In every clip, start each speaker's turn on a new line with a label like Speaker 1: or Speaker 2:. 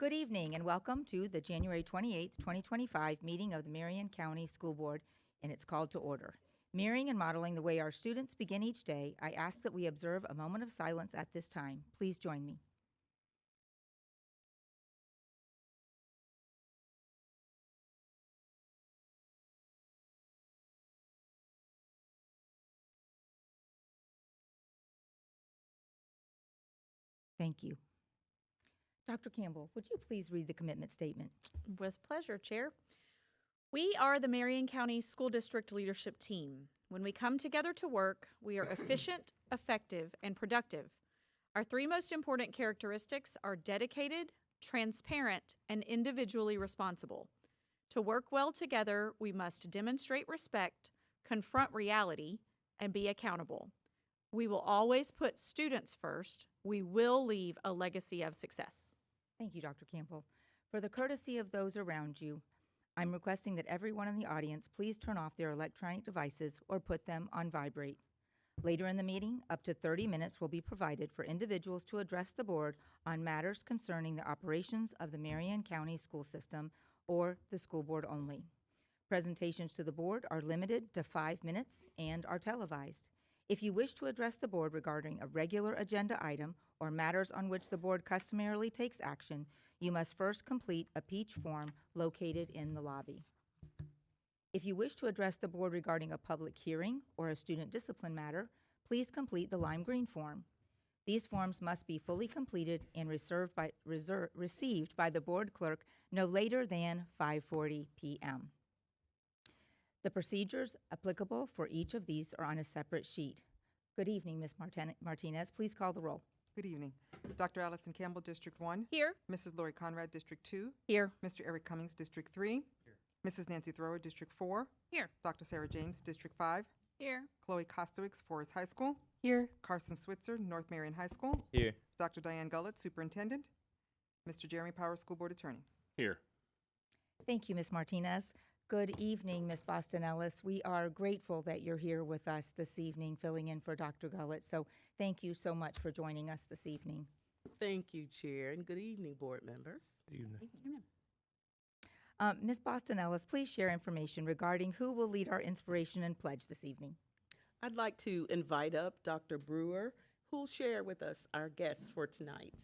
Speaker 1: Good evening and welcome to the January 28th, 2025 meeting of the Marion County School Board, and it's called to order. Mirroring and modeling the way our students begin each day, I ask that we observe a moment of silence at this time. Please join me. Thank you. Dr. Campbell, would you please read the commitment statement?
Speaker 2: With pleasure, Chair. We are the Marion County School District Leadership Team. When we come together to work, we are efficient, effective, and productive. Our three most important characteristics are dedicated, transparent, and individually responsible. To work well together, we must demonstrate respect, confront reality, and be accountable. We will always put students first. We will leave a legacy of success.
Speaker 1: Thank you, Dr. Campbell. For the courtesy of those around you, I'm requesting that everyone in the audience please turn off their electronic devices or put them on vibrate. Later in the meeting, up to 30 minutes will be provided for individuals to address the board on matters concerning the operations of the Marion County School System or the school board only. Presentations to the board are limited to 5 minutes and are televised. If you wish to address the board regarding a regular agenda item or matters on which the board customarily takes action, you must first complete a peach form located in the lobby. If you wish to address the board regarding a public hearing or a student discipline matter, please complete the lime green form. These forms must be fully completed and received by the board clerk no later than 5:40 p.m. The procedures applicable for each of these are on a separate sheet. Good evening, Ms. Martinez. Please call the roll.
Speaker 3: Good evening. Dr. Allison Campbell, District 1.
Speaker 2: Here.
Speaker 3: Mrs. Lori Conrad, District 2.
Speaker 1: Here.
Speaker 3: Mr. Eric Cummings, District 3. Here. Mrs. Nancy Thrower, District 4.
Speaker 2: Here.
Speaker 3: Dr. Sarah James, District 5.
Speaker 2: Here.
Speaker 3: Chloe Kostowicz, Forest High School.
Speaker 2: Here.
Speaker 3: Carson Switzer, North Marion High School.
Speaker 4: Here.
Speaker 3: Dr. Diane Gullett, Superintendent. Mr. Jeremy Powers, School Board Attorney.
Speaker 4: Here.
Speaker 1: Thank you, Ms. Martinez. Good evening, Ms. Boston Ellis. We are grateful that you're here with us this evening, filling in for Dr. Gullett. So thank you so much for joining us this evening.
Speaker 5: Thank you, Chair, and good evening, board members.
Speaker 4: Good evening.
Speaker 1: Ms. Boston Ellis, please share information regarding who will lead our inspiration and pledge this evening.
Speaker 5: I'd like to invite up Dr. Brewer, who will share with us our guests for tonight.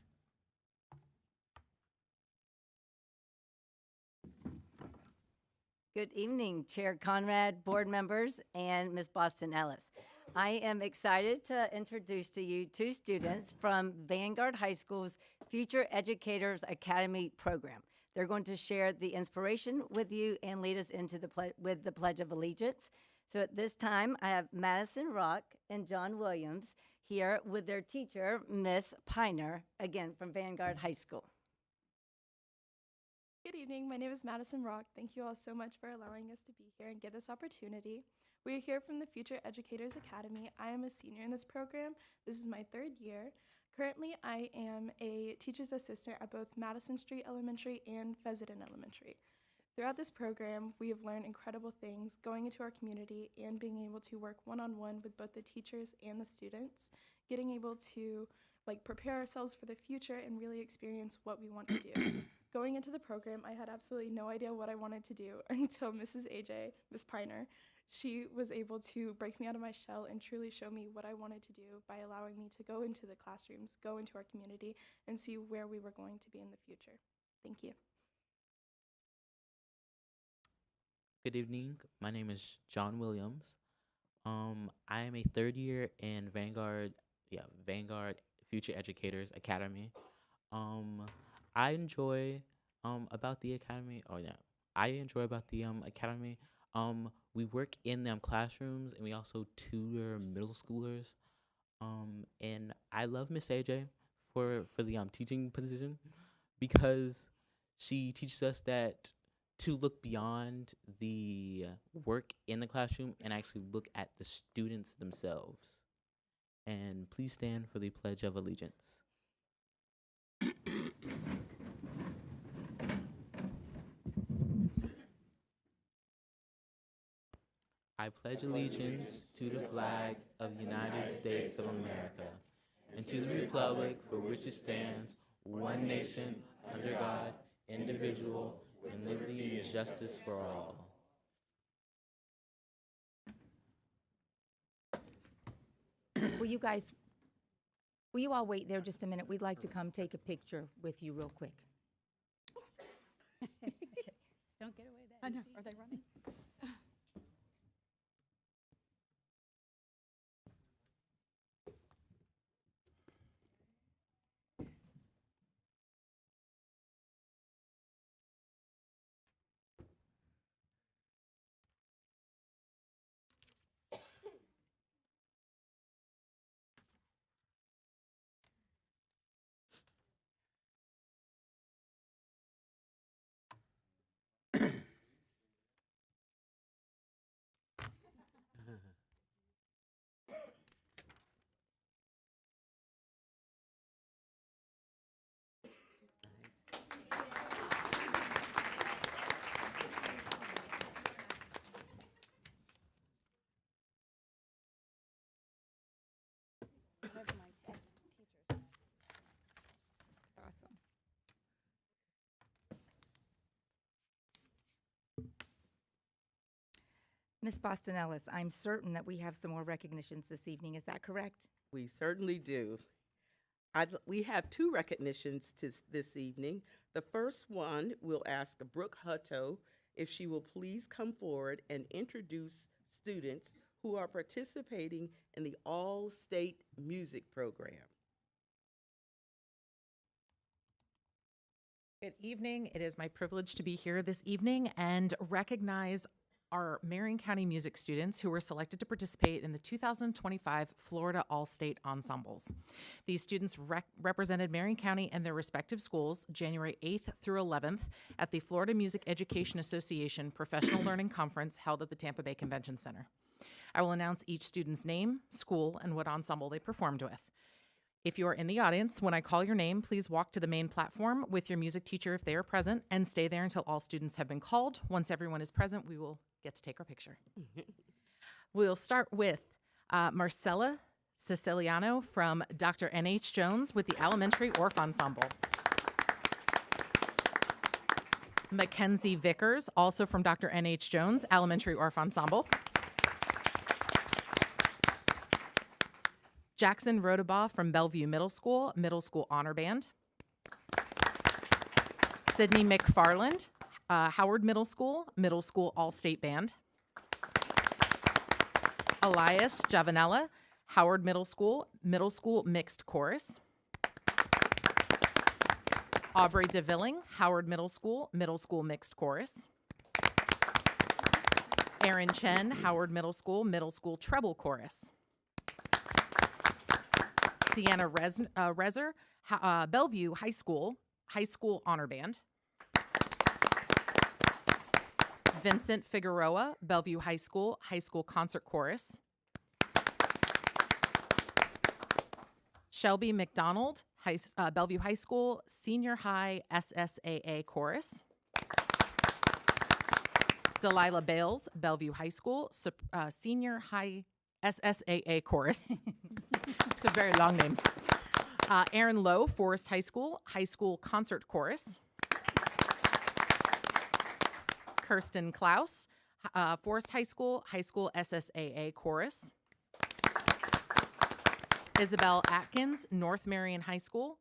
Speaker 6: Good evening, Chair Conrad, board members, and Ms. Boston Ellis. I am excited to introduce to you two students from Vanguard High School's Future Educators Academy program. They're going to share the inspiration with you and lead us into the Pledge of Allegiance. So at this time, I have Madison Rock and John Williams here with their teacher, Miss Piner, again from Vanguard High School.
Speaker 7: Good evening, my name is Madison Rock. Thank you all so much for allowing us to be here and get this opportunity. We are here from the Future Educators Academy. I am a senior in this program. This is my third year. Currently, I am a teacher's assistant at both Madison Street Elementary and Fezziton Elementary. Throughout this program, we have learned incredible things going into our community and being able to work one-on-one with both the teachers and the students, getting able to prepare ourselves for the future and really experience what we want to do. Going into the program, I had absolutely no idea what I wanted to do until Mrs. AJ, Ms. Piner, she was able to break me out of my shell and truly show me what I wanted to do by allowing me to go into the classrooms, go into our community, and see where we were going to be in the future. Thank you.
Speaker 4: Good evening. My name is John Williams. I am a third year in Vanguard Future Educators Academy. I enjoy about the academy. Academy. We work in them classrooms, and we also tutor middle schoolers. And I love Miss AJ for the teaching position because she teaches us that to look beyond the work in the classroom and actually look at the students themselves. And please stand for the Pledge of Allegiance. I pledge allegiance to the flag of the United States of America and to the republic for which it stands, one nation, under God, indivisible, with liberty and justice for all.
Speaker 1: Will you all wait there just a minute? We'd like to come take a picture with you real quick.
Speaker 6: Don't get away that
Speaker 2: I know. Are they running?
Speaker 1: Awesome. Ms. Boston Ellis, I'm certain that we have some more recognitions this evening. Is that correct?
Speaker 5: We certainly do. We have 2 recognitions this evening. The first one, we'll ask Brooke Hutto if she will please come forward and introduce students who are participating in the All-State Music Program.
Speaker 8: Good evening. It is my privilege to be here this evening and recognize our Marion County music students who were selected to participate in the 2025 Florida All-State Ensembles. These students represented Marion County and their respective schools January 8th through 11th at the Florida Music Education Association Professional Learning Conference held at the Tampa Bay Convention Center. I will announce each student's name, school, and what ensemble they performed with. If you are in the audience, when I call your name, please walk to the main platform with your music teacher if they are present and stay there until all students have been called. Once everyone is present, we will get to take our picture. We'll start with Marcella Siciliano from Dr. N.H. Jones with the Elementary Orff Ensemble. Mackenzie Vickers, also from Dr. N.H. Jones, Elementary Orff Ensemble. Jackson Rodabaugh from Bellevue Middle School Honor Band. Sydney McFarland, Howard Middle School All-State Band. Elias Javanella, Howard Middle School Mixed Chorus. Aubrey DeVilling, Howard Middle School Mixed Chorus. Aaron Chen, Howard Middle School Treble Chorus. Sienna Rezer, Bellevue High School Honor Band. Vincent Figueroa, Bellevue High School Concert Chorus. Shelby McDonald, Bellevue High School Senior High SSAA Chorus. Delilah Bales, Bellevue High School Senior High SSAA Chorus. Some very long names. Aaron Lowe, Forest High School Concert Chorus. Kirsten Klaus, Forest High School SSAA Chorus. Isabel Atkins, North Marion High School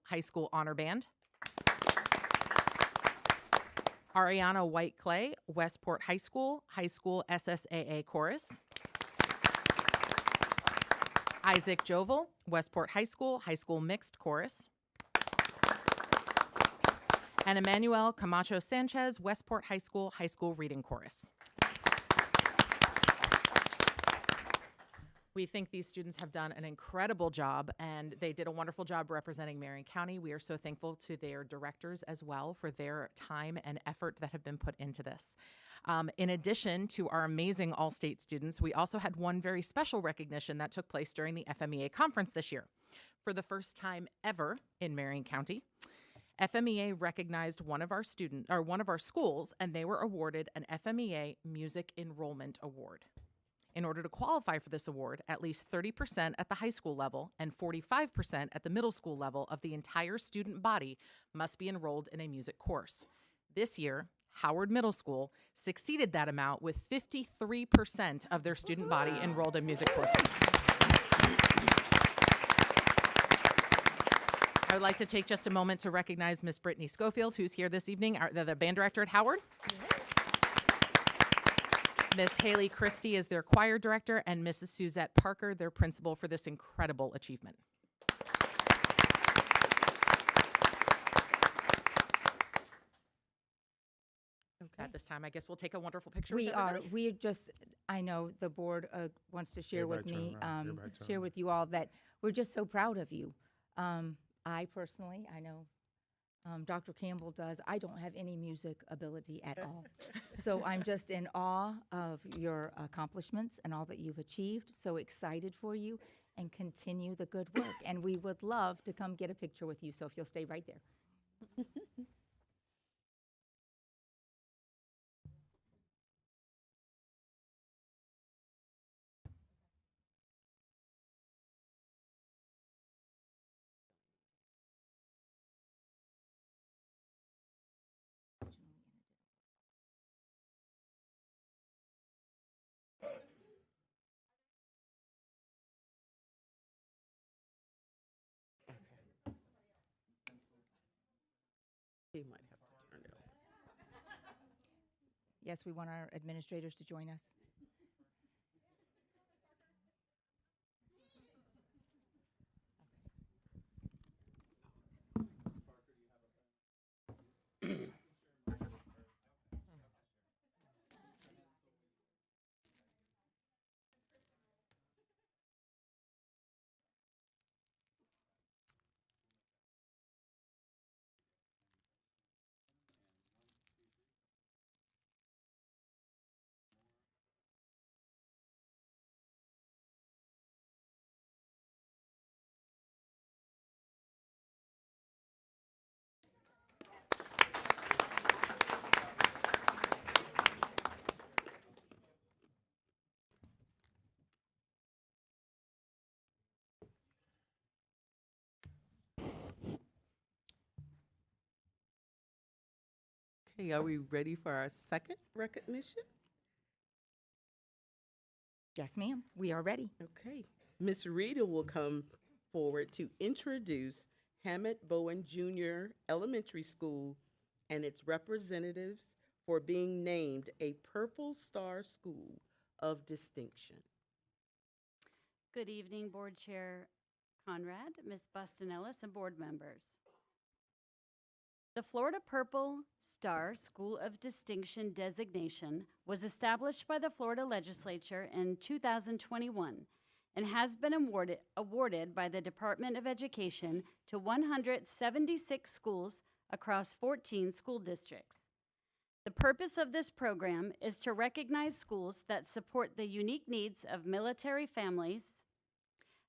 Speaker 8: Honor Band. Ariana White Clay, Westport High School SSAA Chorus. Isaac Jovel, Westport High School Mixed Chorus. And Emmanuel Camacho Sanchez, Westport High School Reading Chorus. We think these students have done an incredible job, and they did a wonderful job representing Marion County. We are so thankful to their directors as well for their time and effort that have been put into this. In addition to our amazing All-State students, we also had one very special recognition that took place during the FMEA conference this year. For the first time ever in Marion County, FMEA recognized one of our schools, and they were awarded an FMEA Music Enrollment Award. In order to qualify for this award, at least 30% at the high school level and 45% at the middle school level of the entire student body must be enrolled in a music course. This year, Howard Middle School succeeded that amount with 53% of their student body enrolled in music courses. I would like to take just a moment to recognize Miss Brittany Schofield, who's here this evening, the band director at Howard. Miss Haley Christie is their choir director, and Mrs. Suzette Parker, their principal, for this incredible achievement.
Speaker 1: Okay.
Speaker 8: At this time, I guess we'll take a wonderful picture
Speaker 1: We
Speaker 8: with
Speaker 1: are.
Speaker 8: everybody.
Speaker 1: We just, I know the board wants to share with
Speaker 9: Everybody
Speaker 1: me,
Speaker 9: turn around. Everybody turn
Speaker 1: share
Speaker 9: around.
Speaker 1: with you all that we're just so proud of you. I personally, I know Dr. Campbell does, I don't have any music ability at all. So I'm just in awe of your accomplishments and all that you've achieved. So excited for you, and continue the good work. And we would love to come get a picture with you, so if you'll stay right there.
Speaker 5: He might have to turn it on.
Speaker 1: Yes, we want our administrators to join us.
Speaker 5: Okay, are we ready for our second recognition?
Speaker 1: Yes, ma'am, we are ready.
Speaker 5: Okay. Miss Rita will come forward to introduce Hammett Bowen Jr. Elementary School and its representatives for being named a Purple Star School of Distinction.
Speaker 10: Good evening, Board Chair Conrad, Ms. Buston Ellis, and board members. The Florida Purple Star School of Distinction designation was established by the Florida Legislature in 2021 and has been awarded by the Department of Education to 176 schools across 14 school districts. The purpose of this program is to recognize schools that support the unique needs of military families,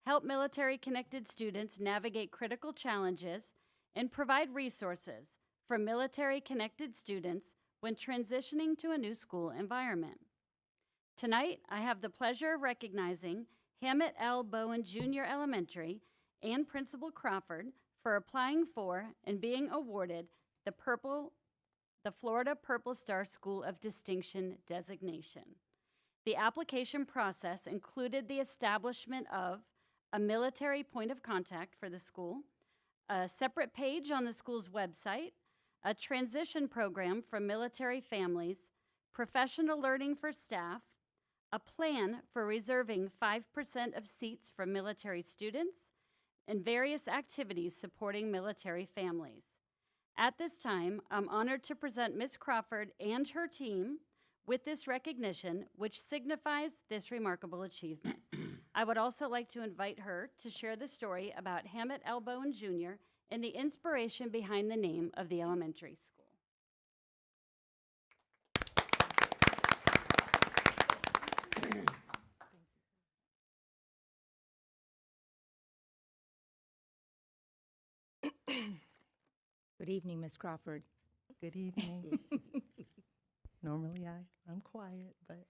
Speaker 10: help military-connected students navigate critical challenges, and provide resources for military-connected students when transitioning to a new school environment. Tonight, I have the pleasure of recognizing Hammett L. Bowen Jr. Elementary and Principal Crawford for applying for and being awarded the Florida Purple Star School of Distinction designation. The application process included the establishment of a military point of contact for the school, a separate page on the school's website, a transition program for military families, professional learning for staff, a plan for reserving 5% of seats for military students, and various activities supporting military families. At this time, I'm honored to present Ms. Crawford and her team with this recognition, which signifies this remarkable achievement. I would also like to invite her to share the story about Hammett L. Bowen Jr. and the inspiration behind the name of the elementary school.
Speaker 1: Good evening, Ms. Crawford.
Speaker 3: Good evening.
Speaker 9: Normally I'm quiet, but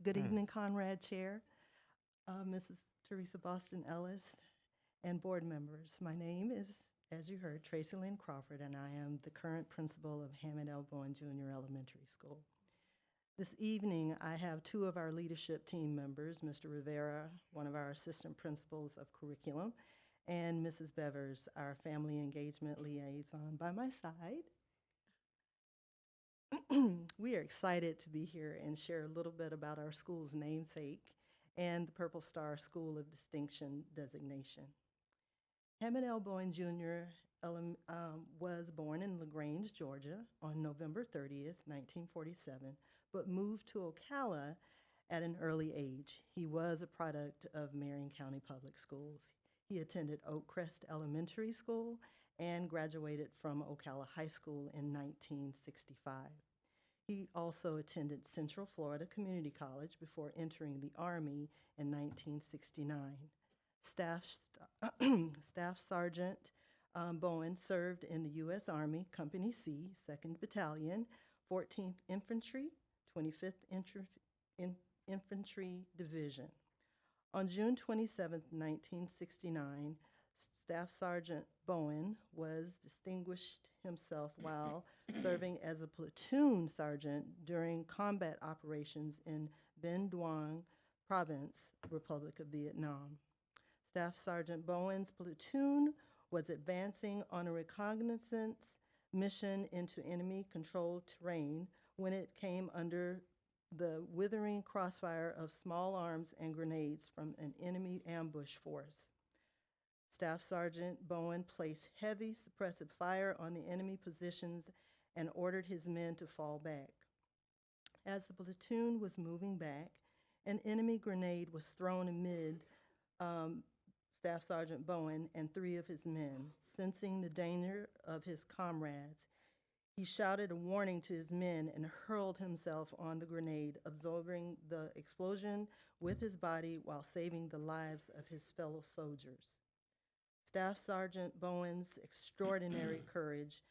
Speaker 9: good evening, Conrad Chair, Mrs. Teresa Boston Ellis, and board members. My name is, as you heard, Tracy Lynn Crawford, and I am the current principal of Hammond L. Bowen Junior Elementary School. This evening, I have two of our leadership team members, Mr. Rivera, one of our assistant principals of curriculum, and Mrs. Bevers, our family engagement liaison, by my side. We are excited to be here and share a little bit about our school's namesake and the Purple Star School of Distinction designation. Hammond L. Bowen Jr. Was born in LaGrange, Georgia on November 30th, 1947, but moved to Ocala at an early age. He was a product of Marion County Public Schools. He attended Oakcrest Elementary School and graduated from Ocala High School in 1965. He also attended Central Florida Community College before entering the Army in 1969. Staff Sergeant Bowen served in the U.S. Army, Company C, 2nd Battalion, 14th Infantry, 25th Infantry Division. On June 27, 1969, Staff Sergeant Bowen distinguished himself while serving as a platoon sergeant during combat operations in Ben Duong Province, Republic of Vietnam. Staff Sergeant Bowen's platoon was advancing on a reconnaissance mission into enemy-controlled terrain when it came under the withering crossfire of small arms and grenades from an enemy ambush force. Staff Sergeant Bowen placed heavy suppressive fire on the enemy positions and ordered his men to fall back. As the platoon was moving back, an enemy grenade was thrown amid Staff Sergeant Bowen and 3 of his men. Sensing the danger of his comrades, he shouted a warning to his men and hurled himself on the grenade, absorbing the explosion with his body while saving the lives of his fellow soldiers. Staff Sergeant Bowen's extraordinary courage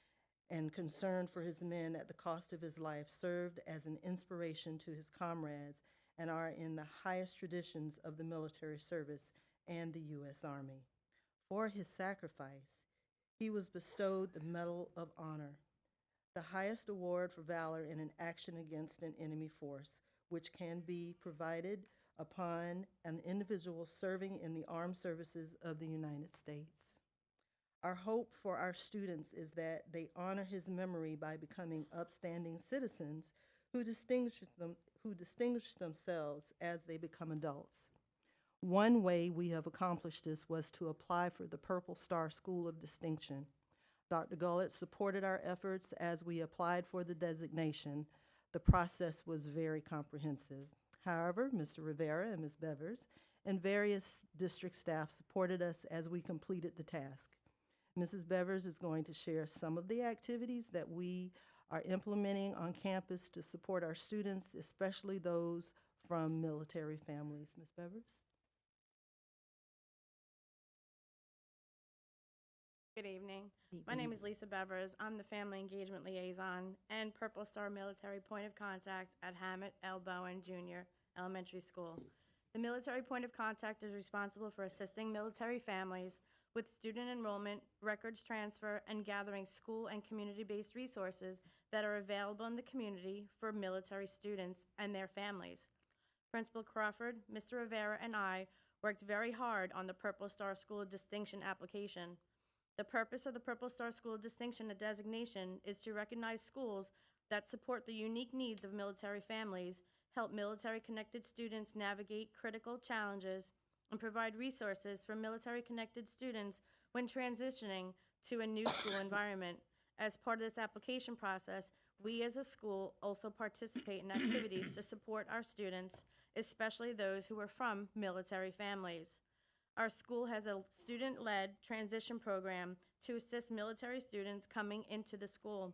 Speaker 9: and concern for his men at the cost of his life served as an inspiration to his comrades and are in the highest traditions of the military service and the U.S. Army. For his sacrifice, he was bestowed the Medal of Honor, the highest award for valor in an action against an enemy force, which can be provided upon an individual serving in the armed services of the United States. Our hope for our students is that they honor his memory by becoming upstanding citizens who distinguish themselves as they become adults. One way we have accomplished this was to apply for the Purple Star School of Distinction. Dr. Gullett supported our efforts as we applied for the designation. The process was very comprehensive. However, Mr. Rivera and Ms. Bevers and various district staff supported us as we completed the task. Mrs. Bevers is going to share some of the activities that we are implementing on campus to support our students, especially those from military families. Ms. Bevers?
Speaker 7: Good evening. My name is Lisa Bevers. I'm the Family Engagement Liaison and Purple Star Military Point of Contact at Hammond L. Bowen Jr. Elementary School. The Military Point of Contact is responsible for assisting military families with student enrollment, records transfer, and gathering school and community-based resources that are available in the community for military students and their families. Principal Crawford, Mr. Rivera, and I worked very hard on the Purple Star School of Distinction application. The purpose of the Purple Star School of Distinction designation is to recognize schools that support the unique needs of military families, help military-connected students navigate critical challenges, and provide resources for military-connected students when transitioning to a new school environment. As part of this application process, we as a school also participate in activities to support our students, especially those who are from military families. Our school has a student-led transition program to assist military students coming into the school.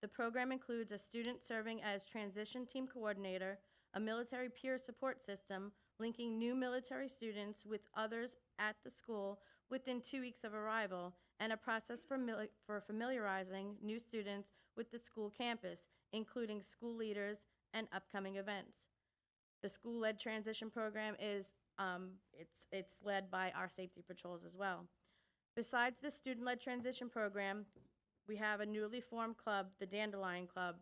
Speaker 7: The program includes a student serving as transition team coordinator, a military peer support system linking new military students with others at the school within 2 weeks of arrival, and a process for familiarizing new students with the school campus,
Speaker 11: including school leaders and upcoming events. The school-led transition program is, it's led by our safety patrols as well. Besides the student-led transition program, we have a newly formed club, the Dandelion Club,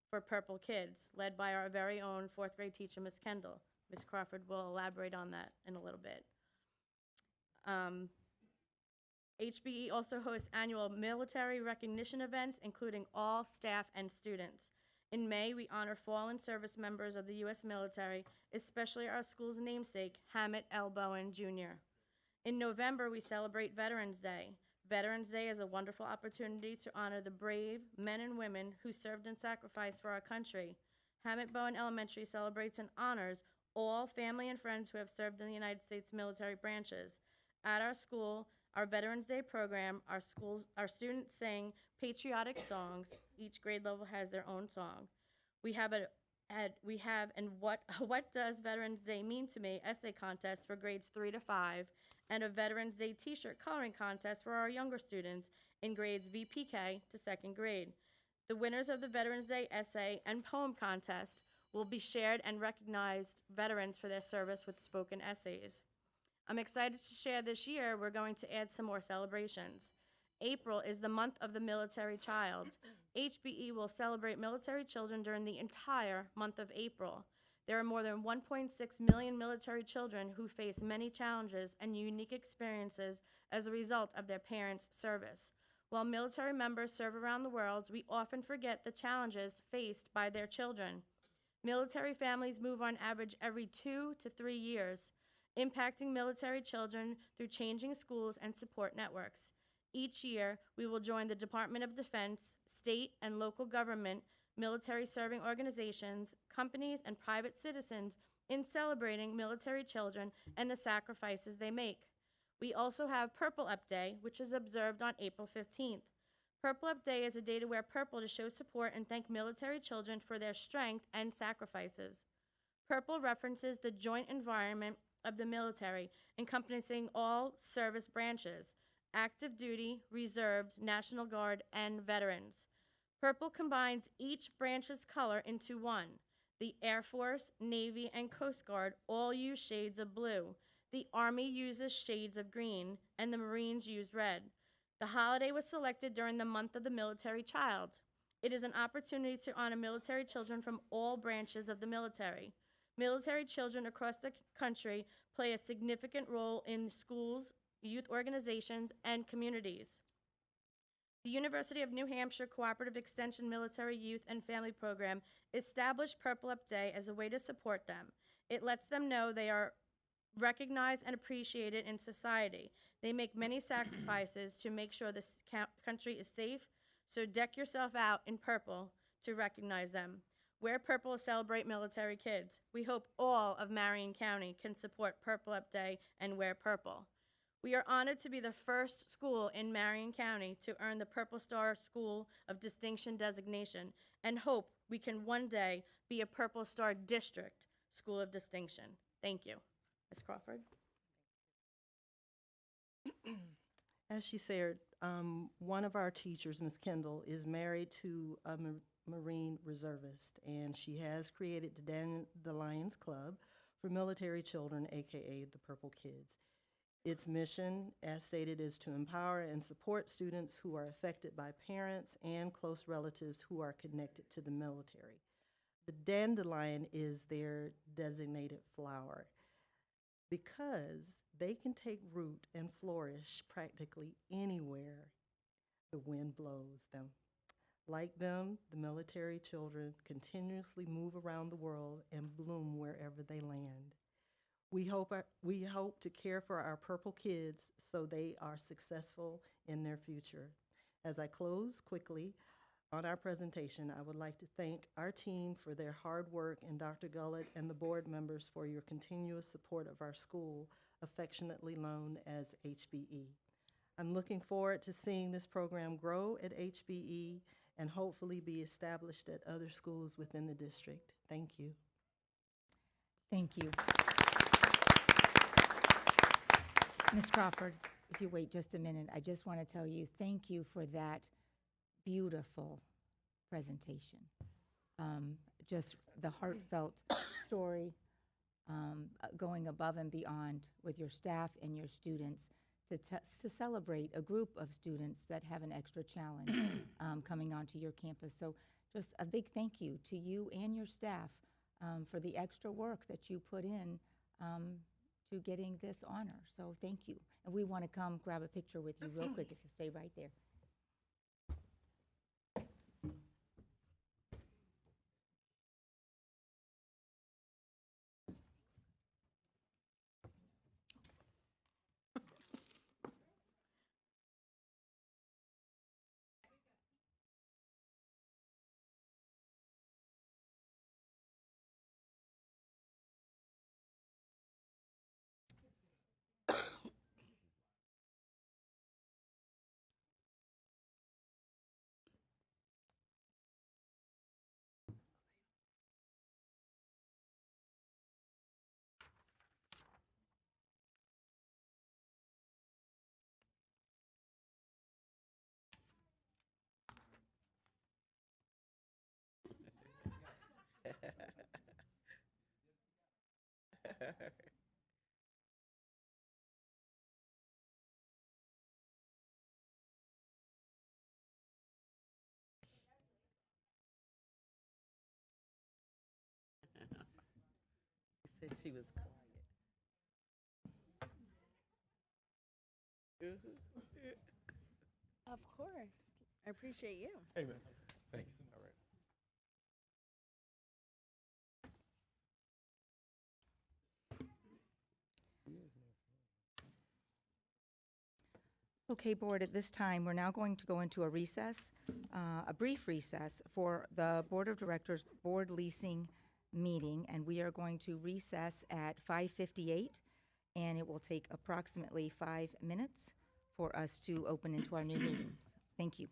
Speaker 11: for Purple Kids, led by our very own fourth grade teacher, Ms. Kendall. Ms. Crawford will elaborate on that in a little bit. HBE also hosts annual military recognition events, including all staff and students. In May, we honor fallen service members of the U.S. military, especially our school's namesake, Hammett L. Bowen, Jr. In November, we celebrate Veterans Day. Veterans Day is a wonderful opportunity to honor the brave men and women who served and sacrificed for our country. Hammett Bowen Elementary celebrates and honors all family and friends who have served in the United States military branches. At our school, our Veterans Day program, our students sing patriotic songs. Each grade level has their own song. We have and what does Veterans Day mean to me essay contest for grades 3 to 5, and a Veterans Day t-shirt coloring contest for our younger students in grades VPK to 2nd grade. The winners of the Veterans Day essay and poem contest will be shared and recognized veterans for their service with spoken essays. I'm excited to share this year we're going to add some more celebrations. April is the month of the military child. HBE will celebrate military children during the entire month of April. There are more than 1.6 million military children who face many challenges and unique experiences as a result of their parents' service. While military members serve around the world, we often forget the challenges faced by their children. Military families move on average every 2 to 3 years, impacting military children through changing schools and support networks. Each year, we will join the Department of Defense, state and local government, military serving organizations, companies, and private citizens in celebrating military children and the sacrifices they make. We also have Purple Up Day, which is observed on April 15th. Purple Up Day is a day to wear purple to show support and thank military children for their strength and sacrifices. Purple references the joint environment of the military, encompassing all service branches: active duty, reserved, National Guard, and veterans. Purple combines each branch's color into one. The Air Force, Navy, and Coast Guard all use shades of blue. The Army uses shades of green, and the Marines use red. The holiday was selected during the month of the military child. It is an opportunity to honor military children from all branches of the military. Military children across the country play a significant role in schools, youth organizations, and communities. The University of New Hampshire Cooperative Extension Military Youth and Family Program established Purple Up Day as a way to support them. It lets them know they are recognized and appreciated in society. They make many sacrifices to make sure this country is safe, so deck yourself out in purple to recognize them. Wear purple to celebrate military kids. We hope all of Marion County can support Purple Up Day and wear purple. We are honored to be the first school in Marion County to earn the Purple Star School of Distinction designation and hope we can one day be a Purple Star District School of Distinction. Thank you. Ms. Crawford.
Speaker 9: As she said, one of our teachers, Ms. Kendall, is married to a Marine reservist, and she has created the Lions Club for military children, aka the Purple Kids. Its mission, as stated, is to empower and support students who are affected by parents and close relatives who are connected to the military. The dandelion is their designated flower because they can take root and flourish practically anywhere the wind blows them. Like them, the military children continuously move around the world and bloom wherever they land. We hope to care for our Purple Kids so they are successful in their future. As I close quickly on our presentation, I would like to thank our team for their hard work and Dr. Gullett and the board members for your continuous support of our school, affectionately known as HBE. I'm looking forward to seeing this program grow at HBE and hopefully be established at other schools within the district. Thank you.
Speaker 1: Thank you. Ms. Crawford, if you wait just a minute, I just want to tell you thank you for that beautiful presentation. just the heartfelt story, going above and beyond with your staff and your students to celebrate a group of students that have an extra challenge coming onto your campus. So just a big thank you to you and your staff for the extra work that you put in to getting this honor. So thank you. And we want to come grab a picture with you real quick if you stay right there.
Speaker 5: She said she was quiet.
Speaker 2: Of course. I appreciate you.
Speaker 12: Hey, man. Thanks. All right.
Speaker 1: Okay, board, at this time, we're now going to go into a recess, a brief recess for the Board of Directors Board Leasing meeting, and we are going to recess at 5:58, and it will take approximately 5 minutes for us to open into our new meeting. Thank you.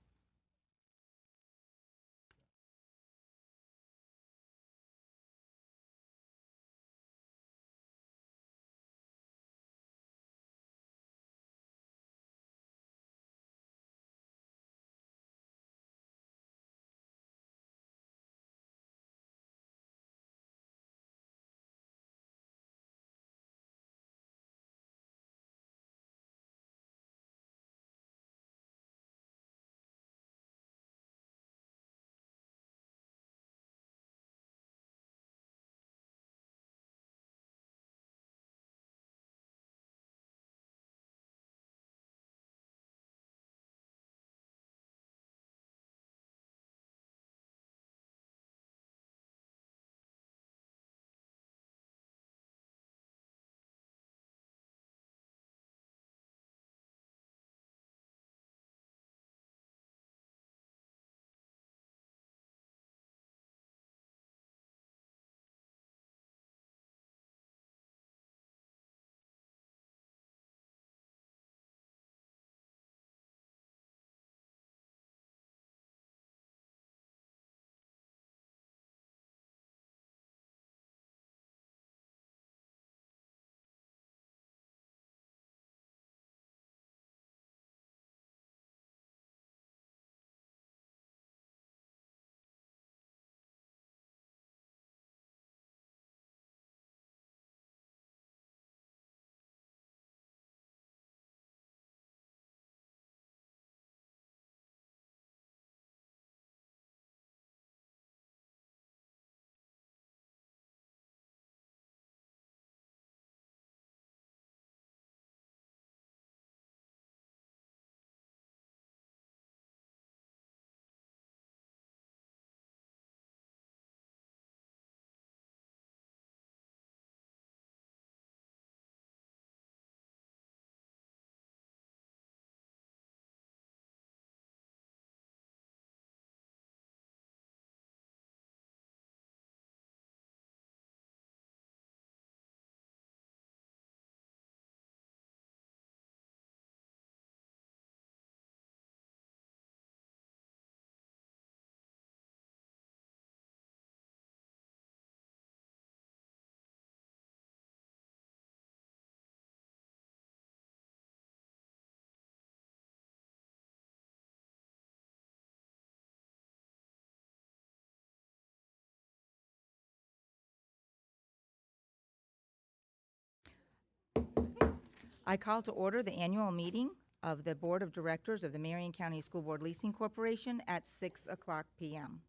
Speaker 1: I call to order the annual meeting of the Board of Directors of the Marion County School Board Leasing Corporation at 6 o'clock p.m.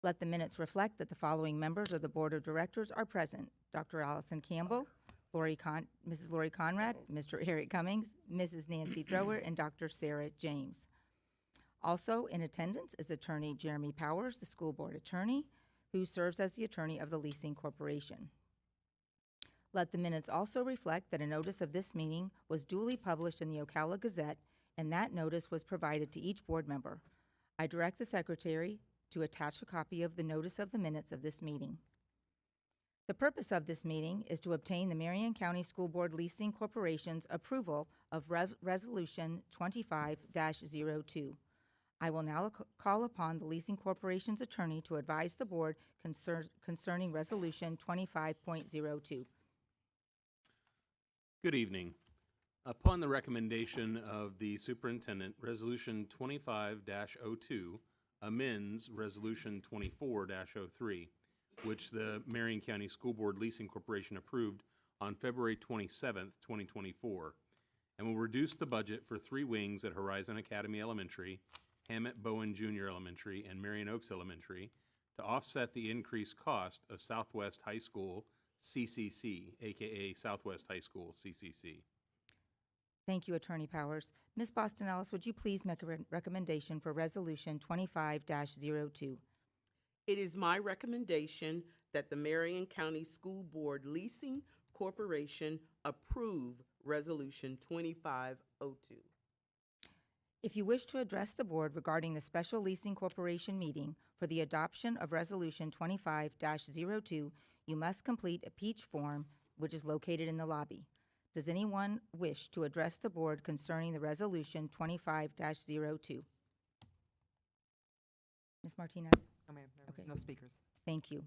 Speaker 1: Let the minutes reflect that the following members of the Board of Directors are present: Dr. Allison Campbell, Mrs. Lori Conrad, Mr. Eric Cummings, Mrs. Nancy Thrower, and Dr. Sarah James. Also in attendance is Attorney Jeremy Powers, the school board attorney, who serves as the attorney of the Leasing Corporation. Let the minutes also reflect that a notice of this meeting was duly published in the Ocala Gazette, and that notice was provided to each board member. I direct the secretary to attach a copy of the notice of the minutes of this meeting. The purpose of this meeting is to obtain the Marion County School Board Leasing Corporation's approval of Resolution 25-02. I will now call upon the Leasing Corporation's attorney to advise the board concerning Resolution 25.02.
Speaker 13: Good evening. Upon the recommendation of the superintendent, Resolution 25-02 amends Resolution 24-03, which the Marion County School Board Leasing Corporation approved on February 27th, 2024, and will reduce the budget for 3 wings at Horizon Academy Elementary, Hammett Bowen Junior Elementary, and Marion Oaks Elementary to offset the increased cost of Southwest High School CCC, aka Southwest High School CCC.
Speaker 1: Thank you, Attorney Powers. Ms. Boston Ellis, would you please make a recommendation for Resolution 25-02?
Speaker 5: It is my recommendation that the Marion County School Board Leasing Corporation approve Resolution 2502.
Speaker 1: If you wish to address the board regarding the special leasing corporation meeting for the adoption of Resolution 25-02, you must complete a peach form, which is located in the lobby. Does anyone wish to address the board concerning the Resolution 25-02? Ms. Martinez?
Speaker 3: No, ma'am.
Speaker 1: Okay.
Speaker 3: No speakers.
Speaker 1: Thank you.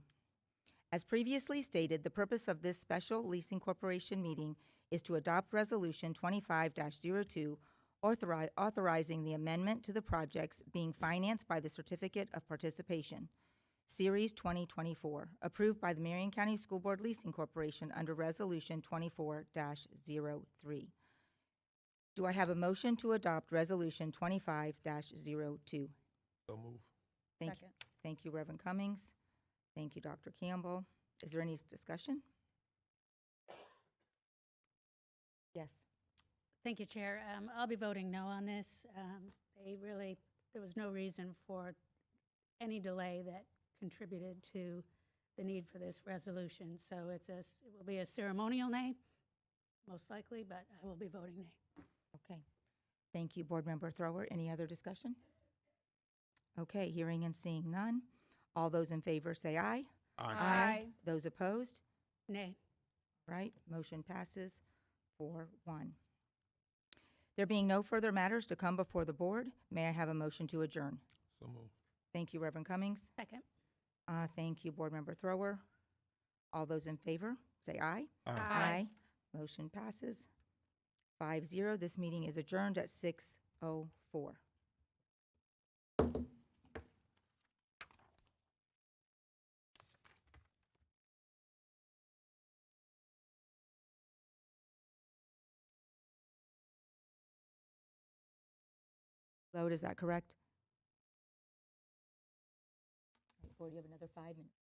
Speaker 1: As previously stated, the purpose of this special leasing corporation meeting is to adopt Resolution 25-02, authorizing the amendment to the projects being financed by the Certificate of Participation, Series 2024, approved by the Marion County School Board Leasing Corporation under Resolution 24-03. Do I have a motion to adopt Resolution 25-02?
Speaker 12: So move.
Speaker 1: Thank you, Reverend Cummings. Thank you, Dr. Campbell. Is there any discussion? Yes.
Speaker 14: Thank you, Chair. I'll be voting no on this. There was no reason for any delay that contributed to the need for this resolution. So it will be a ceremonial nay, most likely, but I will be voting nay.
Speaker 1: Okay. Thank you, Board Member Thrower. Any other discussion? Okay, hearing and seeing none. All those in favor say aye.
Speaker 11: Aye.
Speaker 1: Those opposed?
Speaker 14: Nay.
Speaker 1: Right, motion passes 4-1. There being no further matters to come before the board, may I have a motion to adjourn?
Speaker 12: So move.
Speaker 1: Thank you, Reverend Cummings.
Speaker 14: Second.
Speaker 1: Thank you, Board Member Thrower. All those in favor, say aye.
Speaker 11: Aye.
Speaker 1: Motion passes 5-0. This meeting is adjourned at 6:04. Load, is that correct? All right, Board, you have another 5 minutes.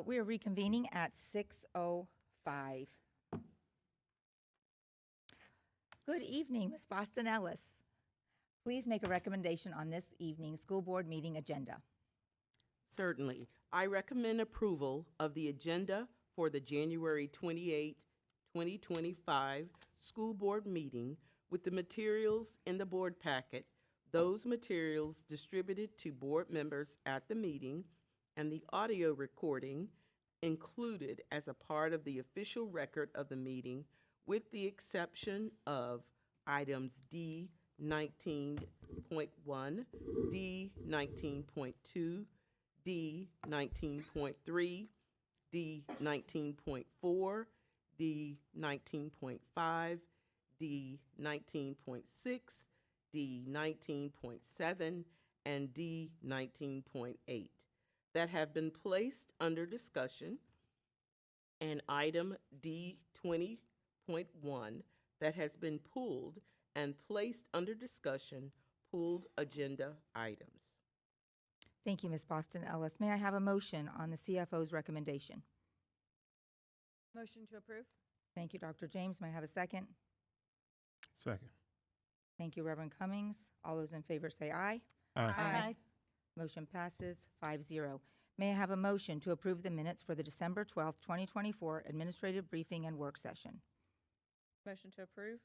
Speaker 1: We are reconvening at 6:05. Good evening, Ms. Boston Ellis. Please make a recommendation on this evening's school board meeting agenda.
Speaker 5: Certainly. I recommend approval of the agenda for the January 28, 2025 school board meeting with the materials in the board packet, those materials distributed to board members at the meeting, and the audio recording included as a part of the official record of the meeting, with the exception of items D 19.1, D 19.2, D 19.3, D 19.4, D 19.5, D 19.6, D 19.7, and D 19.8 that have been placed under discussion, and item D 20.1 that has been pulled and placed under discussion, pulled agenda items.
Speaker 1: Thank you, Ms. Boston Ellis. May I have a motion on the CFO's recommendation?
Speaker 11: Motion to approve?
Speaker 1: Thank you, Dr. James. May I have a second?
Speaker 12: Second.
Speaker 1: Thank you, Reverend Cummings. All those in favor say aye.
Speaker 10: Aye.
Speaker 1: Motion passes 5-0. May I have a motion to approve the minutes for the December 12th, 2024 administrative briefing and work session?
Speaker 11: Motion to approve?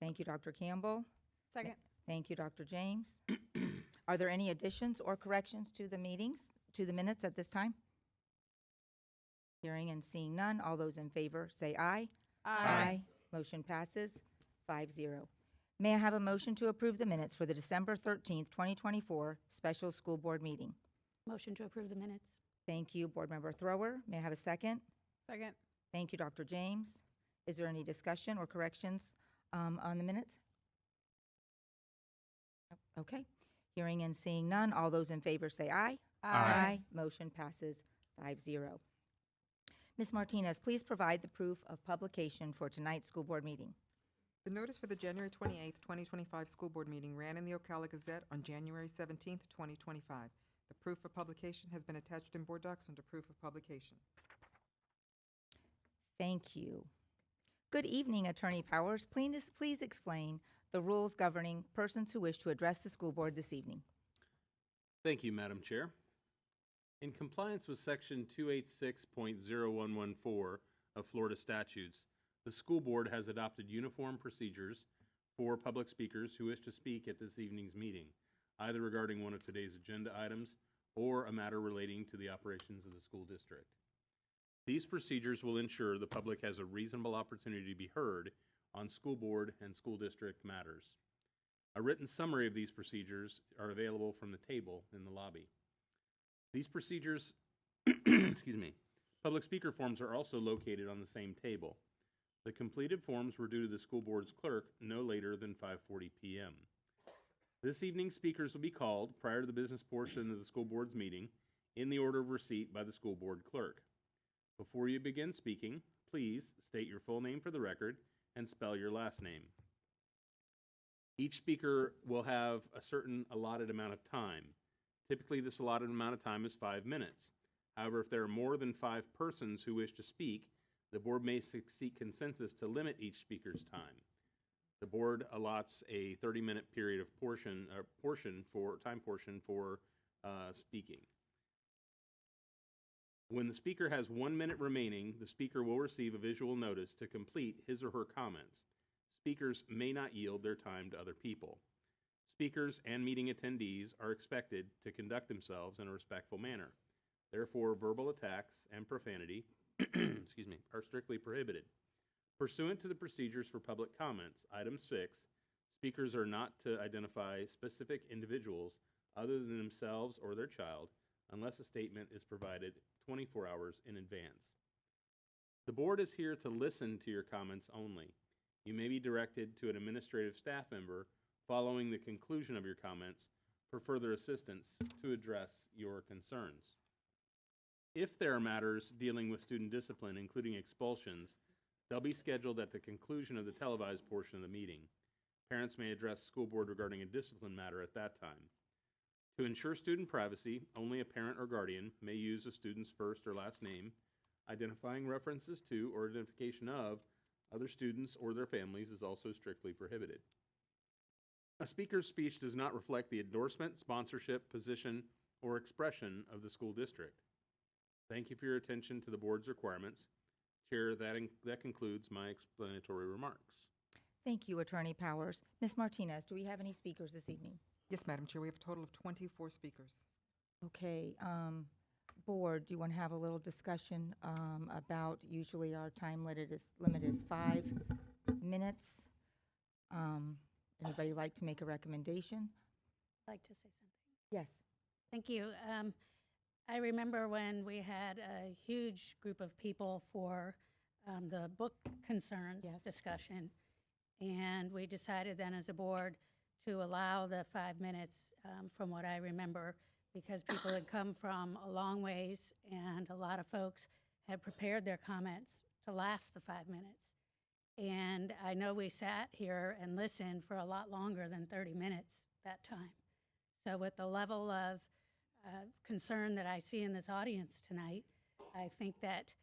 Speaker 1: Thank you, Dr. Campbell.
Speaker 11: Second.
Speaker 1: Thank you, Dr. James. Are there any additions or corrections to the minutes at this time? Hearing and seeing none, all those in favor say aye. Motion passes 5-0. May I have a motion to approve the minutes for the December 13th, 2024 special school board meeting?
Speaker 14: Motion to approve the minutes.
Speaker 1: Thank you, Board Member Thrower. May I have a second?
Speaker 11: Second.
Speaker 1: Thank you, Dr. James. Is there any discussion or corrections on the minutes? Okay. Hearing and seeing none, all those in favor say aye. Motion passes 5-0. Ms. Martinez, please provide the proof of publication for tonight's school board meeting.
Speaker 3: The notice for the January 28th, 2025 school board meeting ran in the Ocala Gazette on January 17th, 2025. The proof of publication has been attached in board docs under proof of publication.
Speaker 1: Thank you. Good evening, Attorney Powers. Please explain the rules governing persons who wish to address the school board this evening.
Speaker 13: Thank you, Madam Chair. In compliance with Section 286.0114 of Florida statutes, the school board has adopted uniform procedures for public speakers who wish to speak at this evening's meeting, either regarding one of today's agenda items or a matter relating to the operations of the school district. These procedures will ensure the public has a reasonable opportunity to be heard on school board and school district matters. A written summary of these procedures are available from the table in the lobby. These procedures, public speaker forms are also located on the same table. The completed forms were due to the school board's clerk no later than 5:40 p.m. This evening's speakers will be called prior to the business portion of the school board's meeting in the order of receipt by the school board clerk. Before you begin speaking, please state your full name for the record and spell your last name. Each speaker will have a certain allotted amount of time. Typically, this allotted amount of time is 5 minutes. However, if there are more than 5 persons who wish to speak, the board may seek consensus to limit each speaker's time. The board allots a 30-minute period of time portion for speaking. When the speaker has 1 minute remaining, the speaker will receive a visual notice to complete his or her comments. Speakers may not yield their time to other people. Speakers and meeting attendees are expected to conduct themselves in a respectful manner. Therefore, verbal attacks and profanity are strictly prohibited. Pursuant to the procedures for public comments, item 6, speakers are not to identify specific individuals other than themselves or their child unless a statement is provided 24 hours in advance. The board is here to listen to your comments only. You may be directed to an administrative staff member following the conclusion of your comments for further assistance to address your concerns. If there are matters dealing with student discipline, including expulsions, they'll be scheduled at the conclusion of the televised portion of the meeting. Parents may address school board regarding a discipline matter at that time. To ensure student privacy, only a parent or guardian may use a student's first or last name. Identifying references to or identification of other students or their families is also strictly prohibited. A speaker's speech does not reflect the endorsement, sponsorship, position, or expression of the school district. Thank you for your attention to the board's requirements. Chair, that concludes my explanatory remarks.
Speaker 1: Thank you, Attorney Powers. Ms. Martinez, do we have any speakers this evening?
Speaker 3: Yes, Madam Chair, we have a total of 24 speakers.
Speaker 1: Okay, board, do you want to have a little discussion about, usually our time limit is 5 minutes. Anybody like to make a recommendation?
Speaker 14: I'd like to say something.
Speaker 1: Yes.
Speaker 14: Thank you. I remember when we had a huge group of people for the book concerns discussion, and we decided then as a board to allow the 5 minutes, from what I remember, because people had come from a long ways, and a lot of folks had prepared their comments to last the 5 minutes. And I know we sat here and listened for a lot longer than 30 minutes that time. So with the level of concern that I see in this audience tonight, I think that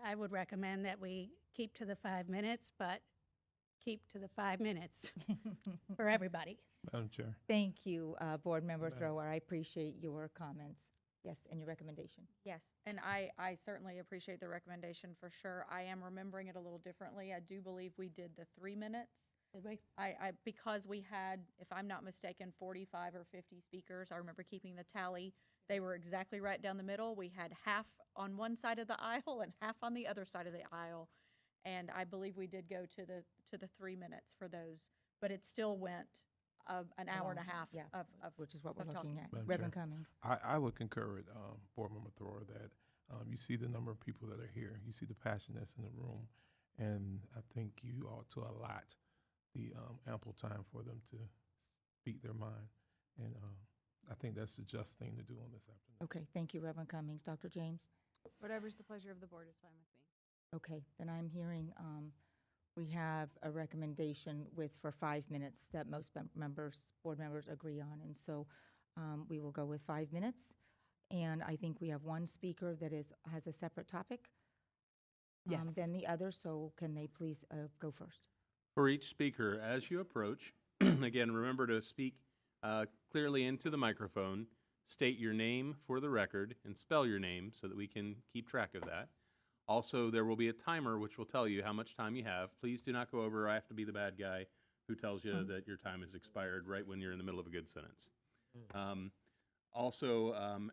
Speaker 14: I would recommend that we keep to the 5 minutes, but keep to the 5 minutes for everybody.
Speaker 12: Madam Chair.
Speaker 1: Thank you, Board Member Thrower. I appreciate your comments. Yes, and your recommendation.
Speaker 2: Yes, and I certainly appreciate the recommendation for sure. I am remembering it a little differently. I do believe we did the 3 minutes.
Speaker 14: Did we?
Speaker 2: Because we had, if I'm not mistaken, 45 or 50 speakers. I remember keeping the tally. They were exactly right down the middle. We had half on one side of the aisle and half on the other side of the aisle. And I believe we did go to the 3 minutes for those, but it still went an hour and a half of
Speaker 1: which is what we're
Speaker 2: talking.
Speaker 1: looking at.
Speaker 12: Madam
Speaker 1: Reverend
Speaker 12: Chair.
Speaker 1: Cummings.
Speaker 12: I would concur with Board Member Thrower that you see the number of people that are here. You see the passion that's in the room. And I think you ought to allot the ample time for them to speak their mind. And I think that's the just thing to do on this afternoon.
Speaker 1: Okay, thank you, Reverend Cummings. Dr. James?
Speaker 15: Whatever's the pleasure of the board is fine with me.
Speaker 1: Okay, then I'm hearing we have a recommendation for 5 minutes that most board members agree on. And so we will go with 5 minutes. And I think we have one speaker that has a separate topic than the other. So can they please go first?
Speaker 13: For each speaker, as you approach, again, remember to speak clearly into the microphone, state your name for the record, and spell your name so that we can keep track of that. Also, there will be a timer which will tell you how much time you have. Please do not go over. I have to be the bad guy who tells you that your time has expired right when you're in the middle of a good sentence.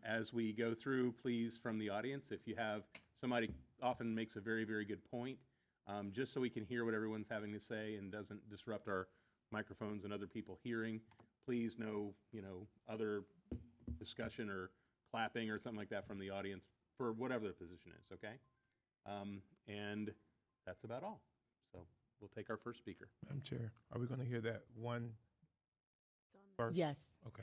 Speaker 13: As we go through, please, from the audience, if you have somebody often makes a very, very good point, just so we can hear what everyone's having to say and doesn't disrupt our microphones and other people hearing, please no, other discussion or clapping or something like that from the audience for whatever the position is, okay? And that's about all. So we'll take our first speaker.
Speaker 12: Madam Chair, are we going to hear that one first?
Speaker 1: Yes.
Speaker 12: Okay.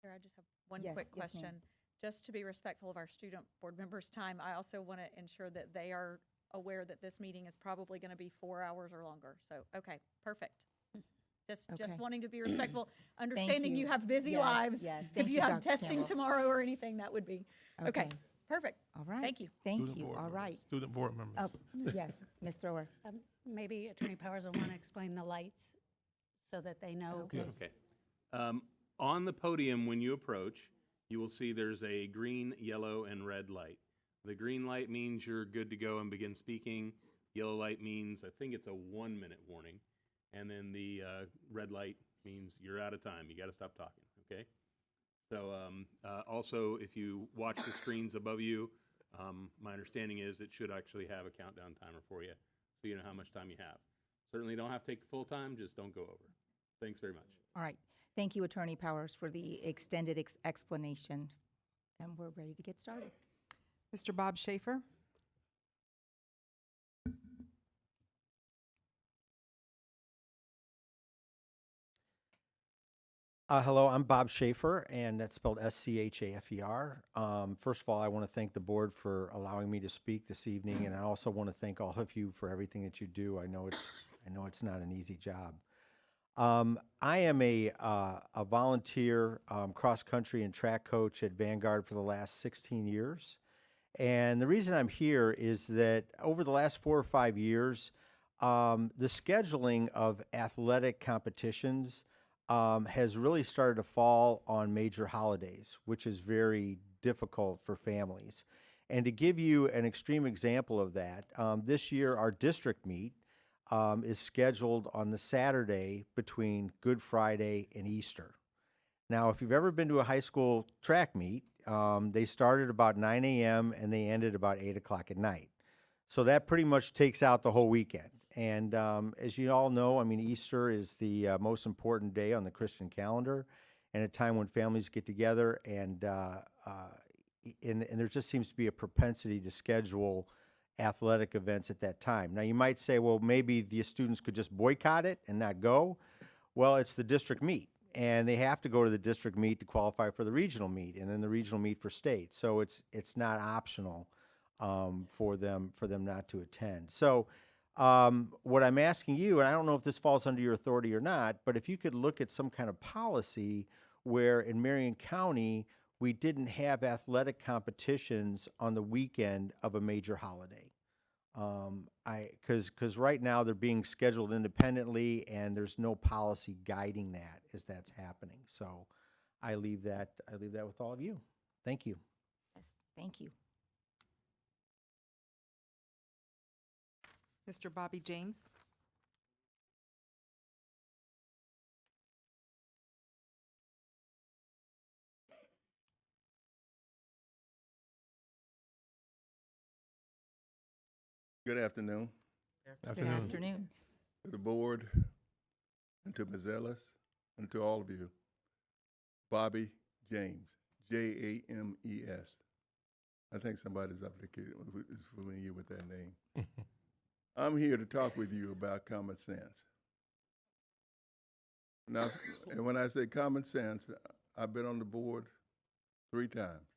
Speaker 2: Here, I just have one
Speaker 1: Yes,
Speaker 2: quick
Speaker 1: yes, ma'am.
Speaker 2: question. Just to be respectful of our student board members' time, I also want to ensure that they are aware that this meeting is probably going to be 4 hours or longer. So, okay, perfect. Just
Speaker 1: Okay.
Speaker 2: wanting to be respectful, understanding you
Speaker 1: you.
Speaker 2: have busy
Speaker 1: Yes,
Speaker 2: lives.
Speaker 1: yes.
Speaker 2: If
Speaker 1: Thank
Speaker 2: you
Speaker 1: you,
Speaker 2: have
Speaker 1: Dr.
Speaker 2: testing
Speaker 1: Campbell.
Speaker 2: tomorrow or anything, that would be, okay, perfect.
Speaker 1: All right.
Speaker 2: Thank you.
Speaker 1: Thank
Speaker 12: Student
Speaker 1: you.
Speaker 12: board
Speaker 1: All
Speaker 12: members.
Speaker 1: right.
Speaker 12: Student board members.
Speaker 1: Oh, yes, Ms. Thrower.
Speaker 14: Maybe Attorney Powers will want to explain the lights so that they know.
Speaker 1: Okay.
Speaker 12: Yes.
Speaker 13: Okay. On the podium, when you approach, you will see there's a green, yellow, and red light. The green light means you're good to go and begin speaking. Yellow light means, I think it's a 1 minute warning. And then the red light means you're out of time. You got to stop talking, okay? So also, if you watch the screens above you, my understanding is it should actually have a countdown timer for you so you know how much time you have. Certainly don't have to take the full time, just don't go over. Thanks very much.
Speaker 1: All right. Thank you, Attorney Powers, for the extended explanation. And we're ready to get started.
Speaker 3: Mr. Bob Schaefer?
Speaker 16: Hello, I'm Bob Schaefer, and that's spelled S-C-H-A-F-E-R. First of all, I want to thank the board for allowing me to speak this evening, and I also want to thank all of you for everything that you do. I know it's not an easy job. I am a volunteer cross-country and track coach at Vanguard for the last 16 years. And the reason I'm here is that over the last 4 or 5 years, the scheduling of athletic competitions has really started to fall on major holidays, which is very difficult for families. And to give you an extreme example of that, this year our district meet is scheduled on the Saturday between Good Friday and Easter. Now, if you've ever been to a high school track meet, they started about 9 a.m. and they ended about 8 o'clock at night. So that pretty much takes out the whole weekend. And as you all know, I mean, Easter is the most important day on the Christian calendar and a time when families get together and there just seems to be a propensity to schedule athletic events at that time. Now, you might say, well, maybe the students could just boycott it and not go. Well, it's the district meet, and they have to go to the district meet to qualify for the regional meet, and then the regional meet for state. So it's not optional for them not to attend. So what I'm asking you, and I don't know if this falls under your authority or not, but if you could look at some kind of policy where in Marion County we didn't have athletic competitions on the weekend of a major holiday. Because right now they're being scheduled independently and there's no policy guiding that as that's happening. So I leave that with all of you. Thank you.
Speaker 1: Yes, thank you.
Speaker 3: Mr. Bobby James?
Speaker 17: Good afternoon.
Speaker 1: Good afternoon.
Speaker 17: To the board, and to Ms. Ellis, and to all of you. Bobby James, James. I think somebody's up there is familiar with that name. I'm here to talk with you about common sense. Now, and when I say common sense, I've been on the board 3 times.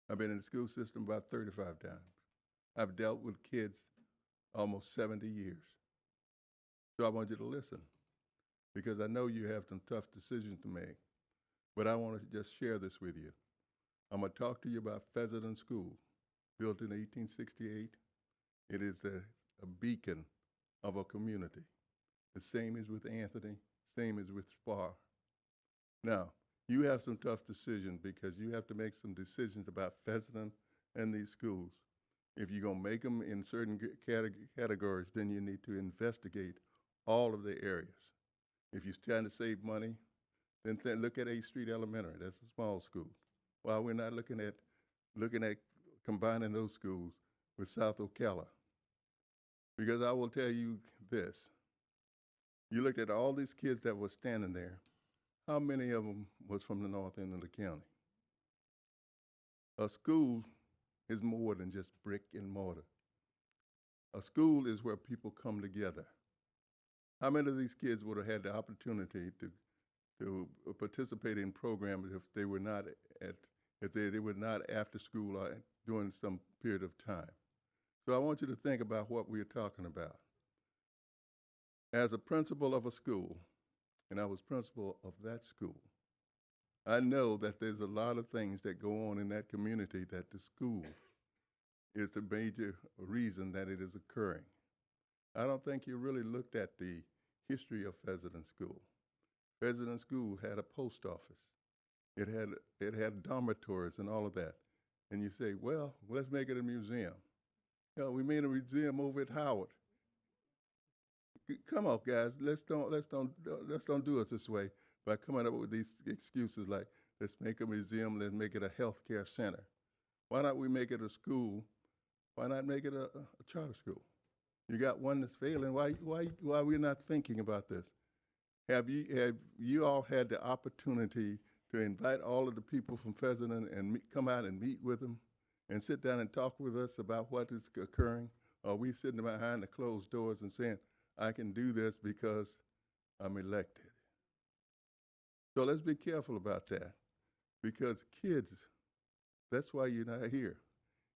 Speaker 17: I've been in the school system about 35 times. I've dealt with kids almost 70 years. So I want you to listen, because I know you have some tough decisions to make, but I want to just share this with you. I'm going to talk to you about Pheasant School, built in 1868. It is a beacon of a community. The same is with Anthony, same as with Spar. Now, you have some tough decisions because you have to make some decisions about Pheasant and these schools. If you're going to make them in certain categories, then you need to investigate all of the areas. If you're trying to save money, then look at 8th Street Elementary. That's a small school. While we're not looking at combining those schools with South Ocala. Because I will tell you this. You looked at all these kids that were standing there. How many of them was from the north end of the county? A school is more than just brick and mortar. A school is where people come together. How many of these kids would have had the opportunity to participate in programs if they were not they were not after school or during some period of time? So I want you to think about what we're talking about. As a principal of a school, and I was principal of that school, I know that there's a lot of things that go on in that community that the school is the major reason that it is occurring. I don't think you really looked at the history of Pheasant School. Pheasant School had a post office. It had dormitories and all of that. And you say, well, let's make it a museum. Hell, we made a museum over at Howard. Come on, guys, let's don't do it this way by coming up with these excuses like, let's make a museum, let's make it a healthcare center. Why not we make it a school? Why not make it a charter school? You got one that's failing. Why are we not thinking about this? Have you all had the opportunity to invite all of the people from Pheasant and come out and meet with them and sit down and talk with us about what is occurring? Or are we sitting behind the closed doors and saying, I can do this because I'm elected? So let's be careful about that, because kids, that's why you're not here.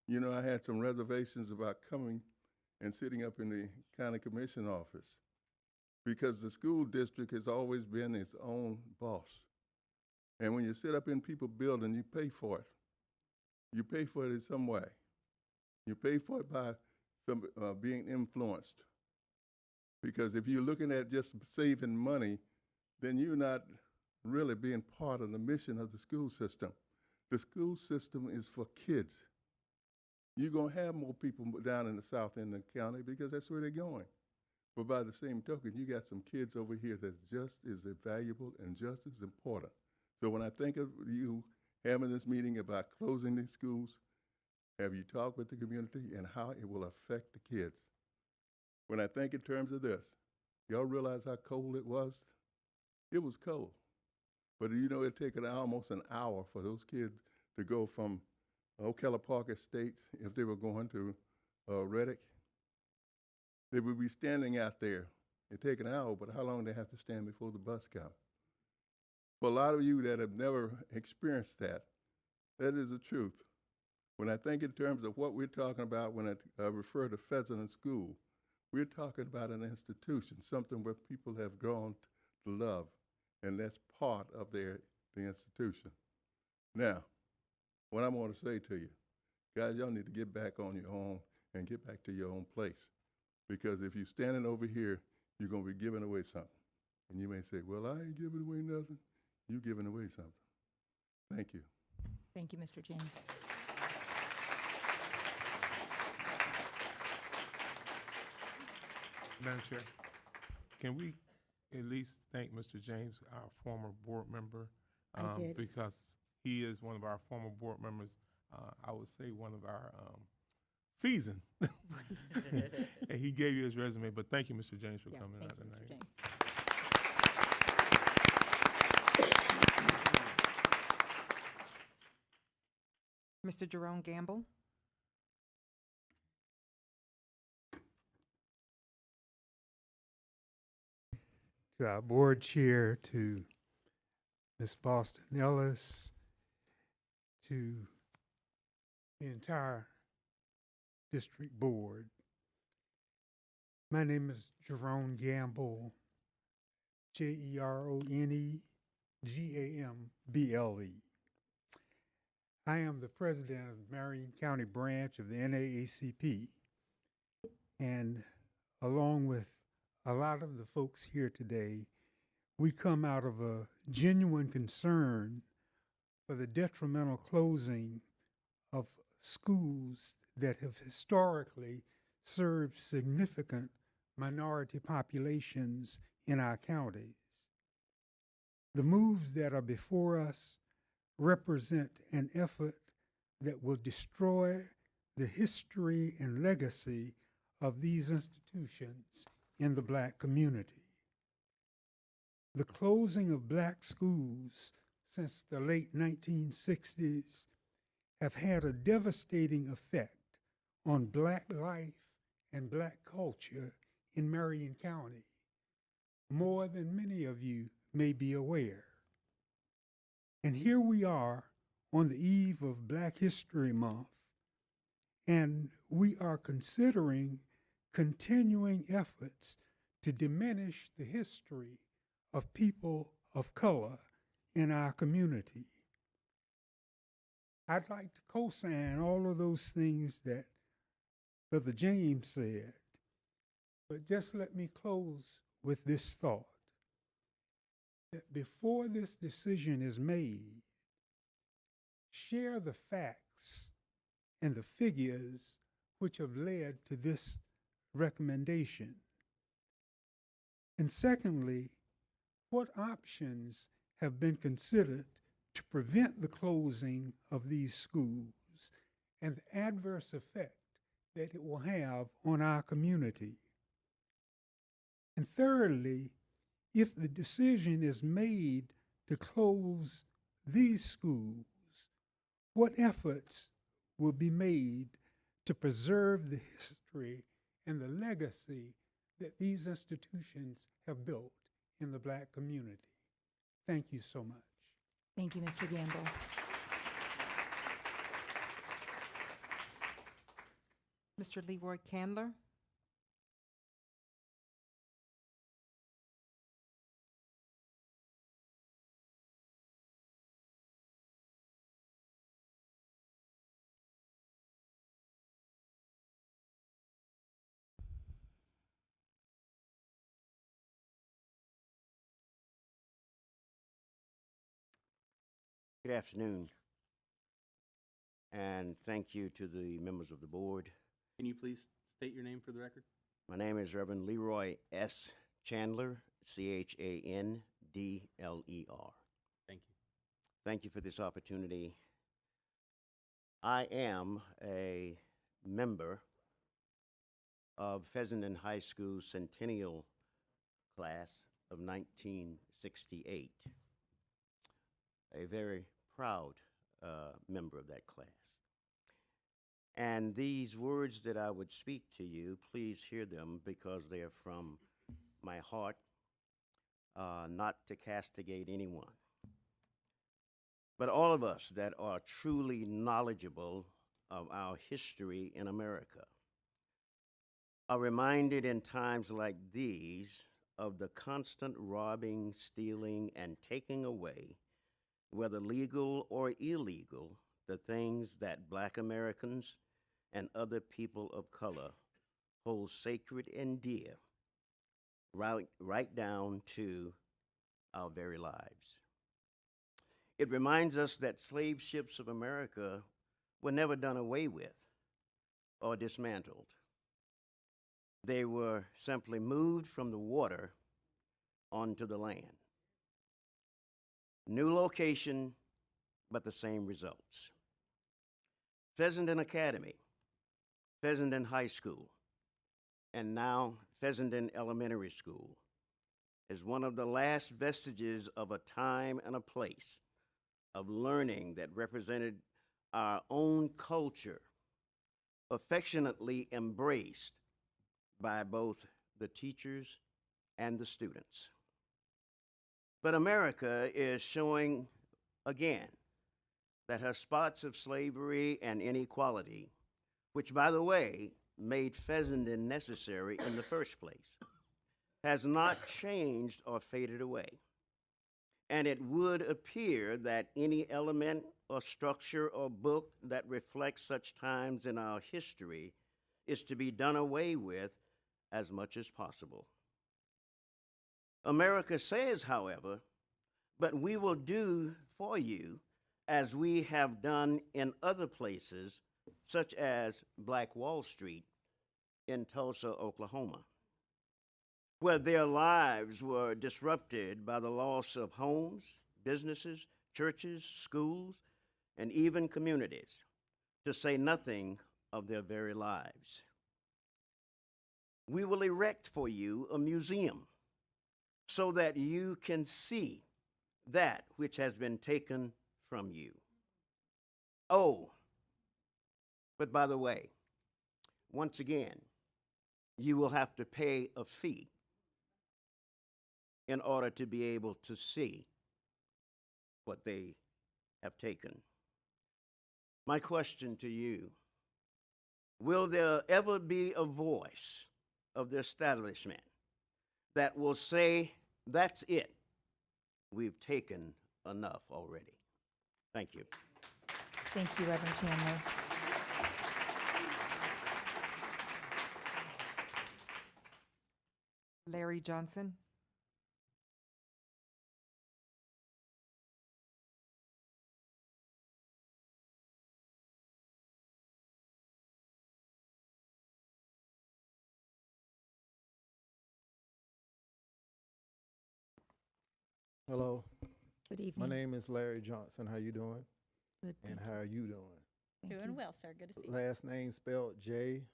Speaker 17: You know, I had some reservations about coming and sitting up in the county commission office. because the school district has always been its own boss. And when you sit up in people's building, you pay for it. You pay for it in some way. You pay for it by being influenced. Because if you're looking at just saving money, then you're not really being part of the mission of the school system. The school system is for kids. You're going to have more people down in the south end of the county because that's where they're going. But by the same token, you got some kids over here that's just as valuable and just as important. So when I think of you having this meeting about closing these schools, have you talked with the community and how it will affect the kids? When I think in terms of this, y'all realize how cold it was? It was cold. But you know, it'd take almost an hour for those kids to go from Ocala Park Estates, if they were going to Reddick. They would be standing out there. It'd take an hour, but how long they have to stand before the bus comes? For a lot of you that have never experienced that, that is the truth. When I think in terms of what we're talking about when I refer to Pheasant School, we're talking about an institution, something where people have grown to love, and that's part of the institution. Now, what I'm going to say to you, guys, y'all need to get back on your own and get back to your own place. Because if you're standing over here, you're going to be giving away something. And you may say, well, I ain't giving away nothing. You're giving away something. Thank you.
Speaker 1: Thank you, Mr. James.
Speaker 12: Madam Chair, can we at least thank Mr. James, our former board member?
Speaker 1: I did.
Speaker 12: Because he is one of our former board members, I would say one of our seasoned. And he gave you his resume, but thank you, Mr. James, for coming out
Speaker 1: Thank you,
Speaker 12: tonight.
Speaker 1: Mr. James.
Speaker 3: Mr. Jerome Gamble.
Speaker 18: To our board chair, to Ms. Boston Ellis, to the entire district board. My name is Jerome Gamble, Jeronegamble. I am the president of the Marion County branch of the NAACP, and along with a lot of the folks here today, we come out of a genuine concern for the detrimental closing of schools that have historically served significant minority populations in our counties. The moves that are before us represent an effort that will destroy the history and legacy of these institutions in the Black community. The closing of Black schools since the late 1960s have had a devastating effect on Black life and Black culture in Marion County, more than many of you may be aware. And here we are on the eve of Black History Month, and we are considering continuing efforts to diminish the history of people of color in our community. I'd like to co-sign all of those things that Brother James said, but just let me close with this thought, that before this decision is made, share the facts and the figures which have led to this recommendation. And secondly, what options have been considered to prevent the closing of these schools and the adverse effect that it will have on our community? And thirdly, if the decision is made to close these schools, what efforts will be made to preserve the history and the legacy that these institutions have built in the Black community? Thank you so much.
Speaker 1: Thank you, Mr. Gamble.
Speaker 3: Mr. Leroy Candler.
Speaker 19: Good afternoon, and thank you to the members of the board.
Speaker 13: Can you please state your name for the record?
Speaker 19: My name is Reverend Leroy S. Chandler, Chandler.
Speaker 13: Thank you.
Speaker 19: Thank you for this opportunity. I am a member of Fessenden High School Centennial Class of 1968, a very proud member of that class. And these words that I would speak to you, please hear them because they are from my heart, not to castigate anyone. But all of us that are truly knowledgeable of our history in America are reminded in times like these of the constant robbing, stealing, and taking away, whether legal or illegal, the things that Black Americans and other people of color hold sacred and dear, right down to our very lives. It reminds us that slave ships of America were never done away with or dismantled. They were simply moved from the water onto the land. New location, but the same results. Fessenden Academy, Fessenden High School, and now Fessenden Elementary School is one of the last vestiges of a time and a place of learning that represented our own culture, affectionately embraced by both the teachers and the students. But America is showing again that her spots of slavery and inequality, which, by the way, made Fessenden necessary in the first place, has not changed or faded away. And it would appear that any element or structure or book that reflects such times in our history is to be done away with as much as possible. America says, however, but we will do for you as we have done in other places, such as Black Wall Street in Tulsa, Oklahoma, where their lives were disrupted by the loss of homes, businesses, churches, schools, and even communities, to say nothing of their very lives. We will erect for you a museum so that you can see that which has been taken from you. Oh, but by the way, once again, you will have to pay a fee in order to be able to see what they have taken. My question to you, will there ever be a voice of the establishment that will say, that's it, we've taken enough already? Thank you.
Speaker 1: Thank you, Reverend Chandler.
Speaker 3: Larry Johnson.
Speaker 20: Hello.
Speaker 1: Good evening.
Speaker 20: My name is Larry Johnson. How you doing?
Speaker 1: Good.
Speaker 20: And how are you doing?
Speaker 1: Thank
Speaker 2: Doing
Speaker 1: you.
Speaker 2: well, sir. Good to see you.
Speaker 20: Last name spelled Johnsson.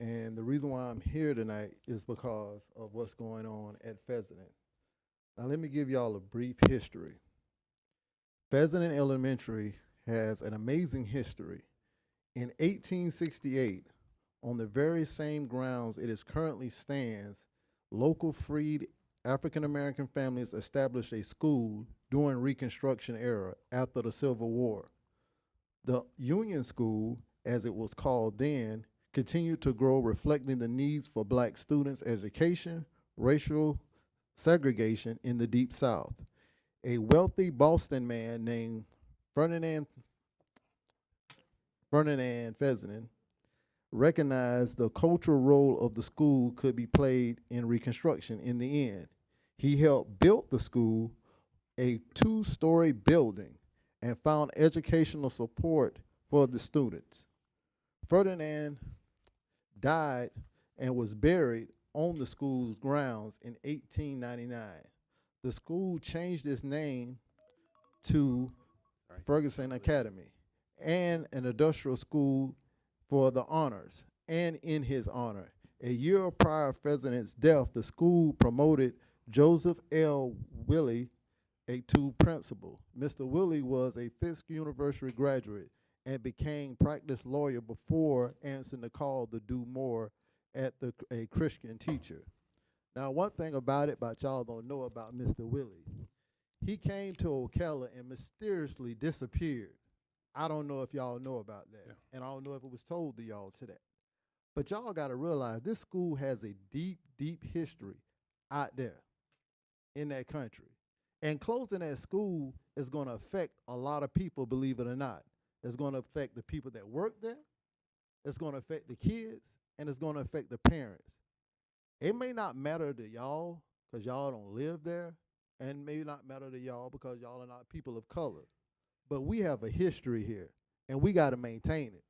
Speaker 20: And the reason why I'm here tonight is because of what's going on at Fessenden. Now let me give y'all a brief history. Fessenden Elementary has an amazing history. In 1868, on the very same grounds it is currently stands, local freed African American families established a school during Reconstruction era after the Civil War. The Union School, as it was called then, continued to grow, reflecting the needs for Black students' education, racial segregation in the Deep South. A wealthy Boston man named Ferdinand Fessenden recognized the cultural role of the school could be played in Reconstruction in the end. He helped build the school, a 2-story building and found educational support for the students. Ferdinand died and was buried on the school's grounds in 1899. The school changed its name to Ferguson Academy and an industrial school for the honors and in his honor. A year prior to Ferdinand's death, the school promoted Joseph L. Willie to principal. Mr. Willie was a Fisk University graduate and became practice lawyer before answering the call to do more at a Christian teacher. Now, one thing about y'all don't know about Mr. Willie. He came to Ocala and mysteriously disappeared. I don't know if y'all know about that, and I don't know if it was told to y'all today. But y'all got to realize this school has a deep, deep history out there in that country. And closing that school is going to affect a lot of people, believe it or not. It's going to affect the people that work there. It's going to affect the kids, and it's going to affect the parents. It may not matter to y'all because y'all don't live there, and maybe not matter to y'all because y'all are not people of color. But we have a history here, and we got to maintain it.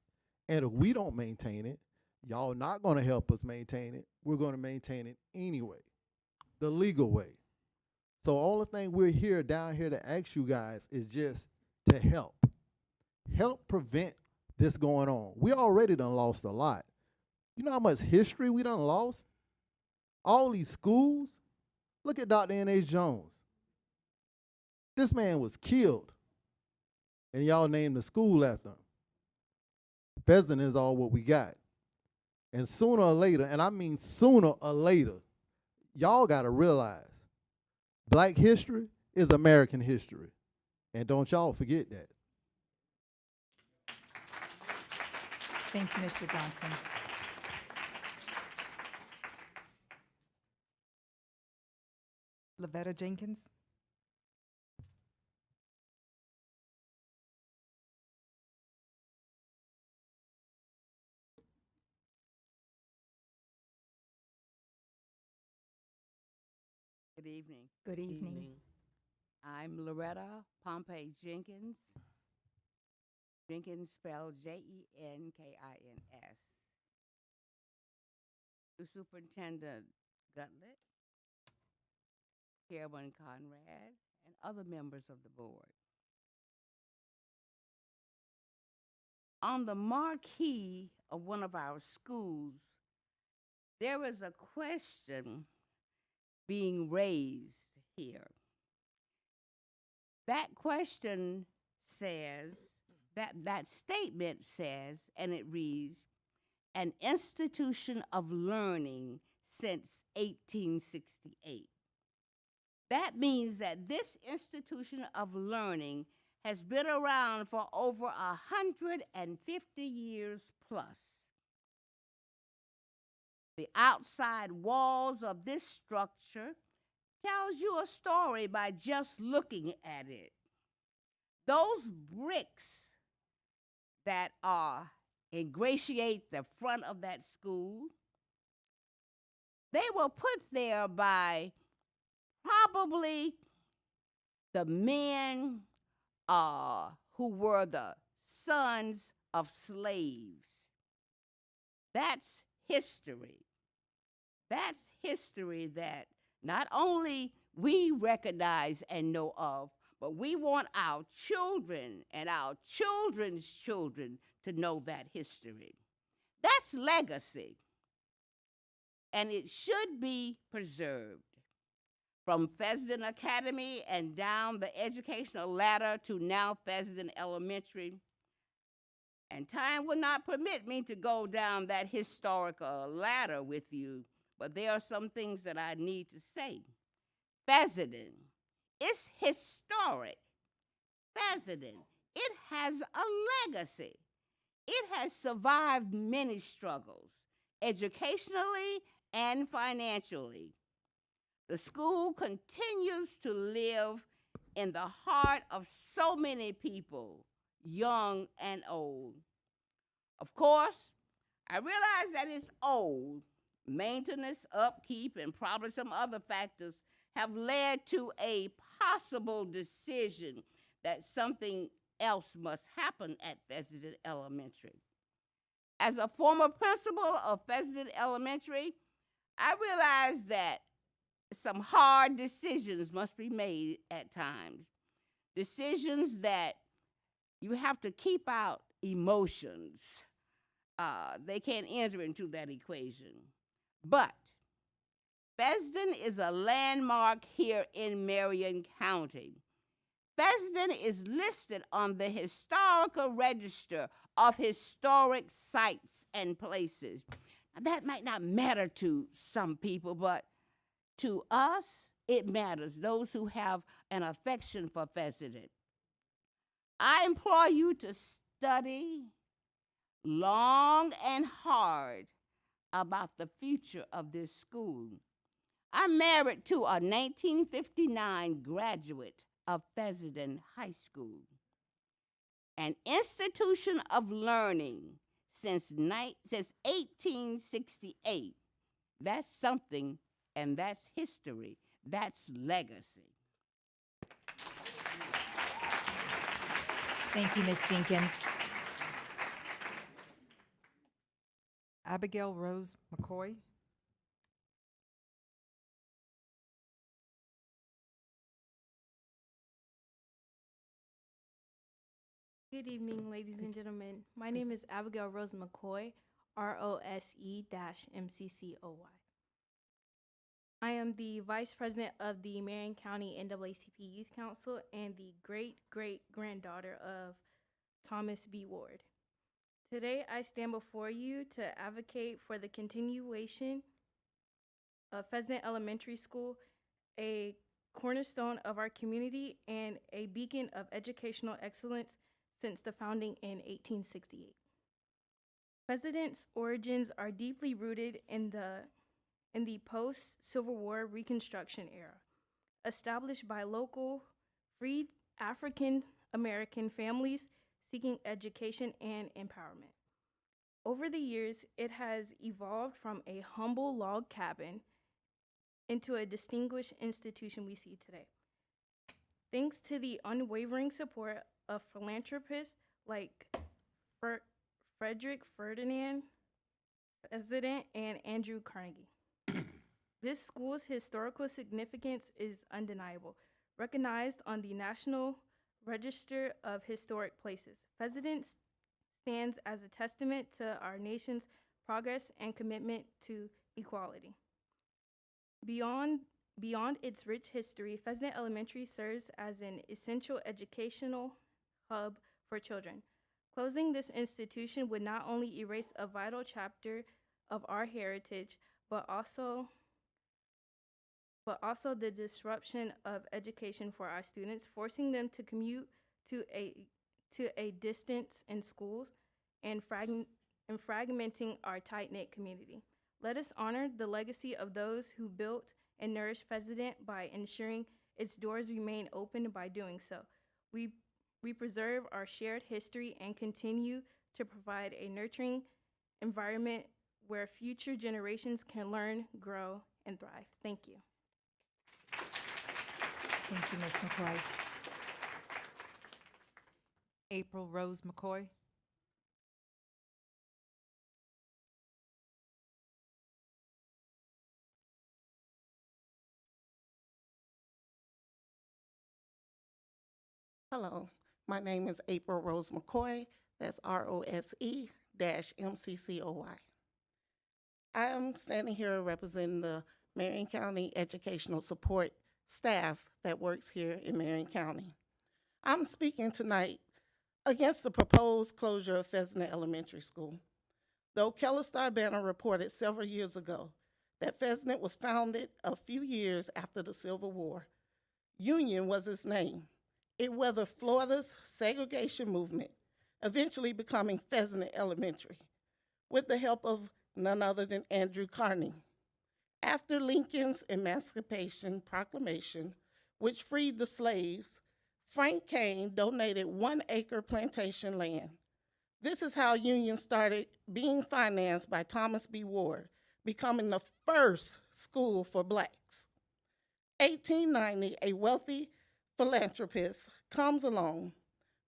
Speaker 20: And if we don't maintain it, y'all not going to help us maintain it. We're going to maintain it anyway, the legal way. So the only thing we're here down here to ask you guys is just to help. Help prevent this going on. We already done lost a lot. You know how much history we done lost? All these schools. Look at Dr. N.H. Jones. This man was killed, and y'all named the school after him. Pheasant is all what we got. And sooner or later, and I mean sooner or later, y'all got to realize Black history is American history. And don't y'all forget that.
Speaker 1: Thank you, Mr. Johnson.
Speaker 3: Lavetta Jenkins.
Speaker 21: Good evening.
Speaker 1: Good evening.
Speaker 21: I'm Loretta Pompey Jenkins. Jenkins spelled Jenkins. To Superintendent Gutlett, Chairman Conrad, and other members of the board. On the marquee of one of our schools, there is a question being raised here. That question says, that statement says, and it reads, an institution of learning since 1868. That means that this institution of learning has been around for over 150 years plus. The outside walls of this structure tells you a story by just looking at it. Those bricks that ingratiate the front of that school, they were put there by probably the men who were the sons of slaves. That's history. That's history that not only we recognize and know of, but we want our children and our children's children to know that history. That's legacy, and it should be preserved. From Pheasant Academy and down the educational ladder to now Pheasant Elementary. And time will not permit me to go down that historical ladder with you, but there are some things that I need to say. Pheasant, it's historic. Pheasant, it has a legacy. It has survived many struggles, educationally and financially. The school continues to live in the heart of so many people, young and old. Of course, I realize that it's old. Maintenance, upkeep, and probably some other factors have led to a impossible decision that something else must happen at Pheasant Elementary. As a former principal of Pheasant Elementary, I realize that some hard decisions must be made at times. Decisions that you have to keep out emotions. They can't enter into that equation. But Pheasant is a landmark here in Marion County. Pheasant is listed on the Historical Register of Historic Sites and Places. Now, that might not matter to some people, but to us, it matters, those who have an affection for Pheasant. I implore you to study long and hard about the future of this school. I'm married to a 1959 graduate of Pheasant High School, an institution of learning since 1868. That's something, and that's history. That's legacy.
Speaker 1: Thank you, Ms. Jenkins.
Speaker 3: Abigail Rose McCoy.
Speaker 7: Good evening, ladies and gentlemen. My name is Abigail Rose McCoy, ROSE-MCCOY. I am the Vice President of the Marion County NAACP Youth Council and the great-great-granddaughter of Thomas B. Ward. Today, I stand before you to advocate for the continuation of Pheasant Elementary School, a cornerstone of our community and a beacon of educational excellence since the founding in 1868. Pheasant's origins are deeply rooted in the post-Civil War Reconstruction era, established by local freed African American families seeking education and empowerment. Over the years, it has evolved from a humble log cabin into a distinguished institution we see today. Thanks to the unwavering support of philanthropists like Frederick Ferdinand, President, and Andrew Carnegie. This school's historical significance is undeniable, recognized on the National Register of Historic Places. Pheasant stands as a testament to our nation's progress and commitment to equality. Beyond its rich history, Pheasant Elementary serves as an essential educational hub for children. Closing this institution would not only erase a vital chapter of our heritage, but also the disruption of education for our students, forcing them to commute to a distance in schools and fragmenting our tight-knit community. Let us honor the legacy of those who built and nourished Pheasant by ensuring its doors remain open by doing so. We preserve our shared history and continue to provide a nurturing environment where future generations can learn, grow, and thrive. Thank you.
Speaker 1: Thank you, Ms. McCoy.
Speaker 3: April Rose McCoy.
Speaker 4: Hello, my name is April Rose McCoy. That's ROSE-MCCOY. I am standing here representing the Marion County Educational Support staff that works here in Marion County. I'm speaking tonight against the proposed closure of Pheasant Elementary School. Though Keller Star-Banner reported several years ago that Pheasant was founded a few years after the Civil War, Union was its name. It weathered Florida's segregation movement, eventually becoming Pheasant Elementary, with the help of none other than Andrew Carnegie. After Lincoln's Emancipation Proclamation, which freed the slaves, Frank Kane donated 1-acre plantation land. This is how Union started being financed by Thomas B. Ward, becoming the first school for blacks. 1890, a wealthy philanthropist comes along,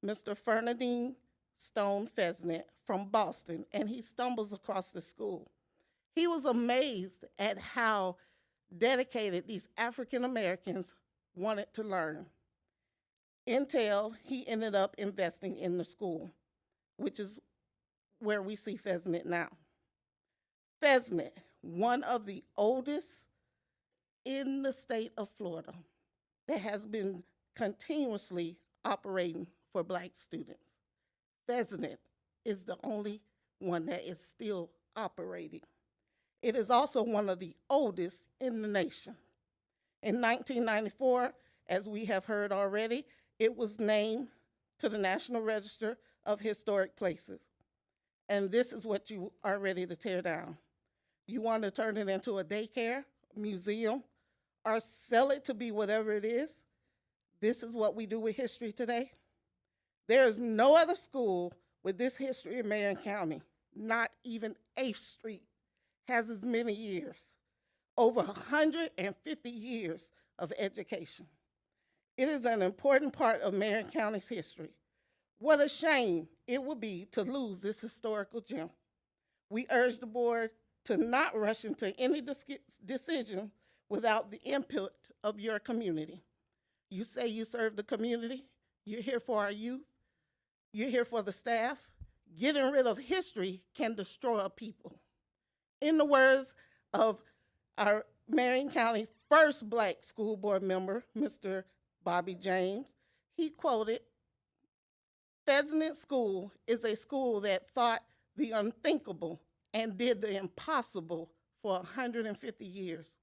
Speaker 4: Mr. Fernandine Stone Fesnet from Boston, and he stumbles across the school. He was amazed at how dedicated these African Americans wanted to learn. Until he ended up investing in the school, which is where we see Fesnet now. Fesnet, one of the oldest in the state of Florida, that has been continuously operating for Black students. Fesnet is the only one that is still operating. It is also one of the oldest in the nation. In 1994, as we have heard already, it was named to the National Register of Historic Places. And this is what you are ready to tear down. You want to turn it into a daycare, museum, or sell it to be whatever it is. This is what we do with history today. There is no other school with this history in Marion County. Not even 8th Street has as many years, over 150 years of education. It is an important part of Marion County's history. What a shame it would be to lose this historical gem. We urge the board to not rush into any decision without the input of your community. You say you serve the community, you're here for our youth, you're here for the staff. Getting rid of history can destroy a people. In the words of our Marion County first Black school board member, Mr. Bobby James, he quoted, "Fesnet School is a school that thought the unthinkable and did the impossible for 150 years.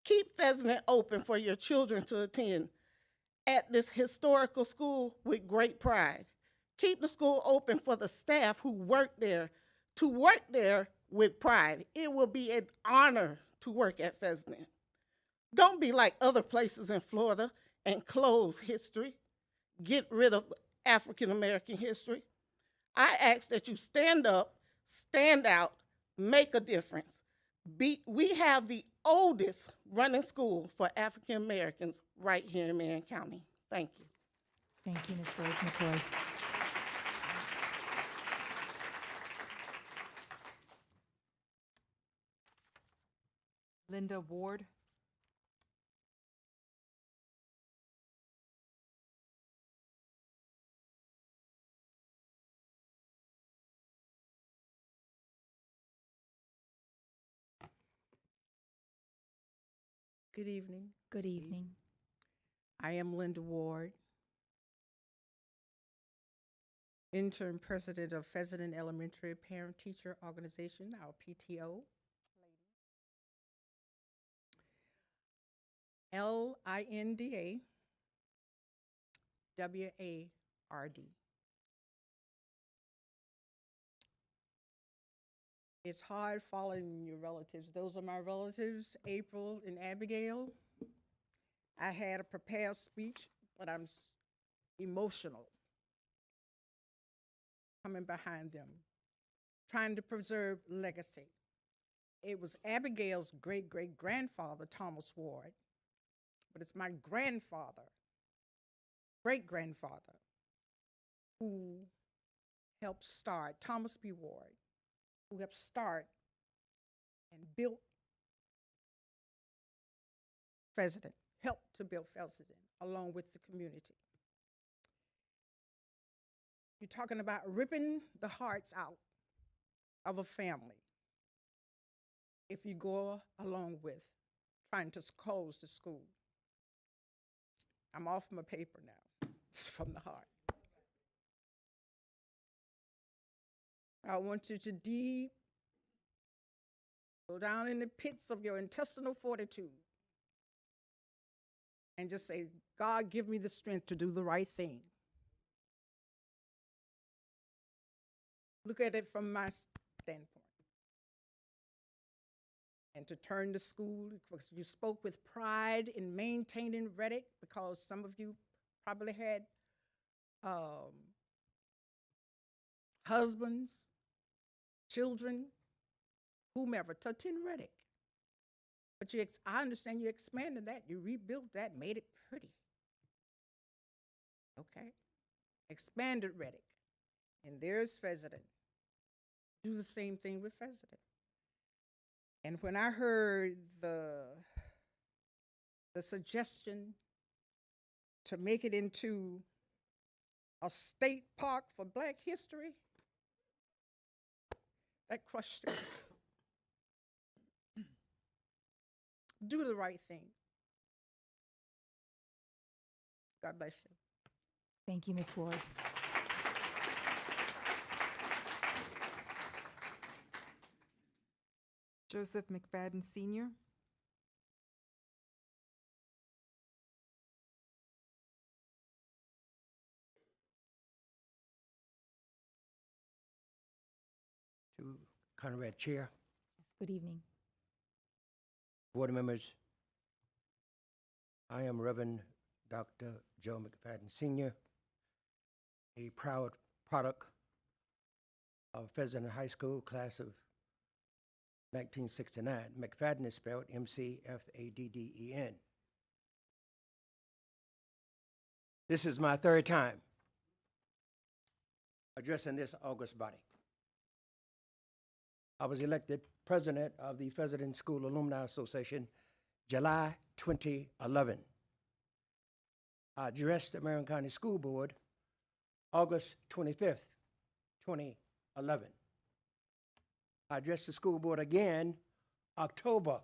Speaker 4: Keep Fesnet open for your children to attend at this historical school with great pride. Keep the school open for the staff who work there to work there with pride. It will be an honor to work at Fesnet. Don't be like other places in Florida and close history. Get rid of African American history. I ask that you stand up, stand out, make a difference. We have the oldest running school for African Americans right here in Marion County. Thank you.
Speaker 1: Thank you, Ms. Rose McCoy.
Speaker 3: Linda Ward.
Speaker 6: Good evening.
Speaker 1: Good evening.
Speaker 6: I am Linda Ward, interim president of Fesnet Elementary Parent Teacher Organization, our PTO. LINDA WARD. It's hard following your relatives. Those are my relatives, April and Abigail. I had a prepared speech, but I'm emotional coming behind them, trying to preserve legacy. It was Abigail's great-great-grandfather, Thomas Ward, but it's my grandfather, great-grandfather, who helped start, Thomas B. Ward, who helped start and built Fesnet, helped to build Fesnet along with the community. You're talking about ripping the hearts out of a family if you go along with trying to close the school. I'm off my paper now. It's from the heart. I want you to go down in the pits of your intestinal fortitude and just say, God, give me the strength to do the right thing. Look at it from my standpoint. And to turn the school, because you spoke with pride in maintaining Reddick, because some of you probably had husbands, children, whomever, to attend Reddick. But I understand you expanded that, you rebuilt that, made it pretty. okay? Expanded Reddick. And there's President. Do the same thing with President. And when I heard the suggestion to make it into a state park for Black history, that crushed me. Do the right thing. God bless you.
Speaker 1: Thank you, Ms. Ward.
Speaker 3: Joseph McFadden Sr.
Speaker 8: To Conrad Chair,
Speaker 1: Good evening.
Speaker 8: board members, I am Reverend Dr. Joe McFadden Sr., a proud product of Pheasant High School class of 1969. McFadden is spelled M-C-F-A-D-D-E-N. This is my third time addressing this august body. I was elected president of the Pheasant School Alumni Association July 2011. I addressed the Marion County School Board August 25th, 2011. I addressed the school board again October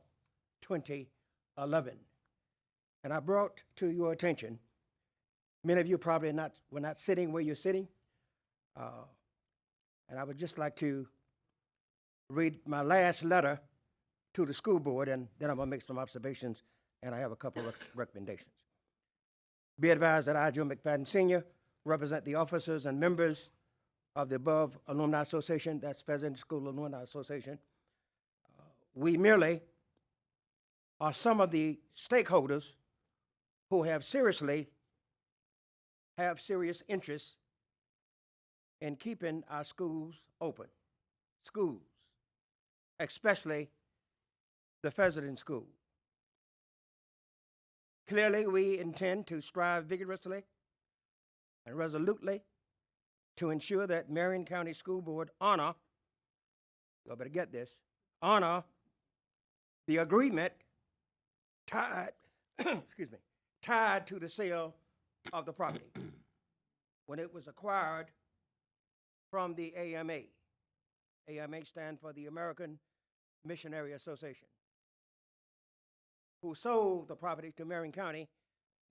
Speaker 8: 2011. And I brought to your attention, many of you probably were not sitting where you're sitting, and I would just like to read my last letter to the school board, and then I'm going to make some observations, and I have a couple of recommendations. Be advised that I, Joe McFadden Sr., represent the officers and members of the above Alumni Association, that's Pheasant School Alumni Association. We merely are some of the stakeholders who have serious interests in keeping our schools open. Schools, especially the Pheasant School. Clearly, we intend to strive vigorously and resolutely to ensure that Marion County School Board honor, you better get this, honor the agreement tied, excuse me, tied to the sale of the property when it was acquired from the AMA. AMA stands for the American Missionary Association, who sold the property to Marion County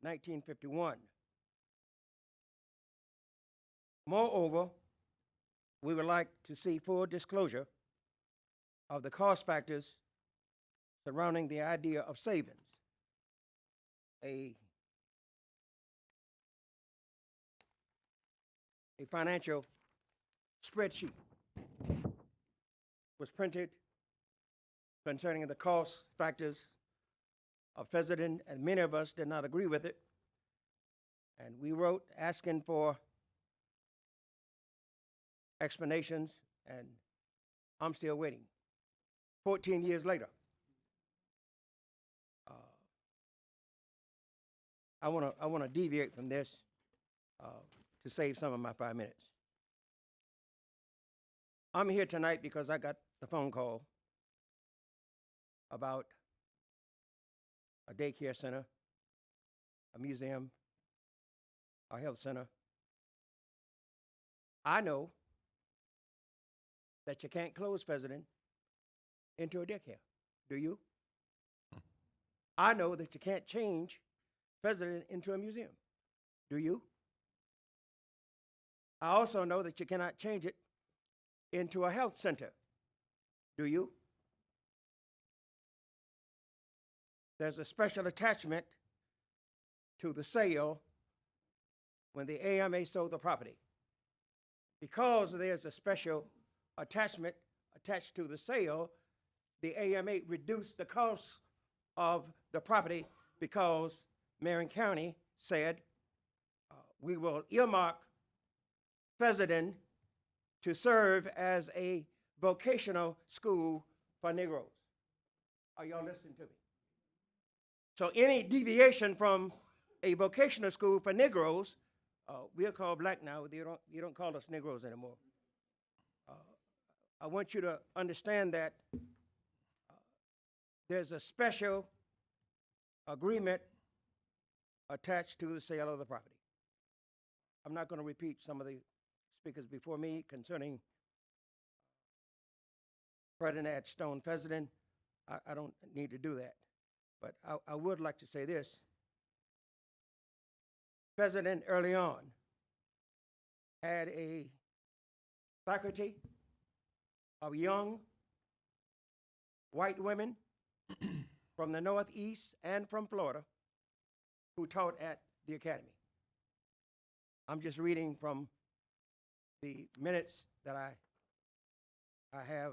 Speaker 8: 1951. Moreover, we would like to see full disclosure of the cost factors surrounding the idea of savings. A financial spreadsheet was printed concerning the cost factors of Pheasant, and many of us did not agree with it. And we wrote asking for explanations, and I'm still waiting. 14 years later. I want to deviate from this to save some of my 5 minutes. I'm here tonight because I got the phone call about a daycare center, a museum, a health center. I know that you can't close Pheasant into a daycare. Do you? I know that you can't change Pheasant into a museum. Do you? I also know that you cannot change it into a health center. Do you? There's a special attachment to the sale when the AMA sold the property. Because there's a special attachment attached to the sale, the AMA reduced the cost of the property because Marion County said, we will earmark Pheasant to serve as a vocational school for Negroes. Are y'all listening to me? So any deviation from a vocational school for Negroes We are called black now. You don't call us Negroes anymore. I want you to understand that there's a special agreement attached to the sale of the property. I'm not going to repeat some of the speakers before me concerning Ferdinand Stone Fessenden. I don't need to do that. But I would like to say this. Fessenden early on had a faculty of young white women from the Northeast and from Florida who taught at the academy. I'm just reading from the minutes that I have.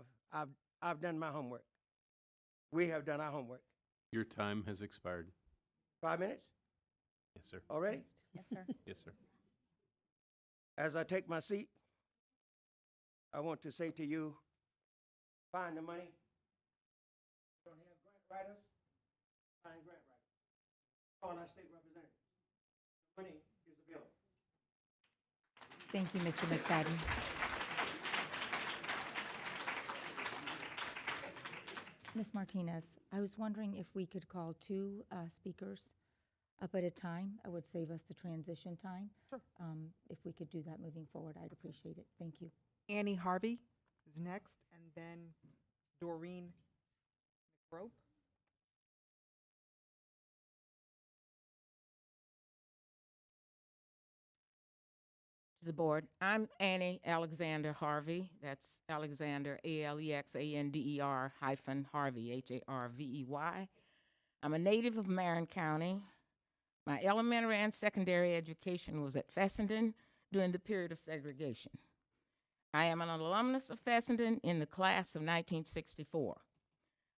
Speaker 8: I've done my homework. We have done our homework.
Speaker 13: Your time has expired.
Speaker 8: 5 minutes
Speaker 13: Yes, sir.
Speaker 8: already?
Speaker 1: Yes, sir.
Speaker 13: Yes, sir.
Speaker 8: As I take my seat, I want to say to you, find the money. Don't have grant writers, find grant writers. Call our state representative. The money is available.
Speaker 1: Thank you, Mr. McFadden. Ms. Martinez, I was wondering if we could call two speakers up at a time. It would save us the transition time.
Speaker 3: Sure.
Speaker 1: If we could do that moving forward, I'd appreciate it. Thank you.
Speaker 3: Annie Harvey is next, and then Doreen McRope.
Speaker 9: To the board, I'm Annie Alexander Harvey. That's Alexander, Alexander hyphen Harvey, Harvey. I'm a native of Marion County. My elementary and secondary education was at Fessenden during the period of segregation. I am an alumnus of Fessenden in the class of 1964.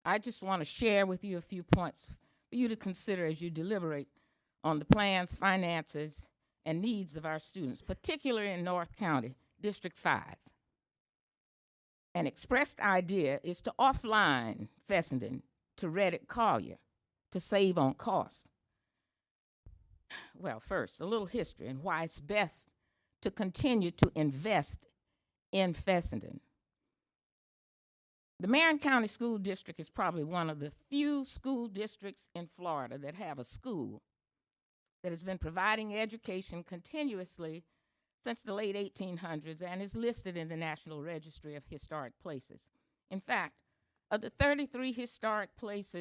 Speaker 9: I just want to share with you a few points for you to consider as you deliberate on the plans, finances, and needs of our students, particularly in North County, District 5. An expressed idea is to offline Fessenden to Reddick Collier to save on cost. Well, first, a little history and why it's best to continue to invest in Fessenden. The Marion County School District is probably one of the few school districts in Florida that have a school that has been providing education continuously since the late 1800s and is listed in the National Registry of Historic Places. In fact, of the 33 historic place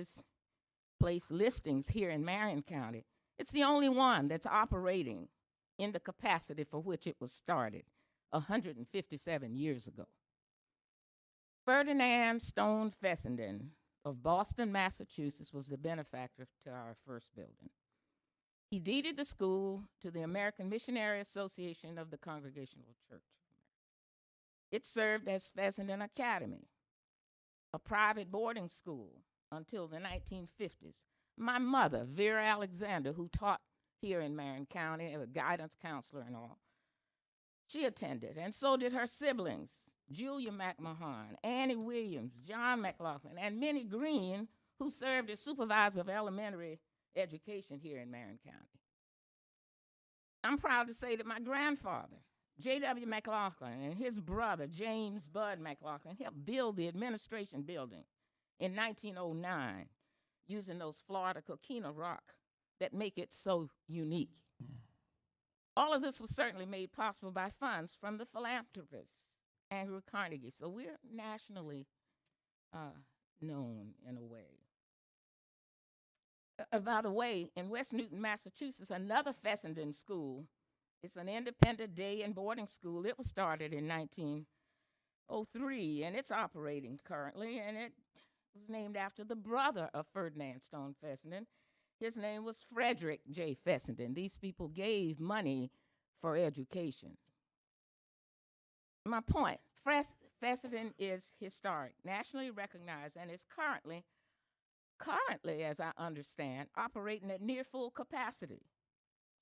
Speaker 9: listings here in Marion County, it's the only one that's operating in the capacity for which it was started 157 years ago. Ferdinand Stone Fessenden of Boston, Massachusetts, was the benefactor to our first building. He deeded the school to the American Missionary Association of the Congregational Church. It served as Fessenden Academy, a private boarding school until the 1950s. My mother, Vera Alexander, who taught here in Marion County, a guidance counselor and all, she attended, and so did her siblings, Julia McMahon, Annie Williams, John McLaughlin, and Minnie Green, who served as supervisor of elementary education here in Marion County. I'm proud to say that my grandfather, J.W. McLaughlin, and his brother, James Bud McLaughlin, helped build the administration building in 1909 using those Florida coquina rock that make it so unique. All of this was certainly made possible by funds from the philanthropist, Andrew Carnegie, so we're nationally known in a way. By the way, in West Newton, Massachusetts, another Fessenden school, it's an independent day and boarding school. It was started in 1903, and it's operating currently, and it was named after the brother of Ferdinand Stone Fessenden. His name was Frederick J. Fessenden. These people gave money for education. My point, Fessenden is historic, nationally recognized, and is currently, as I understand, operating at near full capacity.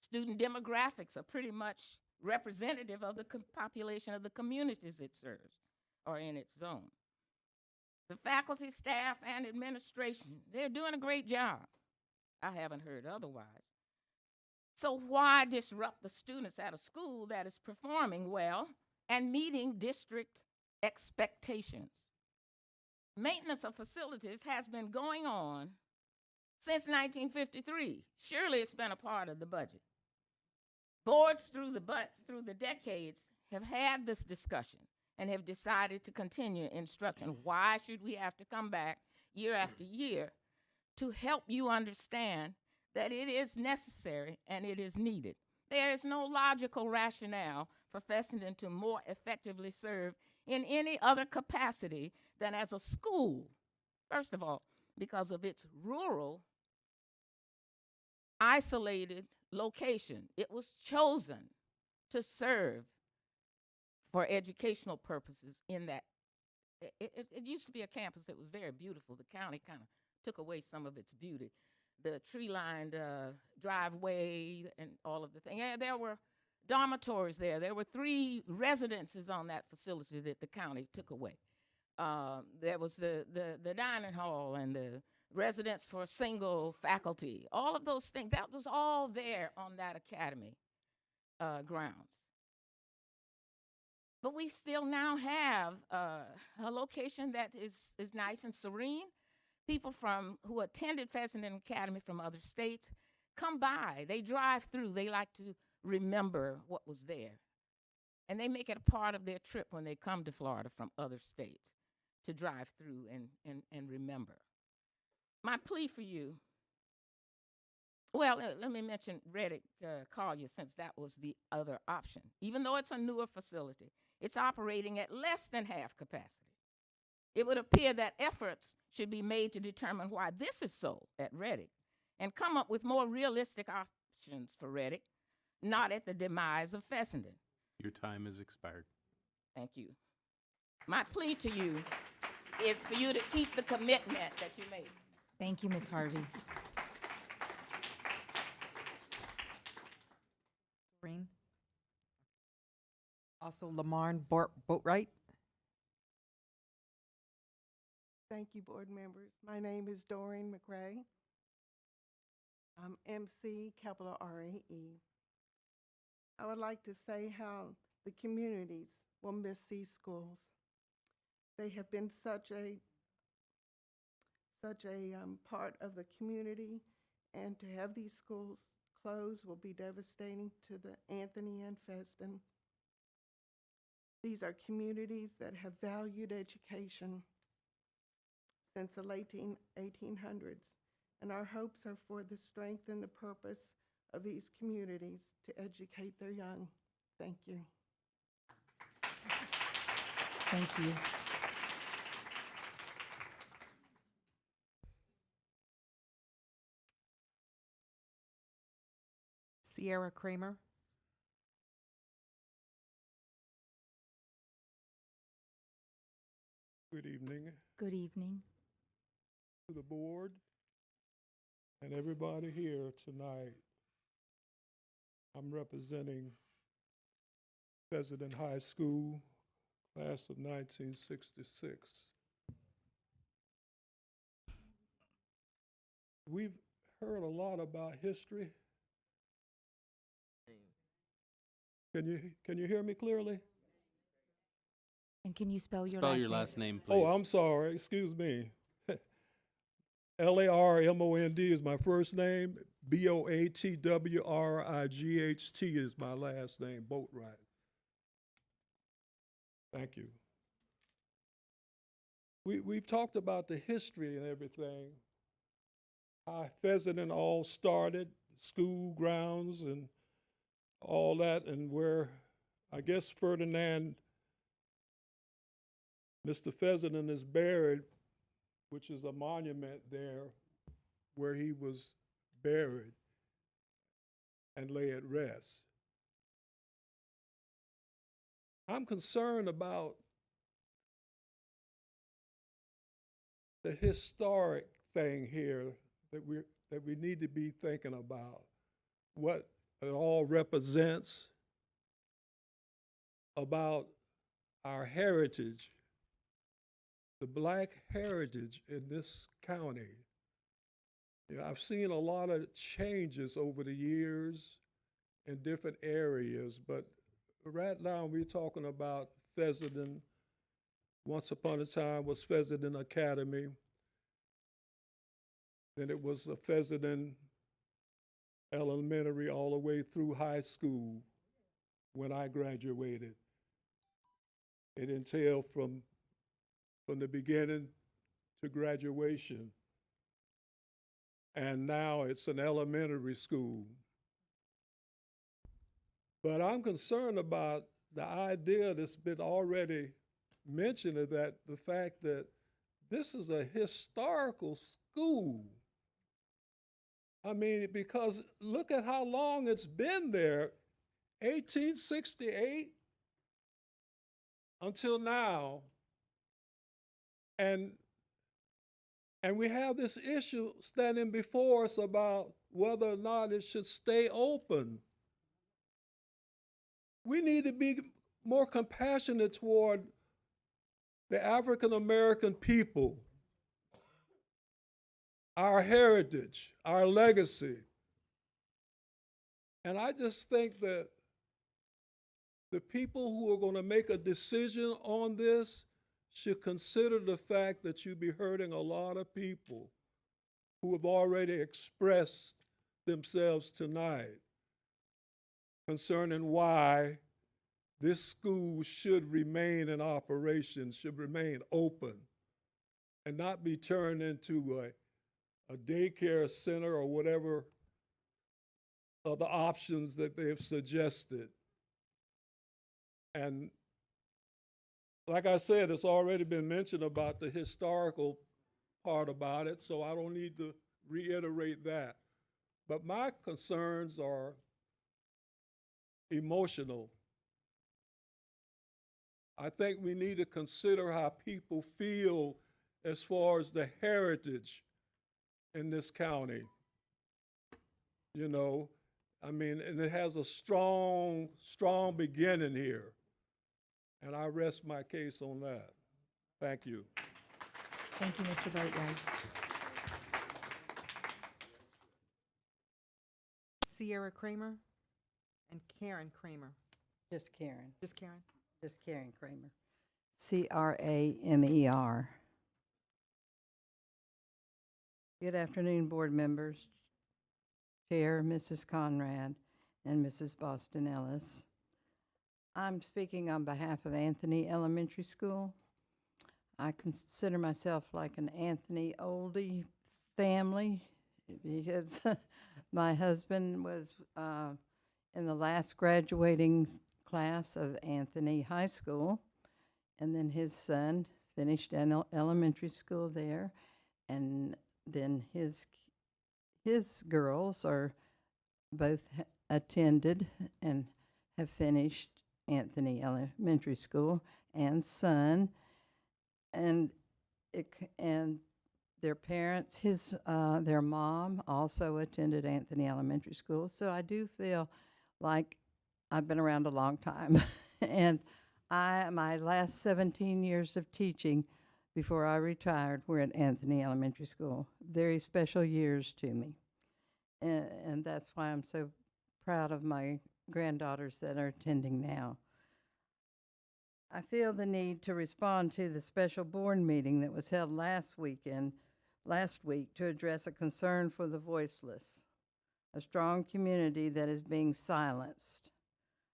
Speaker 9: Student demographics are pretty much representative of the population of the communities it serves or in its zone. The faculty, staff, and administration, they're doing a great job. I haven't heard otherwise. So why disrupt the students at a school that is performing well and meeting district expectations? Maintenance of facilities has been going on since 1953. Surely it's been a part of the budget. Boards through the decades have had this discussion and have decided to continue instruction. Why should we have to come back year after year to help you understand that it is necessary and it is needed? There is no logical rationale for Fessenden to more effectively serve in any other capacity than as a school. First of all, because of its rural, isolated location. It was chosen to serve for educational purposes in that. It used to be a campus that was very beautiful. The county kind of took away some of its beauty. The tree-lined driveway and all of the things. Yeah, there were dormitories there. There were 3 residences on that facility that the county took away. There was the dining hall and the residence for single faculty. All of those things, that was all there on that academy grounds. But we still now have a location that is nice and serene. People who attended Fessenden Academy from other states come by. They drive through. They like to remember what was there. And they make it a part of their trip when they come to Florida from other states to drive through and remember. My plea for you, well, let me mention Reddick Collier, since that was the other option. Even though it's a newer facility, it's operating at less than half capacity. It would appear that efforts should be made to determine why this is so at Reddick and come up with more realistic options for Reddick, not at the demise of Fessenden.
Speaker 13: Your time has expired.
Speaker 9: Thank you. My plea to you is for you to keep the commitment that you made.
Speaker 1: Thank you, Ms. Harvey.
Speaker 3: Green. Also, Lamarn Boatwright.
Speaker 4: Thank you, board members. My name is Doreen McRae. I'm MC, capital R-A-E. I would like to say how the communities will miss these schools. They have been such a part of the community, and to have these schools closed will be devastating to the Anthony and Fessenden. These are communities that have valued education since the late 1800s, and our hopes are for the strength and the purpose of these communities to educate their young. Thank you.
Speaker 1: Thank you.
Speaker 3: Sierra Kramer.
Speaker 5: Good evening
Speaker 1: Good evening.
Speaker 5: to the board and everybody here tonight. I'm representing Fessenden High School, class of 1966. We've heard a lot about history. Can you hear me clearly?
Speaker 1: And can you spell your
Speaker 13: Spell
Speaker 1: last
Speaker 13: your
Speaker 1: name?
Speaker 13: last name, please.
Speaker 5: Oh, I'm sorry. Excuse me. Larmond is my first name. Boatwright is my last name, Boatwright. Thank you. We've talked about the history and everything. How Fessenden all started, school grounds and all that, and where I guess Ferdinand, Mr. Fessenden is buried, which is a monument there where he was buried and lay at rest. I'm concerned about the historic thing here that we need to be thinking about, what it all represents, about our heritage, the Black heritage in this county. You know, I've seen a lot of changes over the years, in different areas, but right now we're talking about Fessenden. Once upon a time was Fessenden Academy. Then it was a Fessenden Elementary all the way through high school when I graduated. It entailed from the beginning to graduation. And now it's an elementary school. But I'm concerned about the idea that's been already mentioned, of that the fact that this is a historical school. I mean, because look at how long it's been there, 1868 until now. And we have this issue standing before us about whether or not it should stay open. We need to be more compassionate toward the African American people, our heritage, our legacy. And I just think that the people who are going to make a decision on this should consider the fact that you'll be hurting a lot of people who have already expressed themselves tonight concerning why this school should remain in operation, should remain open, and not be turned into a daycare center or whatever other options that they've suggested. And like I said, it's already been mentioned about the historical part about it, so I don't need to reiterate that. But my concerns are emotional. I think we need to consider how people feel as far as the heritage in this county. You know, I mean, and it has a strong, strong beginning here. And I rest my case on that. Thank you.
Speaker 1: Thank you, Mr. Boatwright.
Speaker 3: Sierra Kramer and Karen Kramer.
Speaker 10: Just Karen.
Speaker 3: Just Karen.
Speaker 10: Just Karen Kramer. Kramer. Good afternoon, board members, Chair, Mrs. Conrad, and Mrs. Boston Ellis. I'm speaking on behalf of Anthony Elementary School. I consider myself like an Anthony oldie family because my husband was in the last graduating class of Anthony High School, and then his son finished elementary school there, and then his girls are both attended and have finished Anthony Elementary School, and son, and their parents, their mom also attended Anthony Elementary School. So I do feel like I've been around a long time, and my last 17 years of teaching before I retired were at Anthony Elementary School. Very special years to me, and that's why I'm so proud of my granddaughters that are attending now. I feel the need to respond to the special board meeting that was held last week to address a concern for the voiceless, a strong community that is being silenced.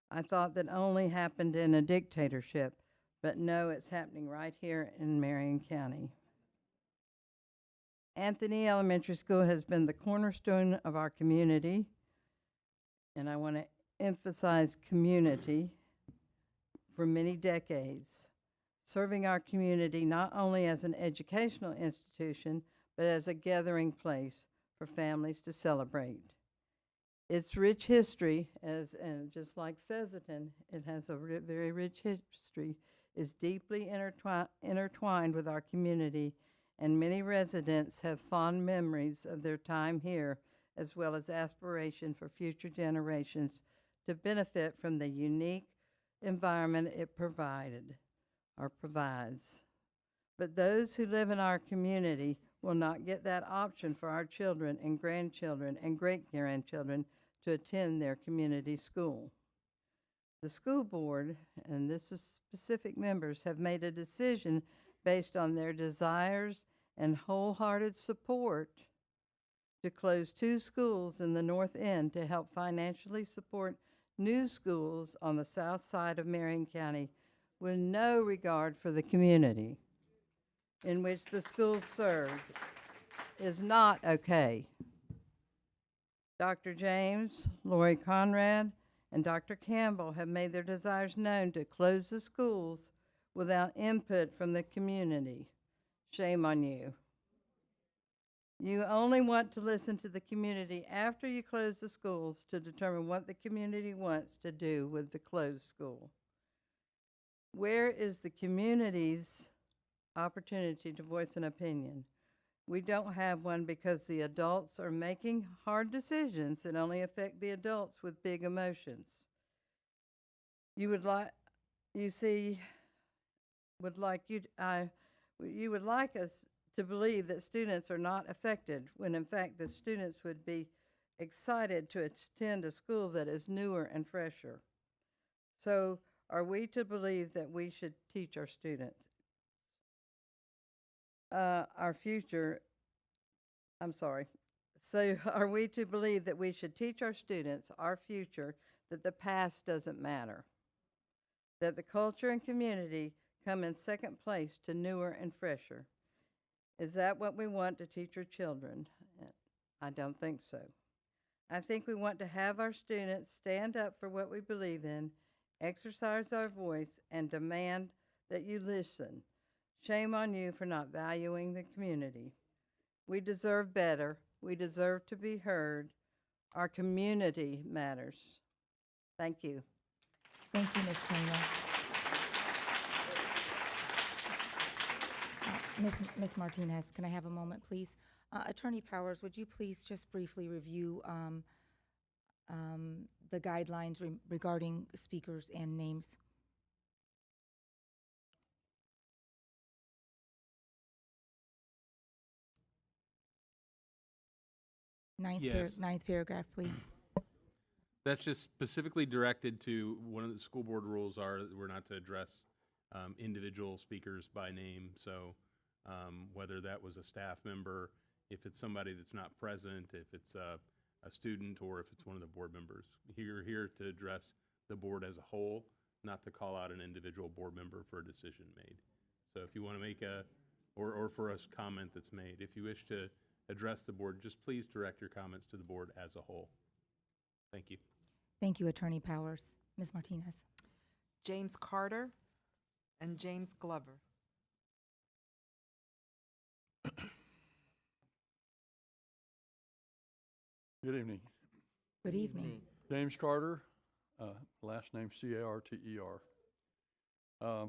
Speaker 10: I thought that only happened in a dictatorship, but no, it's happening right here in Marion County. Anthony Elementary School has been the cornerstone of our community, and I want to emphasize community, for many decades, serving our community not only as an educational institution, but as a gathering place for families to celebrate. Its rich history, and just like Fessenden, it has a very rich history, is deeply intertwined with our community, and many residents have fond memories of their time here, as well as aspiration for future generations to benefit from the unique environment it provides. But those who live in our community will not get that option for our children and grandchildren and great-grandchildren to attend their community school. The school board, and this is specific members, have made a decision based on their desires and wholehearted support to close 2 schools in the North End to help financially support new schools on the south side of Marion County with no regard for the community in which the schools serve is not okay. Dr. James, Lori Conrad, and Dr. Campbell have made their desires known to close the schools without input from the community. Shame on you. You only want to listen to the community after you close the schools to determine what the community wants to do with the closed school. Where is the community's opportunity to voice an opinion? We don't have one because the adults are making hard decisions that only affect the adults with big emotions. You would like us to believe that students are not affected, when in fact the students would be excited to attend a school that is newer and fresher. So are we to believe that we should teach our students our future? I'm sorry. So are we to believe that we should teach our students our future, that the past doesn't matter, that the culture and community come in second place to newer and fresher? Is that what we want to teach our children? I don't think so. I think we want to have our students stand up for what we believe in, exercise our voice, and demand that you listen. Shame on you for not valuing the community. We deserve better. We deserve to be heard. Our community matters. Thank you.
Speaker 1: Thank you, Ms. Turner. Ms. Martinez, can I have a moment, please? Attorney Powers, would you please just briefly review the guidelines regarding speakers and names?
Speaker 13: Yes.
Speaker 1: Ninth paragraph, please.
Speaker 13: That's just specifically directed to, one of the school board rules are that we're not to address individual speakers by name. So whether that was a staff member, if it's somebody that's not present, if it's a student, or if it's one of the board members. You're here to address the board as a whole, not to call out an individual board member for a decision made. So if you want to make or for a comment that's made, if you wish to address the board, just please direct your comments to the board as a whole. Thank you.
Speaker 1: Thank you, Attorney Powers. Ms. Martinez.
Speaker 3: James Carter and James Glover.
Speaker 11: Good evening.
Speaker 1: Good evening.
Speaker 11: James Carter, last name C-A-R-T-E-R. I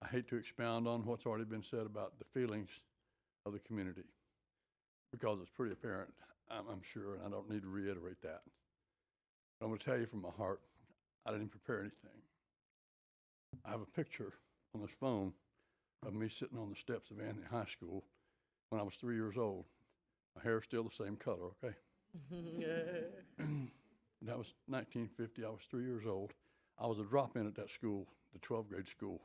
Speaker 11: hate to expound on what's already been said about the feelings of the community, because it's pretty apparent, I'm sure, and I don't need to reiterate that. But I'm going to tell you from my heart, I didn't prepare anything. I have a picture on this phone of me sitting on the steps of Anthony High School when I was 3 years old. My hair's still the same color, okay? That was 1950. I was 3 years old. I was a drop-in at that school, the 12th grade school.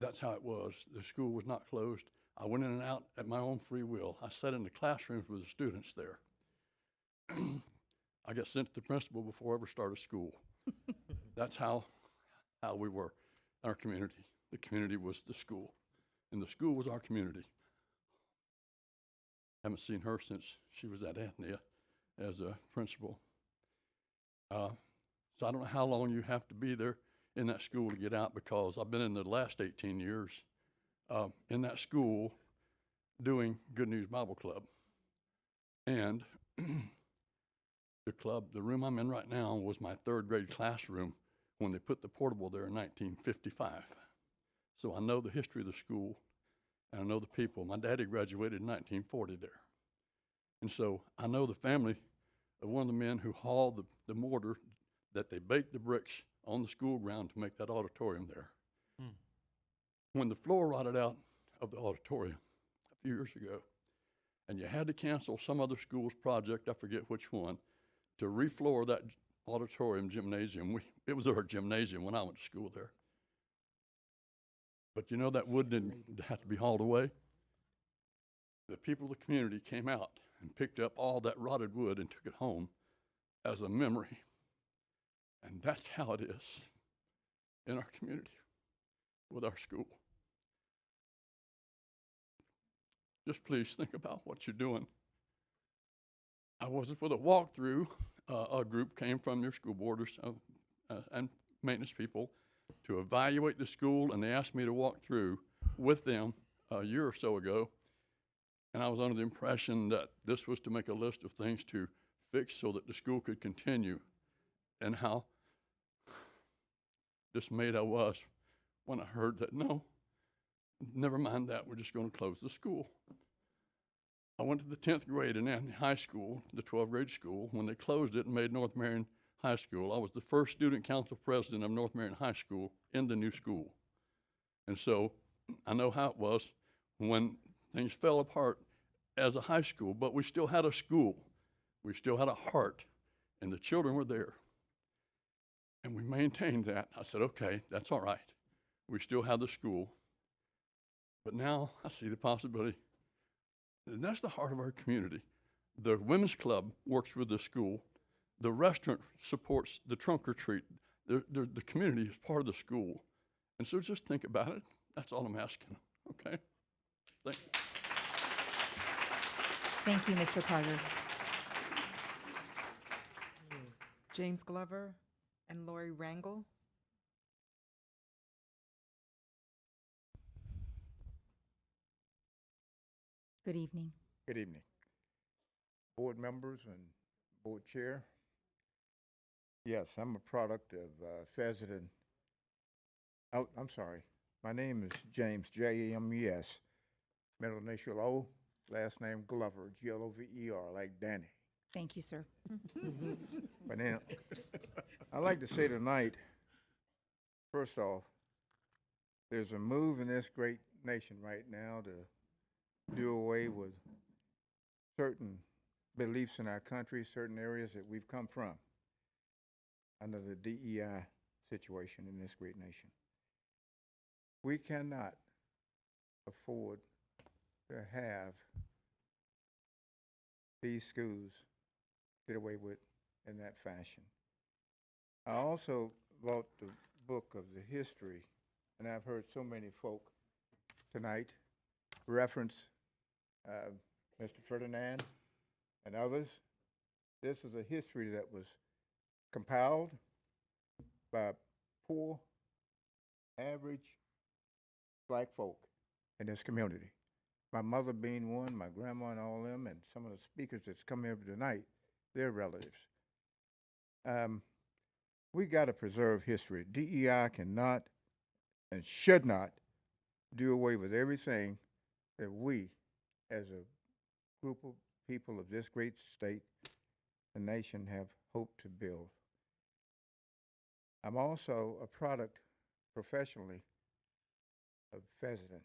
Speaker 11: That's how it was. The school was not closed. I went in and out at my own free will. I sat in the classrooms with the students there. I got sent to the principal before I ever started school. That's how we were in our community. The community was the school, and the school was our community. Haven't seen her since she was at Anthony as a principal. So I don't know how long you have to be there in that school to get out, because I've been in the last 18 years in that school doing Good News Bible Club. And the room I'm in right now was my 3rd grade classroom when they put the portable there in 1955. So I know the history of the school, and I know the people. My daddy graduated in 1940 there. And so I know the family of one of the men who hauled the mortar that they baked the bricks on the school ground to make that auditorium there. When the floor rotted out of the auditorium a few years ago, and you had to cancel some other school's project, I forget which one, to refloor that auditorium gymnasium. It was our gymnasium when I went to school there. But you know that wood didn't have to be hauled away? The people of the community came out and picked up all that rotted wood and took it home as a memory. And that's how it is in our community with our school. Just please think about what you're doing. I was with a walkthrough. A group came from your school board and maintenance people to evaluate the school, and they asked me to walk through with them a year or so ago. And I was under the impression that this was to make a list of things to fix so that the school could continue, and how dismayed I was when I heard that, no, never mind that, we're just going to close the school. I went to the 10th grade in Anthony High School, the 12th grade school. When they closed it and made North Marion High School, I was the first student council president of North Marion High School in the new school. And so I know how it was when things fell apart as a high school, but we still had a school. We still had a heart, and the children were there. And we maintained that. I said, okay, that's all right. We still have the school. But now I see the possibility. And that's the heart of our community. The women's club works with the school. The restaurant supports the trunk or treat. The community is part of the school. And so just think about it. That's all I'm asking, okay? Thank you.
Speaker 1: Thank you, Mr. Carter.
Speaker 3: James Glover and Lori Rangel.
Speaker 1: Good evening.
Speaker 15: Good evening. Board members and board chair. Yes, I'm a product of Fezzik. Oh, I'm sorry. My name is James, J-A-M-E-S, middle initial O, last name Glover, G-L-O-V-E-R, like Danny.
Speaker 1: Thank you, sir.
Speaker 15: But now, I'd like to say tonight, first off, there's a move in this great nation right now to do away with certain beliefs in our country, certain areas that we've come from under the DEI situation in this great nation. We cannot afford to have these schools get away with in that fashion. I also bought the book of the history, and I've heard so many folk tonight reference Mr. Ferdinand and others. This is a history that was compiled by poor, average black folk in this community. My mother being one, my grandma and all them, and some of the speakers that's come here tonight, they're relatives. We got to preserve history. DEI cannot and should not do away with everything that we, as a group of people of this great state and nation, have hoped to build. I'm also a product professionally of Fezzik,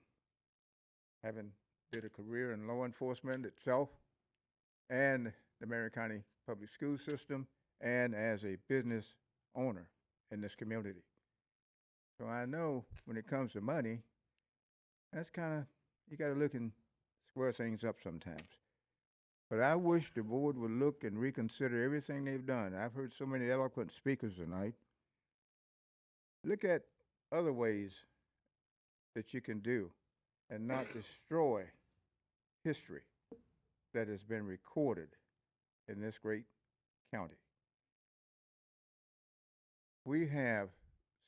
Speaker 15: having did a career in law enforcement itself and the Marion County Public School System, and as a business owner in this community. So I know when it comes to money, that's kind of, you got to look and square things up sometimes. But I wish the board would look and reconsider everything they've done. I've heard so many eloquent speakers tonight. Look at other ways that you can do and not destroy history that has been recorded in this great county. We have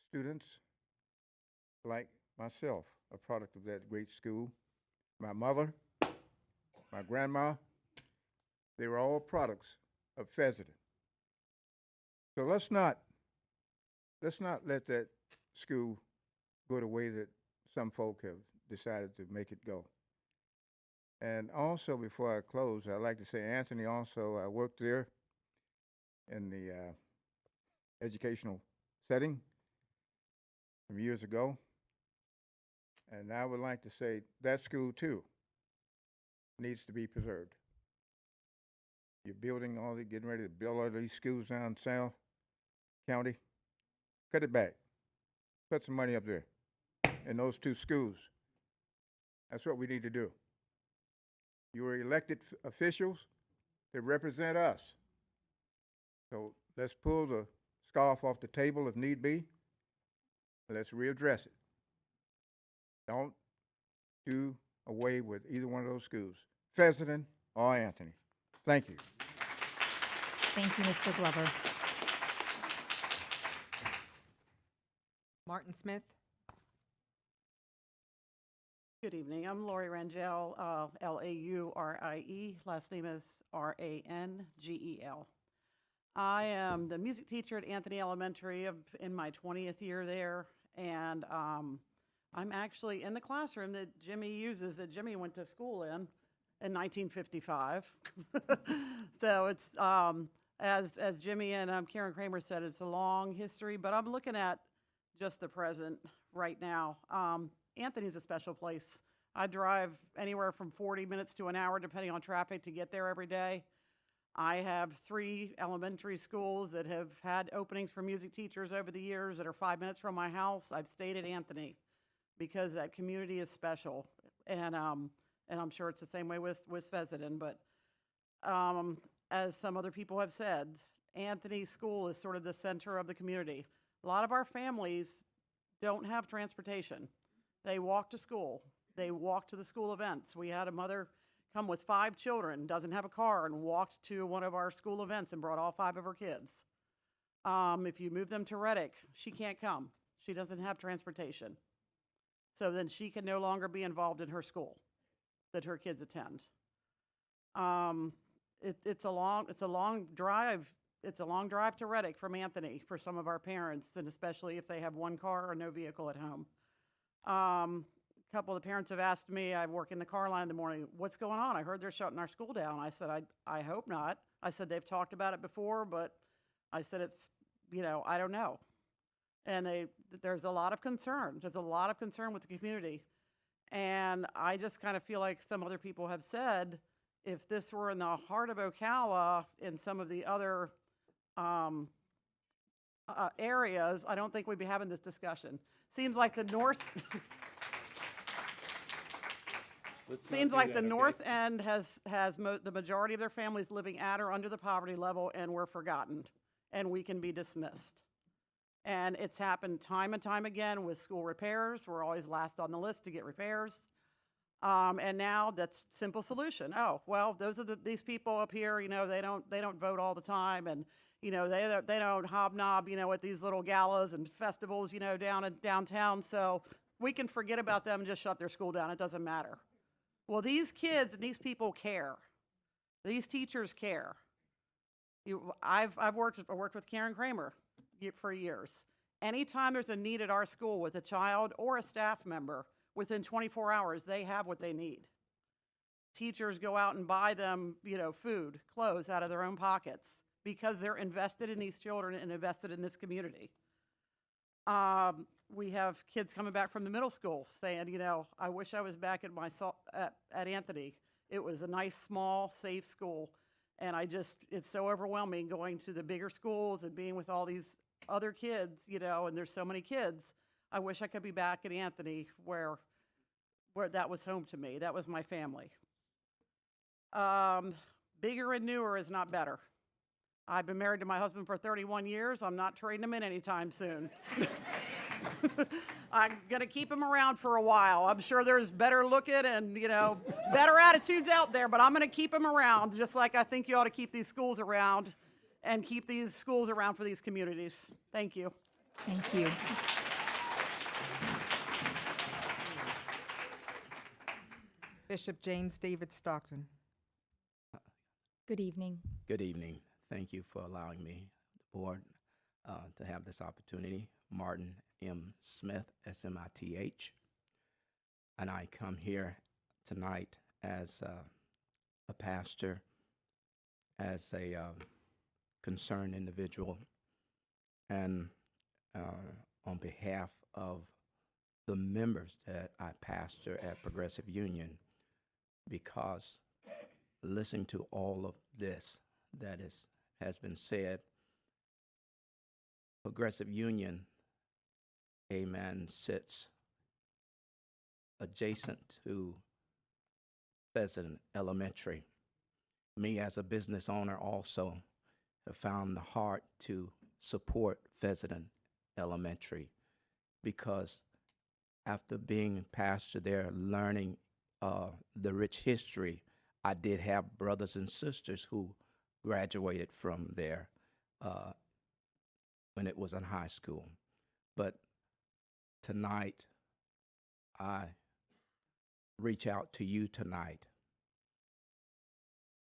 Speaker 15: students like myself, a product of that great school. My mother, my grandma, they were all products of Fezzik. So let's not let that school go the way that some folk have decided to make it go. And also, before I close, I'd like to say, Anthony, also, I worked there in the educational setting some years ago. And I would like to say that school, too, needs to be preserved. You're building getting ready to build all these schools down south county. Cut it back. Put some money up there in those two schools. That's what we need to do. You are elected officials that represent us. So let's pull the scarf off the table if need be. Let's readdress it. Don't do away with either one of those schools, Fessenden or Anthony. Thank you.
Speaker 1: Thank you, Mr. Glover.
Speaker 3: Martin Smith.
Speaker 14: Good evening. I'm Lori Rangel, Laurie. Last name is Rangel. I am the music teacher at Anthony Elementary in my 20th year there, and I'm actually in the classroom that Jimmy uses, that Jimmy went to school in 1955. So it's, as Jimmy and Karen Kramer said, it's a long history, but I'm looking at just the present right now. Anthony's a special place. I drive anywhere from 40 minutes to an hour, depending on traffic, to get there every day. I have 3 elementary schools that have had openings for music teachers over the years that are 5 minutes from my house. I've stayed at Anthony because that community is special, and I'm sure it's the same way with Fessenden. But as some other people have said, Anthony School is sort of the center of the community. A lot of our families don't have transportation. They walk to school. They walk to the school events. We had a mother come with 5 children, doesn't have a car, and walked to one of our school events and brought all 5 of her kids. If you move them to Reddick, she can't come. She doesn't have transportation. So then she can no longer be involved in her school that her kids attend. It's a long drive. It's a long drive to Reddick from Anthony for some of our parents, and especially if they have one car or no vehicle at home. A couple of the parents have asked me, I work in the car line in the morning, what's going on? I heard they're shutting our school down. I said, I hope not. I said, they've talked about it before, but I said, it's, I don't know. And there's a lot of concern. There's a lot of concern with the community. And I just kind of feel like some other people have said, if this were in the heart of Ocala, in some of the other areas, I don't think we'd be having this discussion. Seems like the north... Seems like the north end has the majority of their families living at or under the poverty level, and we're forgotten, and we can be dismissed. And it's happened time and time again with school repairs. We're always last on the list to get repairs. And now that's simple solution. Oh, well, those are these people up here, they don't vote all the time, and they don't hobnob, at these little galas and festivals, down in downtown. So we can forget about them and just shut their school down. It doesn't matter. Well, these kids and these people care. These teachers care. I've worked with Karen Kramer for years. Anytime there's a need at our school with a child or a staff member, within 24 hours, they have what they need. Teachers go out and buy them, food, clothes out of their own pockets because they're invested in these children and invested in this community. We have kids coming back from the middle school saying, I wish I was back at Anthony. It was a nice, small, safe school. And it's so overwhelming going to the bigger schools and being with all these other kids, and there's so many kids. I wish I could be back at Anthony where that was home to me. That was my family. Bigger and newer is not better. I've been married to my husband for 31 years. I'm not trading him in anytime soon. I'm going to keep him around for a while. I'm sure there's better looking and, better attitudes out there, but I'm going to keep him around, just like I think you ought to keep these schools around and keep these schools around for these communities. Thank you.
Speaker 1: Thank you.
Speaker 3: Bishop James David Stockton.
Speaker 1: Good evening.
Speaker 22: Good evening. Thank you for allowing me, the board, to have this opportunity. Martin M. Smith, S-M-I-T-H. And I come here tonight as a pastor, as a concerned individual, and on behalf of the members that I pastor at Progressive Union. because listening to all of this that has been said, Progressive Union, amen, sits adjacent to Pheasant Elementary. Me as a business owner also have found the heart to support Pheasant Elementary because after being pastor there, learning the rich history, I did have brothers and sisters who graduated from there when it was in high school. But tonight, I reach out to you tonight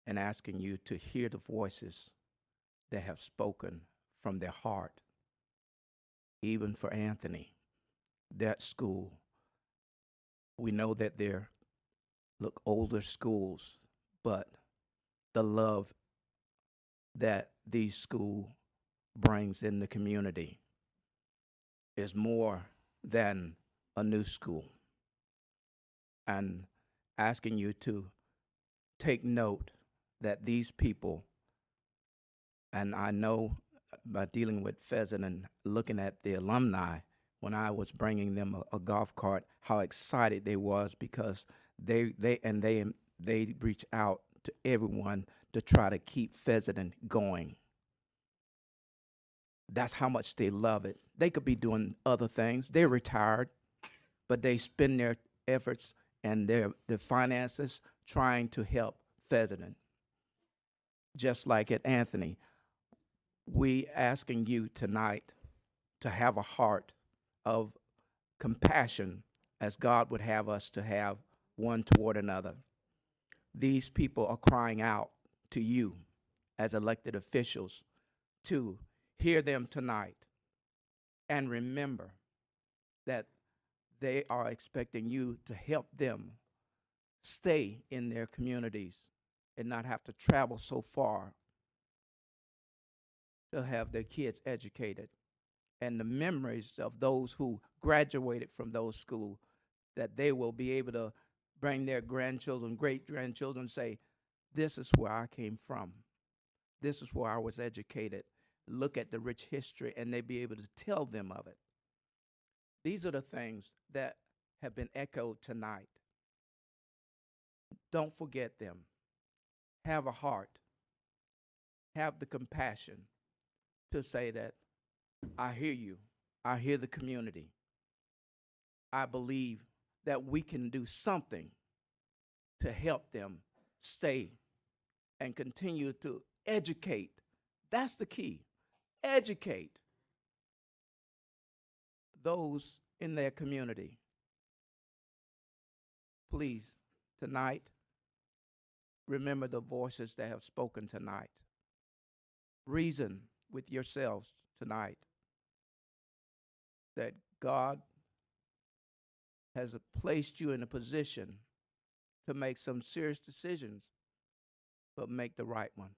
Speaker 22: and asking you to hear the voices that have spoken from their heart. Even for Anthony, that school, we know that they're older schools, but the love that these schools brings in the community is more than a new school. And asking you to take note that these people, and I know by dealing with Pheasant and looking at the alumni, when I was bringing them a golf cart, how excited they was because they reach out to everyone to try to keep Pheasant going. That's how much they love it. They could be doing other things. They're retired, but they spend their efforts and their finances trying to help Pheasant. Just like at Anthony, we asking you tonight to have a heart of compassion as God would have us to have one toward another. These people are crying out to you as elected officials to hear them tonight and remember that they are expecting you to help them stay in their communities and not have to travel so far to have their kids educated. And the memories of those who graduated from those schools, that they will be able to bring their grandchildren, great-grandchildren, say, this is where I came from. This is where I was educated. Look at the rich history, and they be able to tell them of it. These are the things that have been echoed tonight. Don't forget them. Have a heart. Have the compassion to say that, I hear you. I hear the community. I believe that we can do something to help them stay and continue to educate. That's the key. Educate those in their community. Please, tonight, remember the voices that have spoken tonight. Reason with yourselves tonight that God has placed you in a position to make some serious decisions, but make the right one.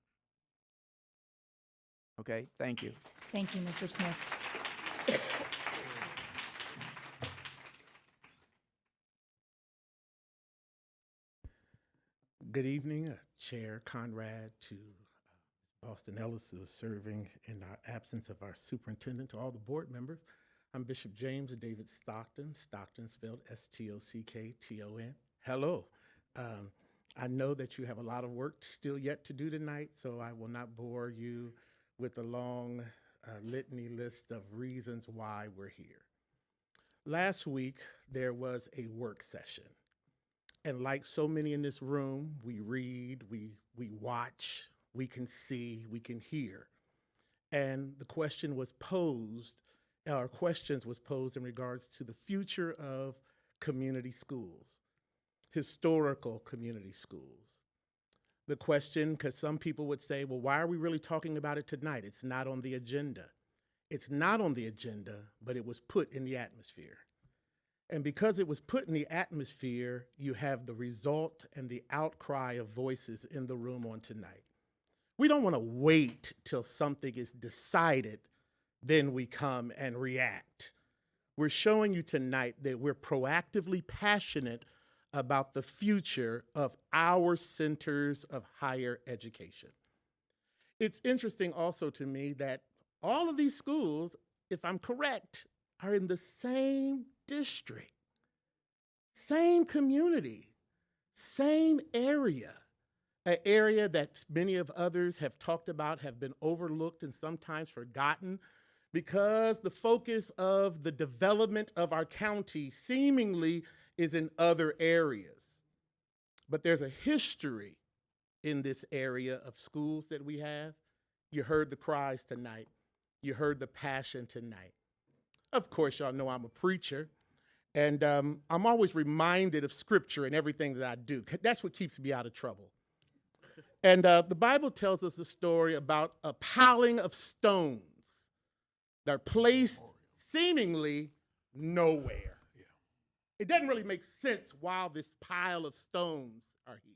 Speaker 22: Okay, thank you.
Speaker 1: Thank you, Mr. Smith.
Speaker 16: Good evening, Chair Conrad, to Boston Ellis, who is serving in our absence of our superintendent, to all the board members. I'm Bishop James David Stockton, Stockton spelled S-T-O-C-K-T-O-N. Hello. I know that you have a lot of work still yet to do tonight, so I will not bore you with a long litany list of reasons why we're here. Last week, there was a work session. And like so many in this room, we read, we watch, we can see, we can hear. And the question was posed, or questions was posed in regards to the future of community schools, historical community schools. The question, because some people would say, well, why are we really talking about it tonight? It's not on the agenda. It's not on the agenda, but it was put in the atmosphere. And because it was put in the atmosphere, you have the result and the outcry of voices in the room on tonight. We don't want to wait till something is decided, then we come and react. We're showing you tonight that we're proactively passionate about the future of our centers of higher education. It's interesting also to me that all of these schools, if I'm correct, are in the same district, same community, same area, an area that many of others have talked about, have been overlooked and sometimes forgotten because the focus of the development of our county seemingly is in other areas. But there's a history in this area of schools that we have. You heard the cries tonight. You heard the passion tonight. Of course, y'all know I'm a preacher, and I'm always reminded of scripture and everything that I do. That's what keeps me out of trouble. And the Bible tells us a story about a piling of stones that are placed seemingly nowhere. It doesn't really make sense why this pile of stones are here.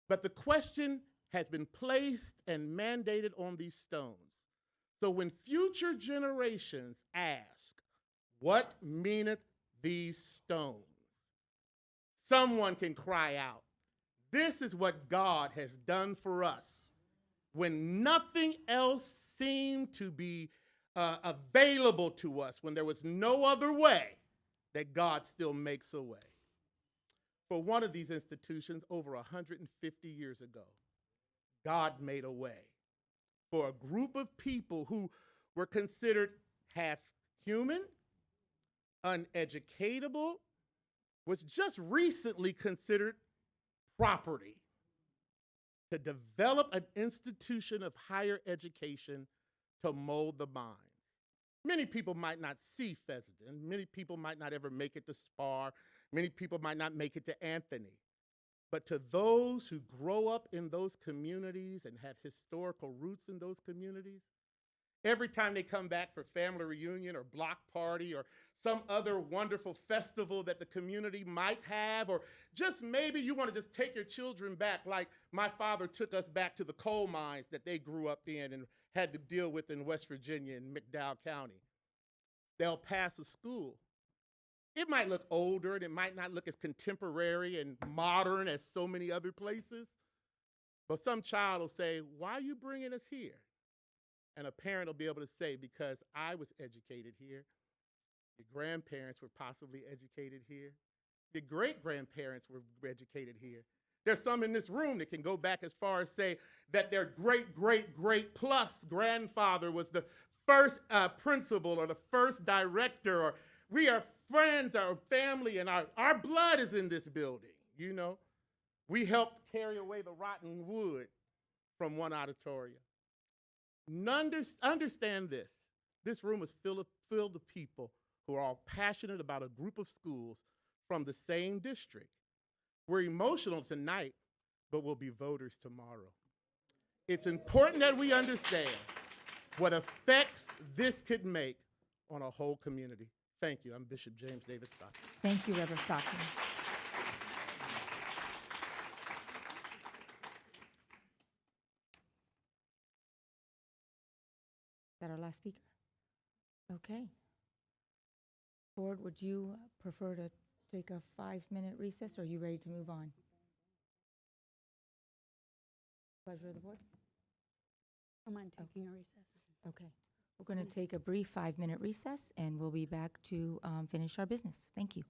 Speaker 16: But the question has been placed and mandated on these stones. So when future generations ask, what meaneth these stones? Someone can cry out, this is what God has done for us when nothing else seemed to be available to us, when there was no other way, that God still makes a way. For one of these institutions over 150 years ago, God made a way for a group of people who were considered half human, uneducatable, was just recently considered property, to develop an institution of higher education to mold the minds. Many people might not see Fessenden. Many people might not ever make it to Spar. Many people might not make it to Anthony. But to those who grow up in those communities and have historical roots in those communities, every time they come back for family reunion or block party or some other wonderful festival that the community might have, or just maybe you want to just take your children back, like my father took us back to the coal mines that they grew up in and had to deal with in West Virginia in McDowell County. They'll pass a school. It might look older and it might not look as contemporary and modern as so many other places, but some child will say, why are you bringing us here? And a parent will be able to say, because I was educated here. Your grandparents were possibly educated here. Your great-grandparents were educated here. There's some in this room that can go back as far as say that their great-great-great plus grandfather was the first principal or the first director, or we are friends, our family, and our blood is in this building, you know. We helped carry away the rotten wood from one auditorium. Understand this. This room is filled with people who are all passionate about a group of schools from the same district. We're emotional tonight, but we'll be voters tomorrow. It's important that we understand what effects this could make on a whole community. Thank you. I'm Bishop James David Stockton.
Speaker 1: Thank you, Reverend Stockton. Is that our last speaker? Okay. Board, would you prefer to take a 5-minute recess, or are you ready to move on? Pleasure of the board?
Speaker 12: I don't mind taking a recess.
Speaker 1: Okay. We're going to take a brief 5-minute recess, and we'll be back to finish our business. Thank you.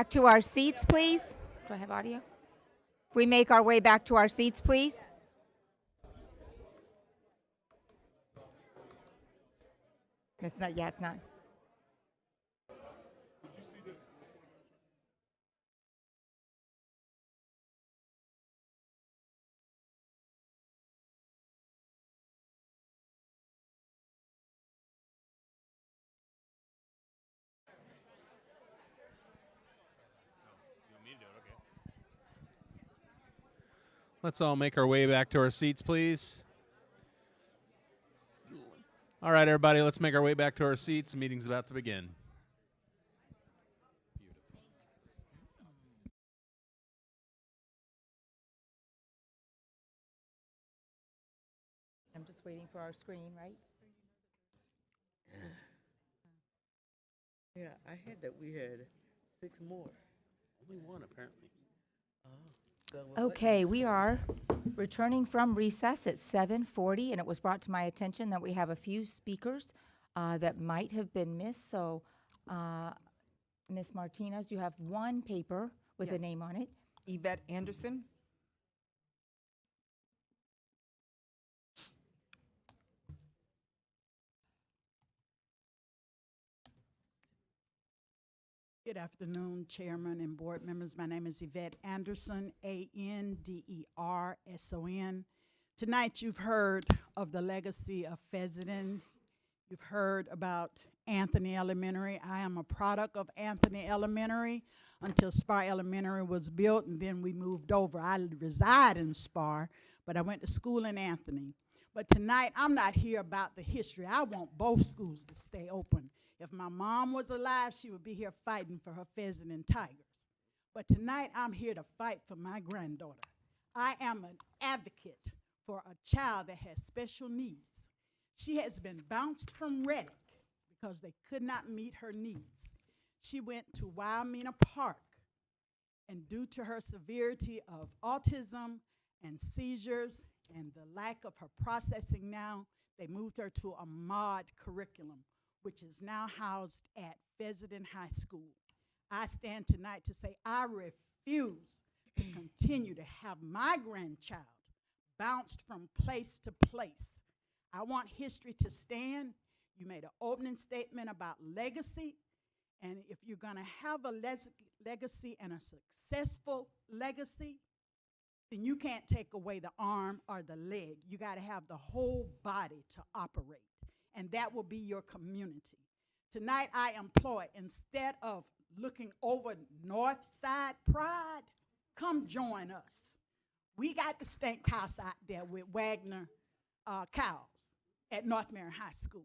Speaker 1: back to our seats, please. Do I have audio? We make our way back to our seats, please. It's not, yeah, it's not.
Speaker 13: Let's all make our way back to our seats, please. All right, everybody, let's make our way back to our seats. The meeting's about to begin.
Speaker 1: I'm just waiting for our screen, right?
Speaker 17: Yeah, I had that we had 6 more.
Speaker 13: Only one, apparently.
Speaker 1: Okay, we are returning from recess at 7:40, and it was brought to my attention that we have a few speakers that might have been missed. So, Ms. Martinez, you have one paper with a
Speaker 3: Yes.
Speaker 1: name on it.
Speaker 3: Yvette Anderson.
Speaker 6: Good afternoon, Chairman and board members. My name is Yvette Anderson, Anderson. Tonight you've heard of the legacy of Fessenden. You've heard about Anthony Elementary. I am a product of Anthony Elementary until Spar Elementary was built, and then we moved over. I reside in Spar, but I went to school in Anthony. But tonight, I'm not here about the history. I want both schools to stay open. If my mom was alive, she would be here fighting for her pheasant and tigers. But tonight, I'm here to fight for my granddaughter. I am an advocate for a child that has special needs. She has been bounced from Reddick because they could not meet her needs. She went to Wildmena Park, and due to her severity of autism and seizures and the lack of her processing now, they moved her to a mod curriculum, which is now housed at Fessenden High School. I stand tonight to say I refuse to continue to have my grandchild bounced from place to place. I want history to stand. You made an opening statement about legacy, and if you're going to have a legacy and a successful legacy, then you can't take away the arm or the leg. You got to have the whole body to operate, and that will be your community. Tonight I implore, instead of looking over North Side Pride, come join us. We got the steakhouse out there with Wagner cows at North Marion High School.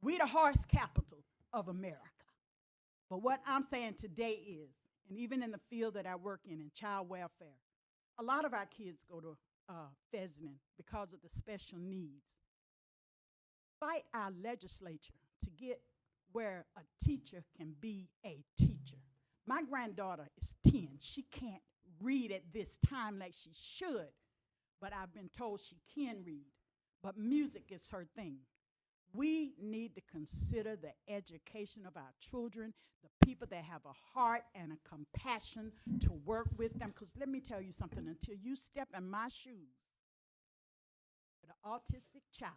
Speaker 6: We the horse capital of America. But what I'm saying today is, and even in the field that I work in child welfare, a lot of our kids go to Fessenden because of the special needs. Fight our legislature to get where a teacher can be a teacher. My granddaughter is 10. She can't read at this time like she should, but I've been told she can read. But music is her thing. We need to consider the education of our children, the people that have a heart and a compassion to work with them. Because let me tell you something, until you step in my shoes with an autistic child,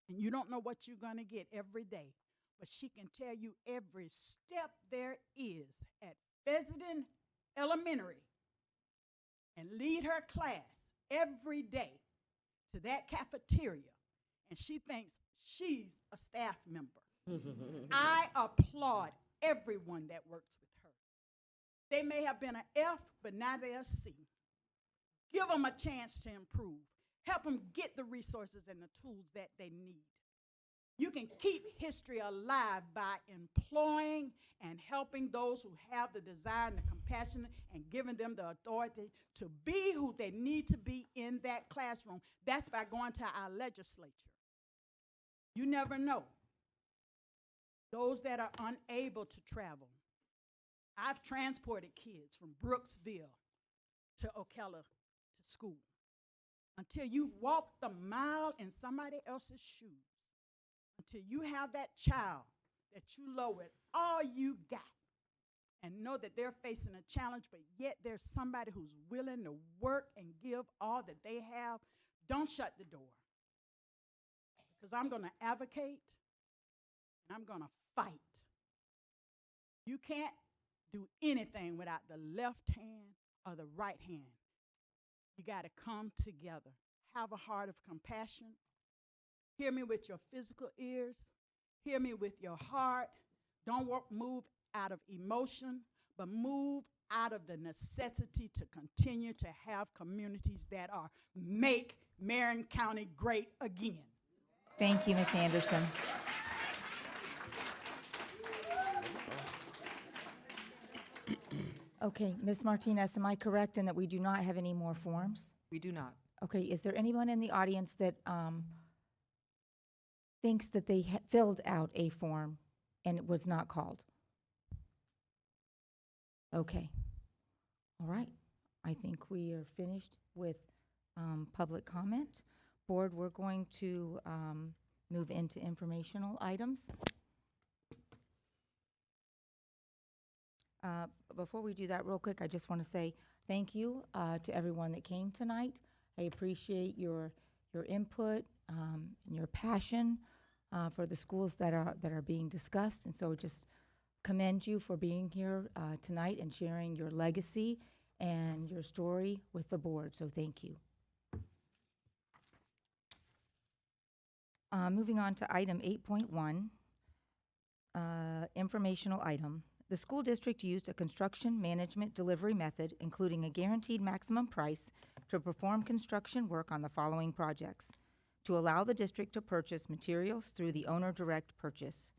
Speaker 6: and you don't know what you're going to get every day, but she can tell you every step there is at Fessenden Elementary and lead her class every day to that cafeteria, and she thinks she's a staff member. I applaud everyone that works with her. They may have been an F, but now they're a C. Give them a chance to improve. Help them get the resources and the tools that they need. You can keep history alive by employing and helping those who have the desire and the compassion and giving them the authority to be who they need to be in that classroom. That's by going to our legislature. You never know. Those that are unable to travel. I've transported kids from Brooksville to Ocala to school. Until you've walked a mile in somebody else's shoes, until you have that child that you lower all you got, and know that they're facing a challenge, but yet there's somebody who's willing to work and give all that they have, don't shut the door. Because I'm going to advocate and I'm going to fight. You can't do anything without the left hand or the right hand. You got to come together. Have a heart of compassion. Hear me with your physical ears. Hear me with your heart. Don't move out of emotion, but move out of the necessity to continue to have communities that are make Marion County great again.
Speaker 1: Thank you, Ms. Anderson. Okay, Ms. Martinez, am I correct in that we do not have any more forms?
Speaker 3: We do not.
Speaker 1: Okay, is there anyone in the audience that thinks that they filled out a form and it was not called? Okay. All right. I think we are finished with public comment. Board, we're going to move into informational items. Before we do that, real quick, I just want to say thank you to everyone that came tonight. I appreciate your input and your passion for the schools that are being discussed, and so just commend you for being here tonight and sharing your legacy and your story with the board. So thank you. Moving on to item 8.1, informational item. The school district used a construction management delivery method, including a guaranteed maximum price, to perform construction work on the following projects: to allow the district to purchase materials through the owner direct purchase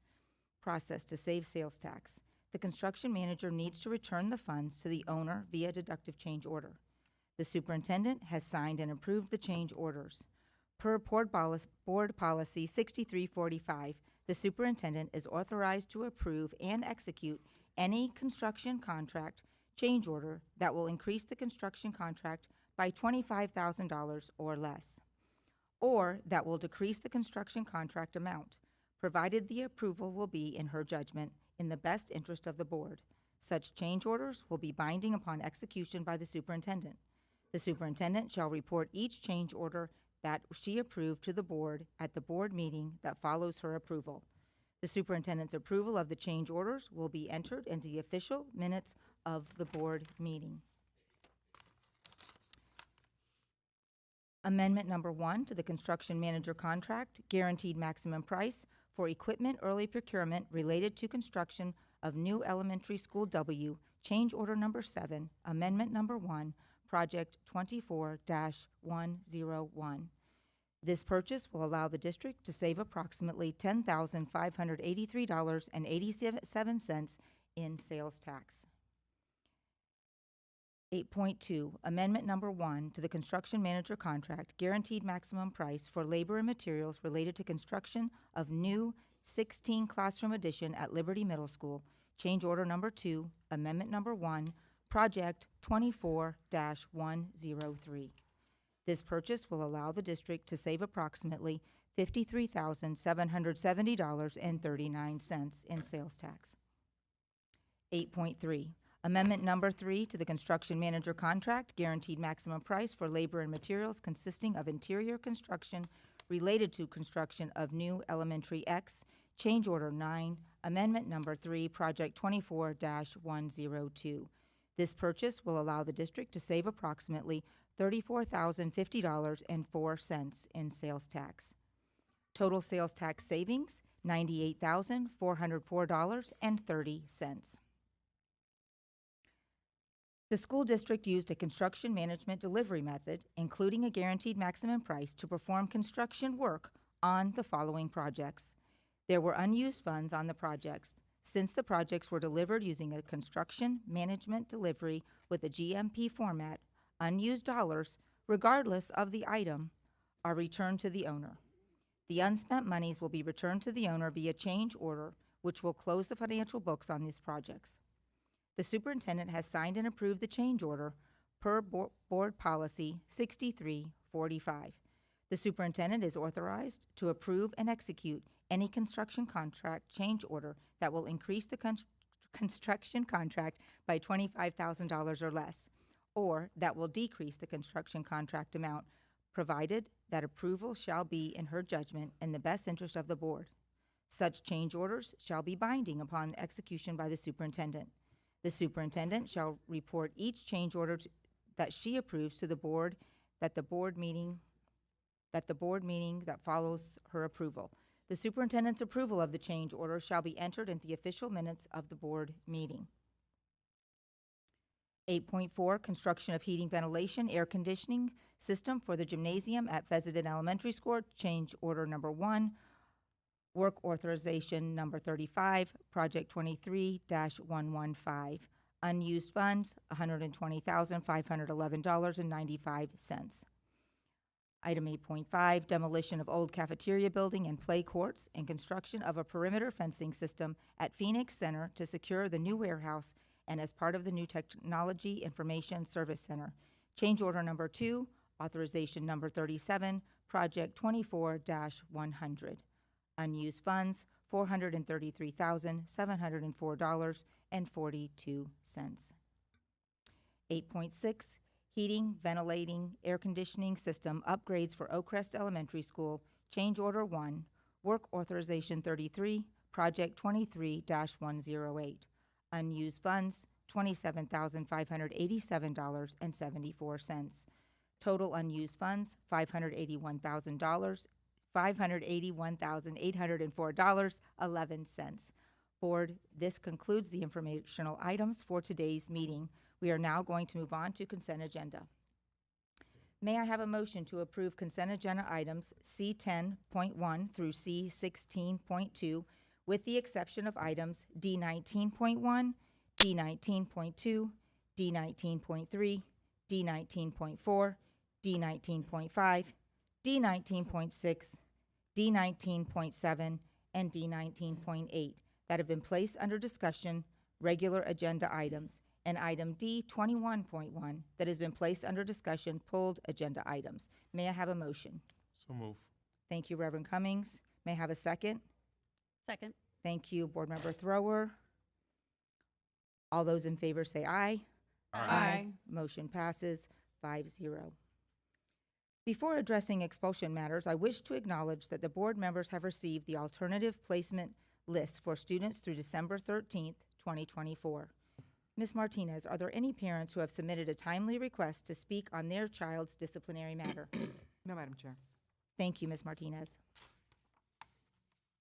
Speaker 1: process to save sales tax. The construction manager needs to return the funds to the owner via deductive change order. The superintendent has signed and approved the change orders. Per board policy 6345, the superintendent is authorized to approve and execute any construction contract change order that will increase the construction contract by $25,000 or less, or that will decrease the construction contract amount, provided the approval will be, in her judgment, in the best interest of the board. Such change orders will be binding upon execution by the superintendent. The superintendent shall report each change order that she approved to the board at the board meeting that follows her approval. The superintendent's approval of the change orders will be entered into the official minutes of the board meeting. Amendment number 1 to the construction manager contract, guaranteed maximum price for equipment early procurement related to construction of new elementary school W, change order number 7, amendment number 1, project 24-101. This purchase will allow the district to save approximately $10,583.87 in sales tax. 8.2, amendment number 1 to the construction manager contract, guaranteed maximum price for labor and materials related to construction of new 16 classroom addition at Liberty Middle School, change order number 2, amendment number 1, project 24-103. This purchase will allow the district to save approximately $53,770.39 in sales tax. 8.3, amendment number 3 to the construction manager contract, guaranteed maximum price for labor and materials consisting of interior construction related to construction of new elementary X, change order 9, amendment number 3, project 24-102. This purchase will allow the district to save approximately $34,050.04 in sales tax. Total sales tax savings, $98,404.30. The school district used a construction management delivery method, including a guaranteed maximum price, to perform construction work on the following projects. There were unused funds on the projects. Since the projects were delivered using a construction management delivery with a GMP format, unused dollars, regardless of the item, are returned to the owner. The unspent monies will be returned to the owner via change order, which will close the financial books on these projects. The superintendent has signed and approved the change order per board policy 6345. The superintendent is authorized to approve and execute any construction contract change order that will increase the construction contract by $25,000 or less, or that will decrease the construction contract amount, provided that approval shall be, in her judgment, in the best interest of the board. Such change orders shall be binding upon execution by the superintendent. The superintendent shall report each change order that she approves to the board that meeting that follows her approval. The superintendent's approval of the change order shall be entered in the official minutes of the board meeting. 8.4, construction of heating, ventilation, air conditioning system for the gymnasium at Fessenden Elementary School, change order number 1, work authorization number 35, project 23-115. Unused funds, $120,511.95. Item 8.5, demolition of old cafeteria building and play courts and construction of a perimeter fencing system at Phoenix Center to secure the new warehouse and as part of the new Technology Information Service Center. Change order number 2, authorization number 37, project 24-100. Unused funds, $433,704.42. 8.6, heating, ventilating, air conditioning system upgrades for Oakcrest Elementary School, change order 1, work authorization 33, project 23-108. Unused funds, $27,587.74. Total unused funds, $581,804.11. Board, this concludes the informational items for today's meeting. We are now going to move on to consent agenda. May I have a motion to approve consent agenda items C10.1 through C16.2 with the exception of items D19.1, D19.2, D19.3, D19.4, D19.5, D19.6, D19.7, and D19.8 that have been placed under discussion, regular agenda items, and item D21.1 that has been placed under discussion, pulled agenda items. May I have a motion?
Speaker 5: So move.
Speaker 1: Thank you, Reverend Cummings. May I have a second?
Speaker 12: Second.
Speaker 1: Thank you, Board Member Thrower. All those in favor say aye.
Speaker 12: Aye.
Speaker 1: Motion passes 5-0. Before addressing expulsion matters, I wish to acknowledge that the board members have received the alternative placement list for students through December 13th, 2024. Ms. Martinez, are there any parents who have submitted a timely request to speak on their child's disciplinary matter?
Speaker 3: No, Madam Chair.
Speaker 1: Thank you, Ms. Martinez.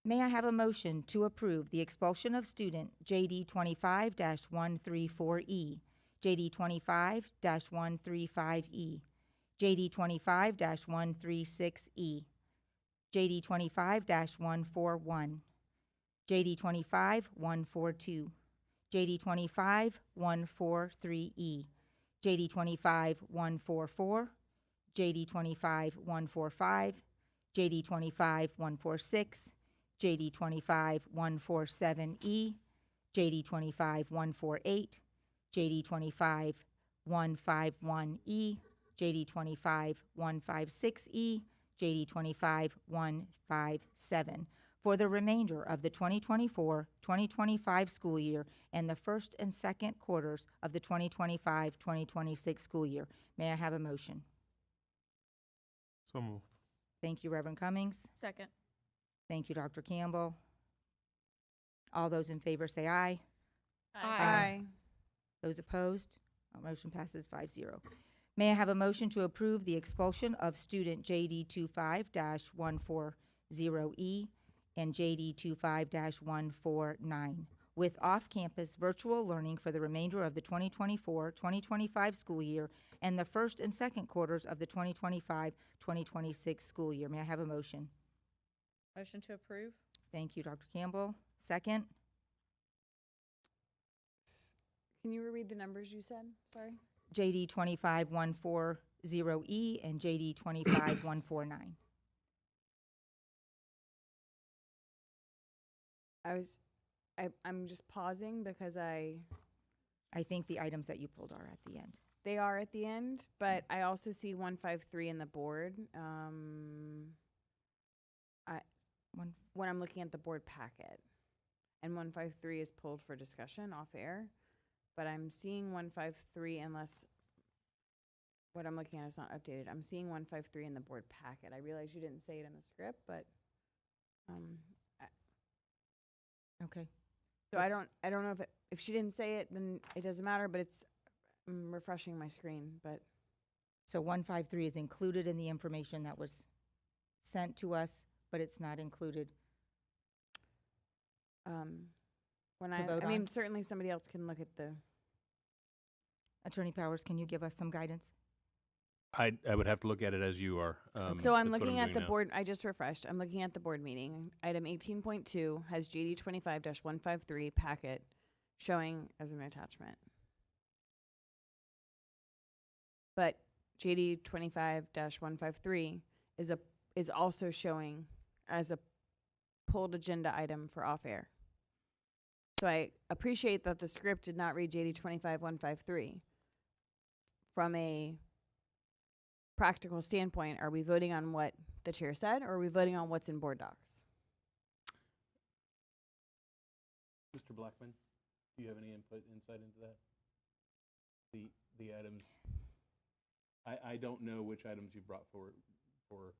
Speaker 1: May I have a motion to approve the expulsion of student JD 25-134E, JD 25-135E, JD 25-136E, JD 25-141, JD 25-142, JD 25-143E, JD 25-144, JD 25-145, JD 25-146, JD 25-147E, JD 25-148, JD 25-151E, JD 25-156E, JD 25-157 for the remainder of the 2024-2025 school year and the first and second quarters of the 2025-2026 school year. May I have a motion?
Speaker 5: So move.
Speaker 1: Thank you, Reverend Cummings.
Speaker 12: Second.
Speaker 1: Thank you, Dr. Campbell. All those in favor say aye.
Speaker 12: Aye.
Speaker 1: Those opposed? Motion passes 5-0. May I have a motion to approve the expulsion of student JD 25-140E and JD 25-149 with off-campus virtual learning for the remainder of the 2024-2025 school year and the first and second quarters of the 2025-2026 school year. May I have a motion?
Speaker 2: Motion to approve?
Speaker 1: Thank you, Dr. Campbell. Second?
Speaker 12: Can you reread the numbers you said? Sorry.
Speaker 1: JD 25-140E and JD 25-149.
Speaker 12: I'm just pausing because
Speaker 1: I think the items that you pulled are at the end.
Speaker 12: they are at the end, but I also see 153 in the board.
Speaker 1: One.
Speaker 12: When I'm looking at the board packet, and 153 is pulled for discussion off air. But I'm seeing 153 unless what I'm looking at is not updated. I'm seeing 153 in the board packet. I realize you didn't say it in the script, but
Speaker 1: Okay.
Speaker 12: so I don't know if she didn't say it, then it doesn't matter. But I'm refreshing my screen. But
Speaker 1: So 153 is included in the information that was sent to us, but it's not included.
Speaker 12: when
Speaker 1: To vote
Speaker 12: I mean,
Speaker 1: on?
Speaker 12: certainly somebody else can look at the.
Speaker 1: Attorney Powers, can you give us some guidance?
Speaker 13: I would have to look at it as you are.
Speaker 12: So I'm
Speaker 13: that's what
Speaker 12: looking at
Speaker 13: doing
Speaker 12: the
Speaker 13: now.
Speaker 12: board. I just refreshed. I'm looking at the board meeting. Item 18.2 has JD 25-153 packet showing as an attachment. But JD 25-153 is also showing as a pulled agenda item for off air. So I appreciate that the script did not read JD 25-153. From a practical standpoint, are we voting on what the chair said, or are we voting on what's in board docs?
Speaker 13: Mr. Blackman, do you have any insight into that? The items. I don't know which items you brought forward for.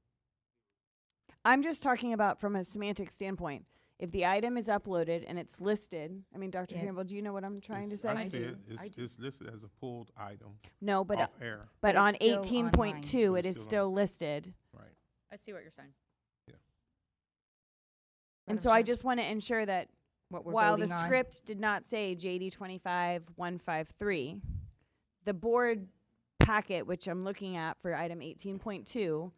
Speaker 12: I'm just talking about from a semantic standpoint. If the item is uploaded and it's listed, I mean, Dr.
Speaker 1: Yeah.
Speaker 12: Campbell, do you know what I'm trying to say?
Speaker 18: I see it. It's listed as a pulled item.
Speaker 12: No, but
Speaker 18: off air.
Speaker 12: but
Speaker 1: But
Speaker 12: on
Speaker 1: it's still
Speaker 12: 18.2,
Speaker 18: But
Speaker 12: it
Speaker 18: it's
Speaker 12: is
Speaker 18: still
Speaker 12: still listed.
Speaker 18: Right.
Speaker 2: I see what you're saying.
Speaker 12: And
Speaker 1: Madam
Speaker 12: so I
Speaker 1: Chair?
Speaker 12: just want to ensure that
Speaker 1: What we're
Speaker 12: while the
Speaker 1: voting on?
Speaker 12: script did not say JD 25-153, the board packet, which I'm looking at for item 18.2,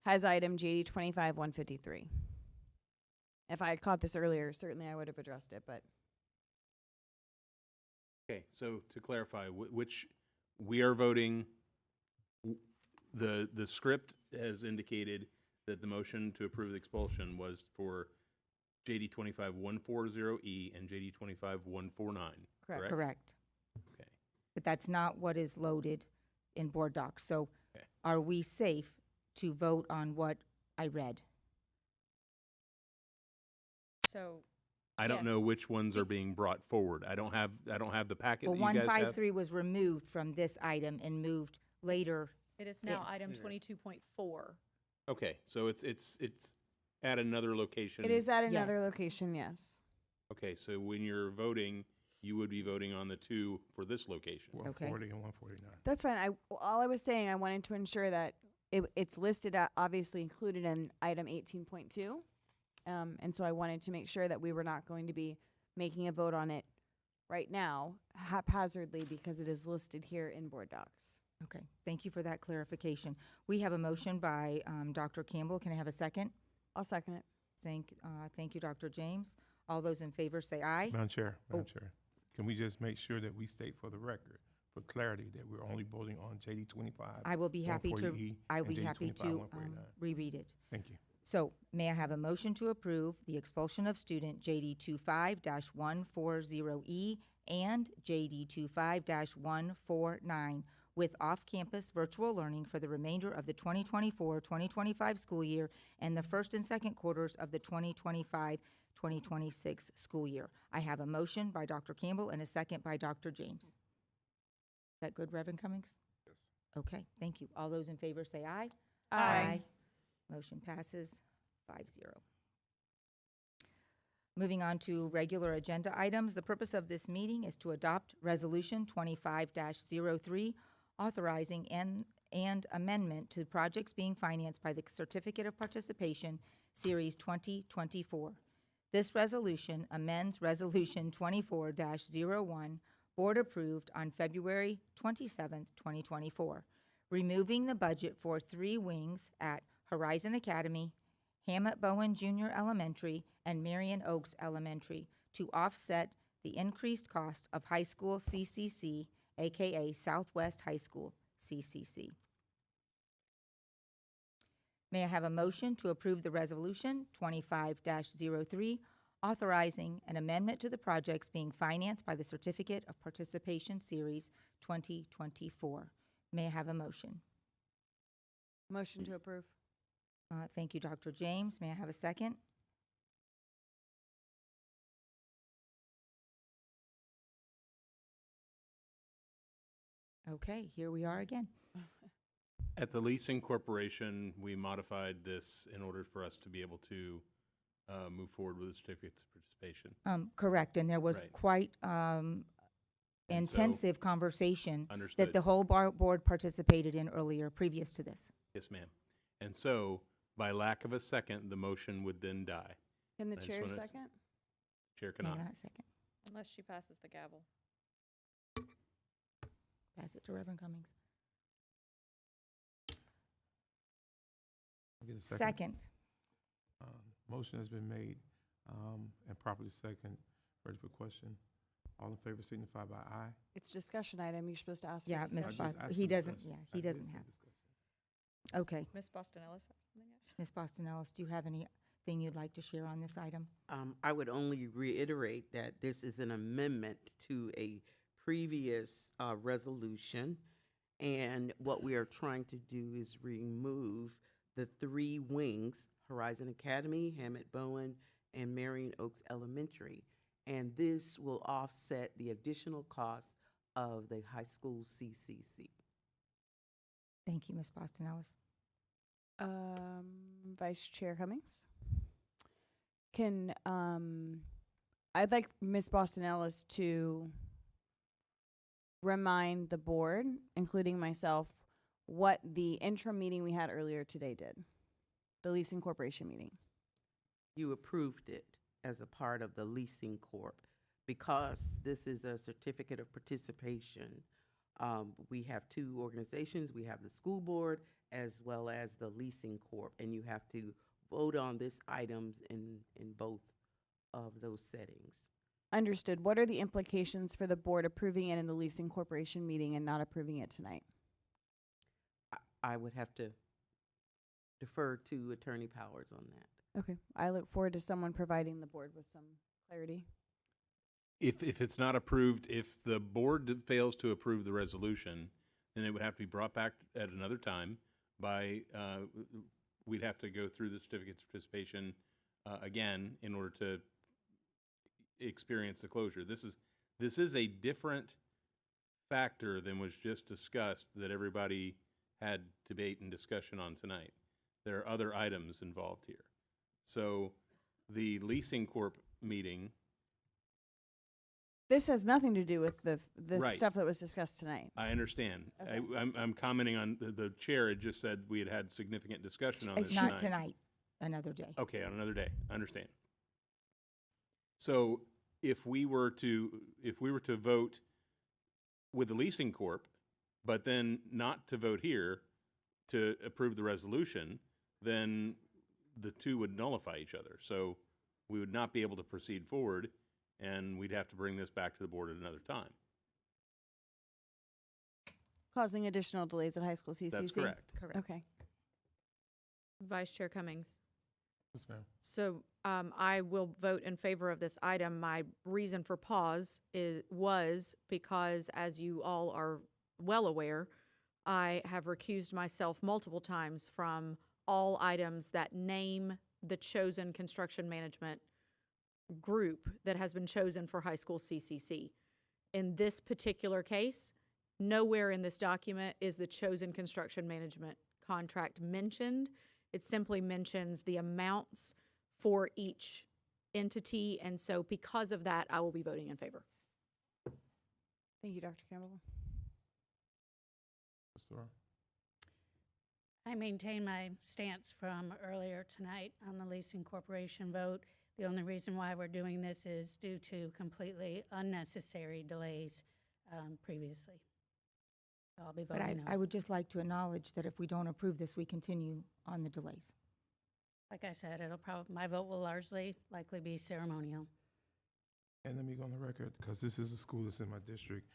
Speaker 12: has item JD 25-153. If I had caught this earlier, certainly I would have addressed it, but
Speaker 13: Okay, so to clarify, which we are voting, the script has indicated that the motion to approve the expulsion was for JD 25-140E and JD 25-149, correct?
Speaker 1: Correct.
Speaker 13: Okay.
Speaker 1: But that's not what is loaded in board docs. So
Speaker 13: Okay.
Speaker 1: are we safe to vote on what I read?
Speaker 2: So
Speaker 13: I don't
Speaker 2: Yeah.
Speaker 13: know which ones are being brought forward. I don't have the packet
Speaker 1: Well,
Speaker 13: that you guys have.
Speaker 1: 153 was removed from this item and moved later.
Speaker 2: it is now
Speaker 1: Yes.
Speaker 2: item 22.4.
Speaker 13: Okay, so it's at another location.
Speaker 12: it is at another
Speaker 1: Yes.
Speaker 12: location, yes.
Speaker 13: Okay, so when you're voting, you would be voting on the two for this location.
Speaker 18: 140 and 149.
Speaker 12: That's fine. All I was saying, I wanted to ensure that it's listed, obviously included in item 18.2. And so I wanted to make sure that we were not going to be making a vote on it right now haphazardly because it is listed here in board docs.
Speaker 1: Okay, thank you for that clarification. We have a motion by Dr. Campbell. Can I have a second?
Speaker 12: I'll second it.
Speaker 1: Thank you, Dr. James. All those in favor say aye.
Speaker 18: Madam Chair,
Speaker 1: Oh.
Speaker 18: Madam Chair, can we just make sure that we state for the record, for clarity, that we're only voting on JD 25?
Speaker 1: I will be happy to,
Speaker 18: 140E,
Speaker 1: I will
Speaker 18: and
Speaker 1: be
Speaker 18: JD
Speaker 1: happy
Speaker 18: 25,
Speaker 1: to
Speaker 18: 149.
Speaker 1: reread it.
Speaker 18: Thank you.
Speaker 1: So may I have a motion to approve the expulsion of student JD 25-140E and JD 25-149 with off-campus virtual learning for the remainder of the 2024-2025 school year and the first and second quarters of the 2025-2026 school year. I have a motion by Dr. Campbell and a second by Dr. James. Is that good, Reverend Cummings?
Speaker 18: Yes.
Speaker 1: Okay, thank you. All those in favor say aye.
Speaker 12: Aye.
Speaker 1: Motion passes 5-0. Moving on to regular agenda items, the purpose of this meeting is to adopt Resolution 25-03, authorizing and amendment to projects being financed by the Certificate of Participation, Series 2024. This resolution amends Resolution 24-01, Board approved on February 27, 2024, removing the budget for 3 wings at Horizon Academy, Hammett Bowen Junior Elementary, and Marion Oaks Elementary to offset the increased cost of high school CCC, aka Southwest High School CCC. May I have a motion to approve the resolution 25-03, authorizing an amendment to the projects being financed by the Certificate of Participation Series 2024. May I have a motion?
Speaker 12: Motion to approve.
Speaker 1: Thank you, Dr. James. May I have a second? Okay, here we are again.
Speaker 13: At the leasing corporation, we modified this in order for us to be able to move forward with the certificates of participation.
Speaker 1: Correct, and there was
Speaker 13: Right.
Speaker 1: quite
Speaker 13: And so-
Speaker 1: intensive conversation that
Speaker 13: Understood.
Speaker 1: the whole board participated in earlier, previous to this.
Speaker 13: Yes, ma'am. And so, by lack of a second, the motion would then die.
Speaker 12: Can the
Speaker 13: I just
Speaker 12: chair
Speaker 13: wanna-
Speaker 12: second?
Speaker 13: Chair
Speaker 1: Hang
Speaker 13: cannot.
Speaker 1: on a second.
Speaker 2: Unless she passes the gavel.
Speaker 1: Pass it to Reverend Cummings.
Speaker 18: I'll get a
Speaker 1: Second.
Speaker 18: Motion has been made and properly second. Ready for question? All in favor signify by aye.
Speaker 12: It's discussion item. You're supposed to ask.
Speaker 1: Yeah,
Speaker 12: for
Speaker 1: Ms.
Speaker 12: discussion.
Speaker 18: just
Speaker 1: Boston,
Speaker 18: asked
Speaker 1: he
Speaker 18: for
Speaker 1: doesn't,
Speaker 18: discussion.
Speaker 1: yeah,
Speaker 18: I
Speaker 1: he
Speaker 18: did
Speaker 1: doesn't
Speaker 18: say
Speaker 1: have.
Speaker 18: discussion.
Speaker 1: Okay.
Speaker 2: Miss Boston Ellis have something else?
Speaker 1: Ms. Boston Ellis, do you have anything you'd like to share on this item?
Speaker 19: I would only reiterate that this is an amendment to a previous resolution. And what we are trying to do is remove the 3 wings, Horizon Academy, Hammett Bowen, and Marion Oaks Elementary. And this will offset the additional costs of the high school CCC.
Speaker 1: Thank you, Ms. Boston Ellis.
Speaker 12: Vice Chair Cummings? Can, I'd like Ms. Boston Ellis to remind the board, including myself, what the interim meeting we had earlier today did. The leasing corporation meeting.
Speaker 19: You approved it as a part of the leasing corp. Because this is a certificate of participation, we have 2 organizations. We have the school board as well as the leasing corp, and you have to vote on this items in both of those settings.
Speaker 12: Understood. What are the implications for the board approving it in the leasing corporation meeting and not approving it tonight?
Speaker 19: I would have to defer to Attorney Powers on that.
Speaker 12: Okay. I look forward to someone providing the board with some clarity.
Speaker 13: If it's not approved, if the board fails to approve the resolution, then it would have to be brought back at another time by, we'd have to go through the certificates of participation again in order to experience the closure. This is a different factor than was just discussed that everybody had debate and discussion on tonight. There are other items involved here. So the leasing corp meeting.
Speaker 12: This has nothing to do with the
Speaker 13: Right.
Speaker 12: stuff that was discussed tonight.
Speaker 13: I understand.
Speaker 12: Okay.
Speaker 13: I'm commenting on the chair had just said we had significant discussion on this
Speaker 1: Not tonight, another day.
Speaker 13: Okay, on another day. I understand. So if we were to vote with the leasing corp, but then not to vote here to approve the resolution, then the 2 would nullify each other. So we would not be able to proceed forward, and we'd have to bring this back to the board at another time.
Speaker 12: Causing additional delays at high school CCC?
Speaker 13: That's correct.
Speaker 2: Correct.
Speaker 12: Okay.
Speaker 2: Vice Chair Cummings.
Speaker 18: Yes, ma'am.
Speaker 2: So I will vote in favor of this item. My reason for pause was because, as you all are well aware, I have recused myself multiple times from all items that name the chosen construction management group that has been chosen for high school CCC. In this particular case, nowhere in this document is the chosen construction management contract mentioned. It simply mentions the amounts for each entity, and so because of that, I will be voting in favor.
Speaker 12: Thank you, Dr. Campbell.
Speaker 18: Ms. Thorne?
Speaker 20: I maintain my stance from earlier tonight on the leasing corporation vote. The only reason why we're doing this is due to completely unnecessary delays previously. So I'll be
Speaker 1: But
Speaker 20: voting no.
Speaker 1: I would just like to acknowledge that if we don't approve this, we continue on the delays.
Speaker 20: Like I said, my vote will likely be ceremonial.
Speaker 18: And let me go on the record, because this is a school that's in my district.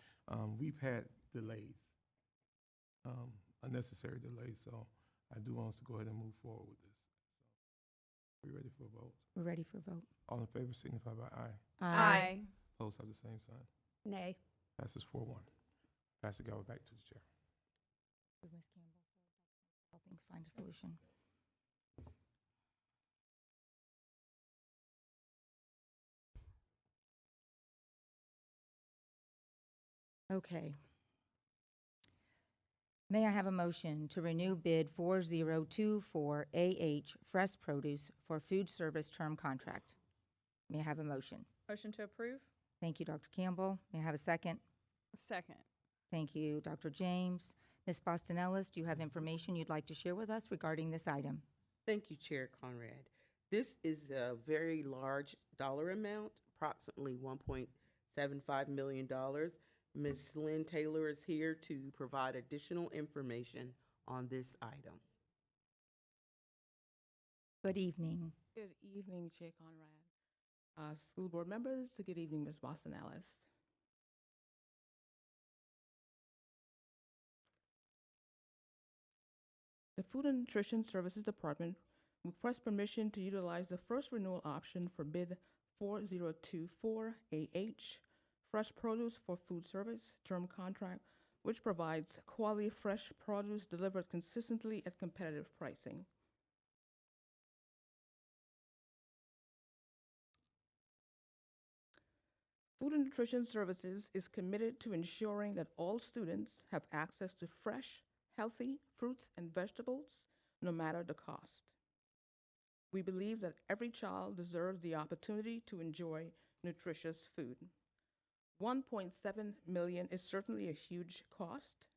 Speaker 18: We've had delays, unnecessary delays, so I do want us to go ahead and move forward with this. So, we ready for a vote?
Speaker 1: We're ready for a vote.
Speaker 18: All in favor signify by aye.
Speaker 12: Aye.
Speaker 18: Opposed have the same sign.
Speaker 20: Nay.
Speaker 18: Passes 4-1. Pass the gavel back to the chair.
Speaker 1: Ms. Campbell for helping find a solution. Okay. May I have a motion to renew bid 4024AH Fresh Produce for food service term contract? May I have a motion?
Speaker 2: Motion to approve?
Speaker 1: Thank you, Dr. Campbell. May I have a second?
Speaker 12: Second.
Speaker 1: Thank you, Dr. James. Ms. Boston Ellis, do you have information you'd like to share with us regarding this item?
Speaker 19: Thank you, Chair Conrad. This is a very large dollar amount, approximately $1.75 million. Ms. Lynn Taylor is here to provide additional information on this item.
Speaker 1: Good evening.
Speaker 7: Good evening, Chair Conrad. School board members, good evening, Ms. Boston Ellis. The Food and Nutrition Services Department requests permission to utilize the first renewal option for bid 4024AH, Fresh Produce for Food Service term contract, which provides quality fresh produce delivered consistently at competitive pricing. Food and Nutrition Services is committed to ensuring that all students have access to fresh, healthy fruits and vegetables, no matter the cost. We believe that every child deserves the opportunity to enjoy nutritious food. $1.7 million is certainly a huge cost,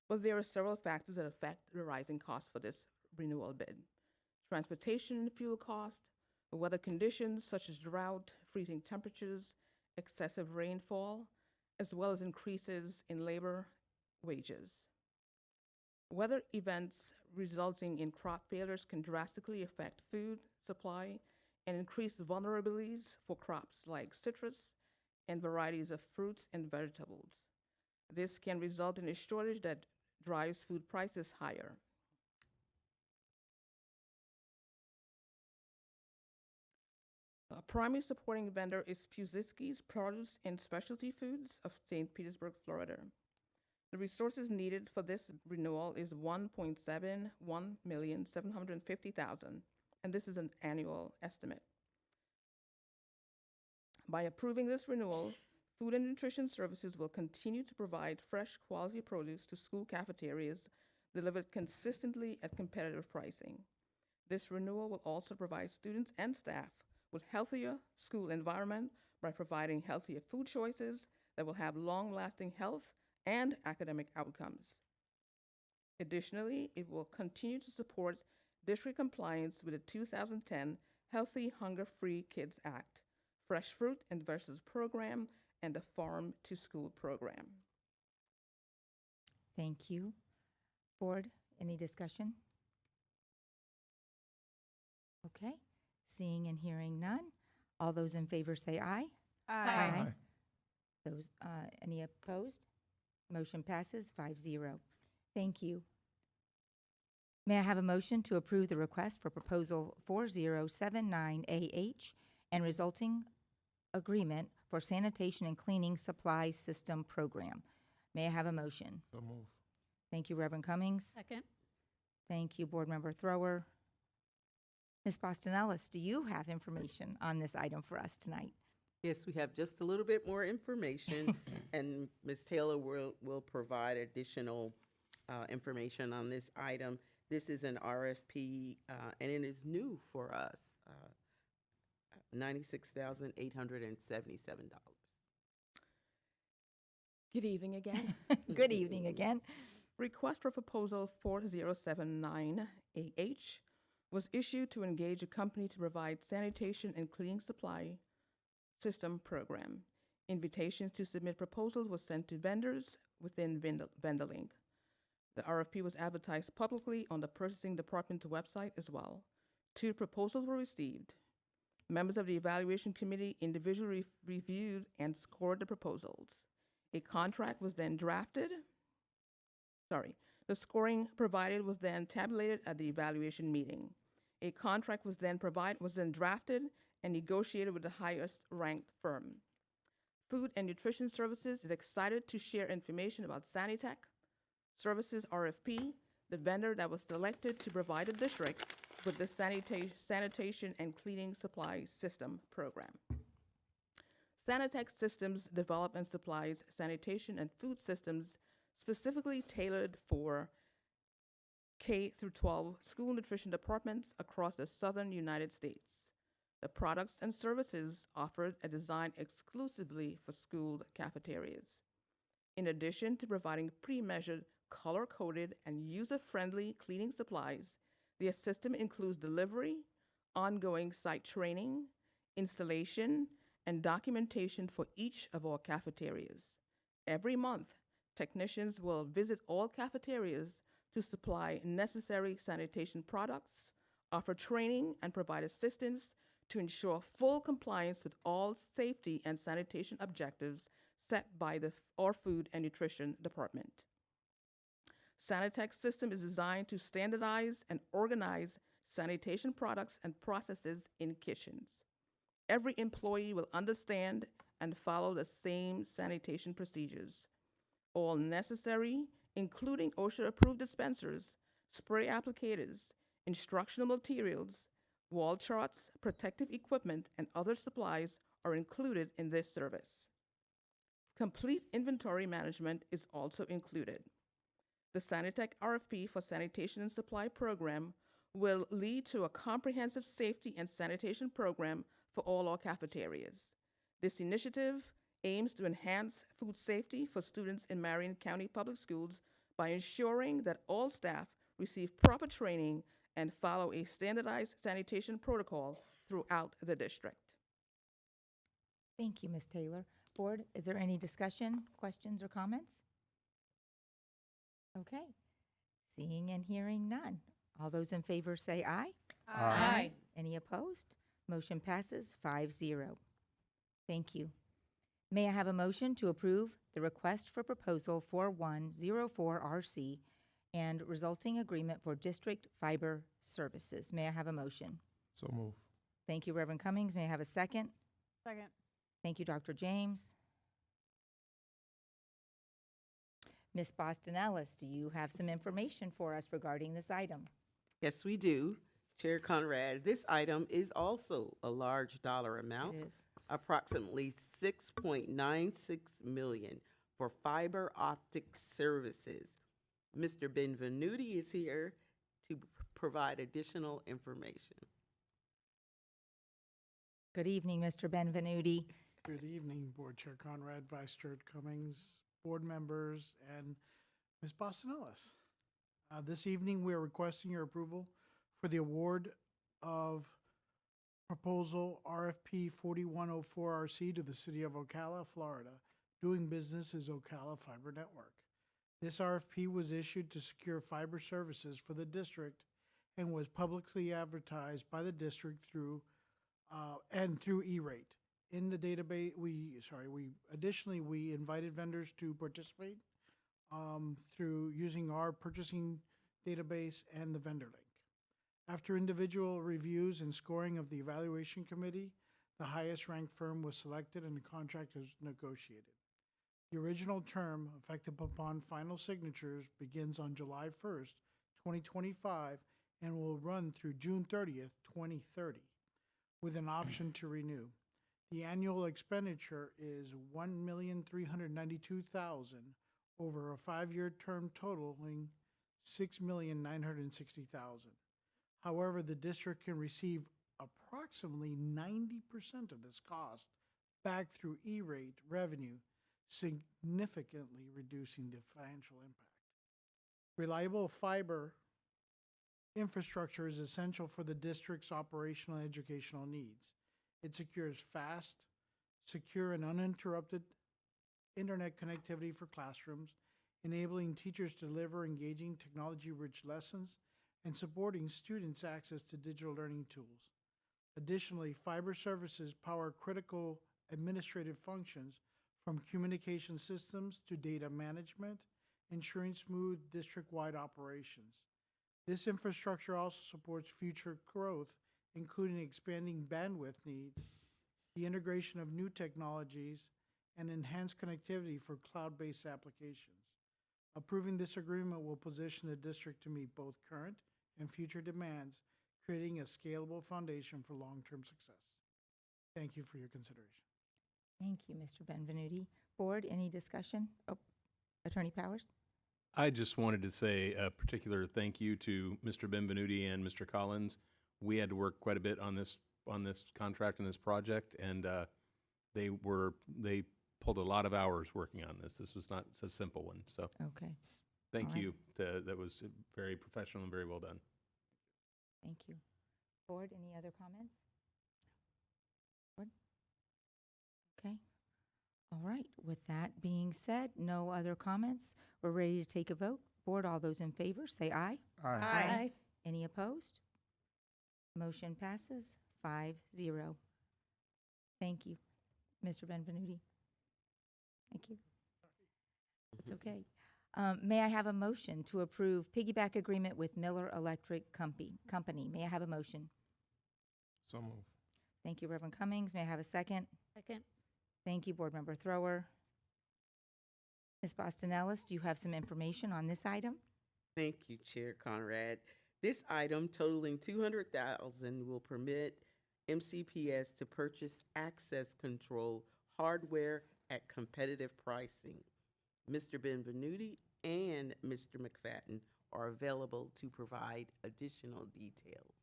Speaker 7: but there are several factors that affect the rising cost for this renewal bid. Transportation and fuel cost, the weather conditions such as drought, freezing temperatures, excessive rainfall, as well as increases in labor wages. Weather events resulting in crop failures can drastically affect food supply and increase the vulnerabilities for crops like citrus and varieties of fruits and vegetables. This can result in a shortage that drives food prices higher. A primary supporting vendor is Puszczycki's Produce and Specialty Foods of St. Petersburg, Florida. The resources needed for this renewal is $1.750,000, and this is an annual estimate. By approving this renewal, Food and Nutrition Services will continue to provide fresh quality produce to school cafeterias delivered consistently at competitive pricing. This renewal will also provide students and staff with healthier school environment by providing healthier food choices that will have long-lasting health and academic outcomes. Additionally, it will continue to support district compliance with the 2010 Healthy Hunger-Free Kids Act, Fresh Fruit and Vegetables Program, and the Farm to School program.
Speaker 1: Thank you. Board, any discussion? Okay, seeing and hearing none. All those in favor say aye.
Speaker 12: Aye.
Speaker 1: Those, any opposed? Motion passes 5-0. Thank you. May I have a motion to approve the request for proposal 4079AH and resulting agreement for sanitation and cleaning supply system program? May I have a motion?
Speaker 18: So move.
Speaker 1: Thank you, Reverend Cummings.
Speaker 20: Second.
Speaker 1: Thank you, Board Member Thrower. Ms. Boston Ellis, do you have information on this item for us tonight?
Speaker 19: Yes, we have just a little bit more information, and Ms. Taylor will provide additional information on this item. This is an RFP, and it is new for us, $96,877.
Speaker 7: Good evening again.
Speaker 1: Good evening again.
Speaker 7: Request for proposal 4079AH was issued to engage a company to provide sanitation and cleaning supply system program. Invitations to submit proposals were sent to vendors within VendorLink. The RFP was advertised publicly on the purchasing department's website as well. 2 proposals were received. Members of the evaluation committee individually reviewed and scored the proposals. A contract was then drafted. The scoring provided was then tabulated at the evaluation meeting. A contract was then drafted and negotiated with the highest ranked firm. Food and Nutrition Services is excited to share information about Sanitech Services RFP, the vendor that was selected to provide the district with the sanitation and cleaning supply system program. Sanitech Systems develops and supplies sanitation and food systems specifically tailored for K through 12 school nutrition departments across the southern United States. The products and services offered are designed exclusively for school cafeterias. In addition to providing pre-measured, color-coded, and user-friendly cleaning supplies, the system includes delivery, ongoing site training, installation, and documentation for each of our cafeterias. Every month, technicians will visit all cafeterias to supply necessary sanitation products, offer training, and provide assistance to ensure full compliance with all safety and sanitation objectives set by our Food and Nutrition Department. Sanitec's system is designed to standardize and organize sanitation products and processes in kitchens. Every employee will understand and follow the same sanitation procedures. All necessary, including OSHA-approved dispensers, spray applicators, instructional materials, wall charts, protective equipment, and other supplies are included in this service. Complete inventory management is also included. The Sanitec RFP for Sanitation and Supply Program will lead to a comprehensive safety and sanitation program for all our cafeterias. This initiative aims to enhance food safety for students in Marion County Public Schools by ensuring that all staff receive proper training and follow a standardized sanitation protocol throughout the district.
Speaker 1: Thank you, Ms. Taylor. Board, is there any discussion, questions, or comments? Okay. Seeing and hearing none. All those in favor say aye.
Speaker 6: Aye.
Speaker 1: Any opposed? Motion passes 5-0. Thank you. May I have a motion to approve the request for proposal 4104RC and resulting agreement for district fiber services? May I have a motion?
Speaker 18: So move.
Speaker 1: Thank you, Reverend Cummings. May I have a second?
Speaker 12: Second.
Speaker 1: Thank you, Dr. James. Ms. Boston Ellis, do you have some information for us regarding this item?
Speaker 19: Yes, we do. Chair Conrad, this item is also a large dollar amount,
Speaker 1: It is.
Speaker 19: approximately $6.96 million for fiber optic services. Mr. Benvenuti is here to provide additional information.
Speaker 1: Good evening, Mr. Benvenuti.
Speaker 8: Good evening, Board Chair Conrad, Vice Chair Cummings, board members, and Ms. Boston Ellis. This evening, we are requesting your approval for the award of proposal RFP 4104RC to the City of Ocala, Florida, doing business as Ocala Fiber Network. This RFP was issued to secure fiber services for the district and was publicly advertised by the district through E-rate. In the database, we invited vendors to participate through using our purchasing database and the vendor link. After individual reviews and scoring of the evaluation committee, the highest ranked firm was selected and the contract was negotiated. The original term, effective upon final signatures, begins on July 1st, 2025, and will run through June 30th, 2030, with an option to renew. The annual expenditure is $1,392,000 over a 5-year term totaling $6,960,000. However, the district can receive approximately 90% of this cost back through E-rate revenue, significantly reducing the financial impact. Reliable fiber infrastructure is essential for the district's operational and educational needs. It secures fast, secure, and uninterrupted internet connectivity for classrooms, enabling teachers to deliver engaging, technology-rich lessons and supporting students' access to digital learning tools. Additionally, fiber services power critical administrative functions from communication systems to data management, ensuring smooth district-wide operations. This infrastructure also supports future growth, including expanding bandwidth needs, the integration of new technologies, and enhanced connectivity for cloud-based applications. Approving this agreement will position the district to meet both current and future demands, creating a scalable foundation for long-term success. Thank you for your consideration.
Speaker 1: Thank you, Mr. Benvenuti. Board, any discussion? Oh, Attorney Powers?
Speaker 13: I just wanted to say a particular thank you to Mr. Benvenuti and Mr. Collins. We had to work quite a bit on this contract and this project, and they pulled a lot of hours working on this. This was not a simple one. So
Speaker 1: Okay,
Speaker 13: thank
Speaker 1: All right.
Speaker 13: you. That was very professional and very well done.
Speaker 1: thank you. Board, any other comments? Board? Okay. All right, with that being said, no other comments. We're ready to take a vote. Board, all those in favor, say aye.
Speaker 20: Aye.
Speaker 1: Any opposed? Motion passes 5-0. Thank you, Mr. Benvenuti. Thank you. It's okay. May I have a motion to approve piggyback agreement with Miller Electric Company? May I have a motion?
Speaker 18: So move.
Speaker 1: Thank you, Reverend Cummings. May I have a second?
Speaker 20: Second.
Speaker 1: Thank you, Board Member Thrower. Ms. Boston-Ellis, do you have some information on this item?
Speaker 19: Thank you, Chair Conrad. This item totaling $200,000 will permit MCPS to purchase access control hardware at competitive pricing. Mr. Benvenuti and Mr. McFadden are available to provide additional details.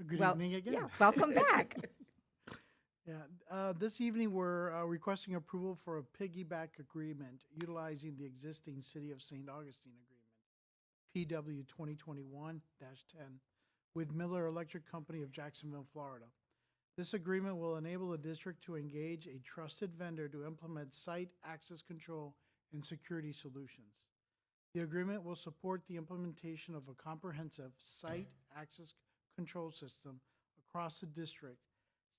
Speaker 8: Good
Speaker 1: Well,
Speaker 8: evening again.
Speaker 1: Yeah, welcome back.
Speaker 8: Yeah, this evening we're requesting approval for a piggyback agreement utilizing the existing City of St. Augustine agreement, PW 2021-10, with Miller Electric Company of Jacksonville, Florida. This agreement will enable the district to engage a trusted vendor to implement site access control and security solutions. The agreement will support the implementation of a comprehensive site access control system across the district,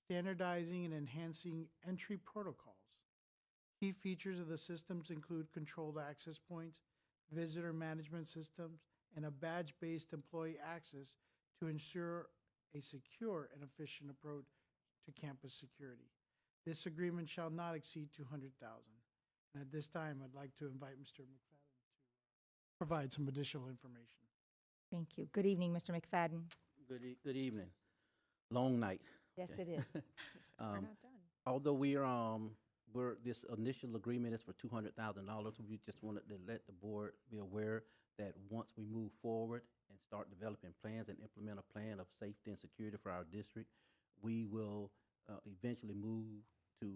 Speaker 8: standardizing and enhancing entry protocols. Key features of the systems include controlled access points, visitor management systems, and a badge-based employee access to ensure a secure and efficient approach to campus security. This agreement shall not exceed $200,000. And at this time, I'd like to invite Mr. McFadden to provide some additional information.
Speaker 1: Thank you. Good evening, Mr. McFadden.
Speaker 9: Good evening. Long night.
Speaker 1: Yes, it is.
Speaker 2: We're not done.
Speaker 9: Although we're this initial agreement is for $200,000, we just wanted to let the board be aware that once we move forward and start developing plans and implement a plan of safety and security for our district, we will eventually move to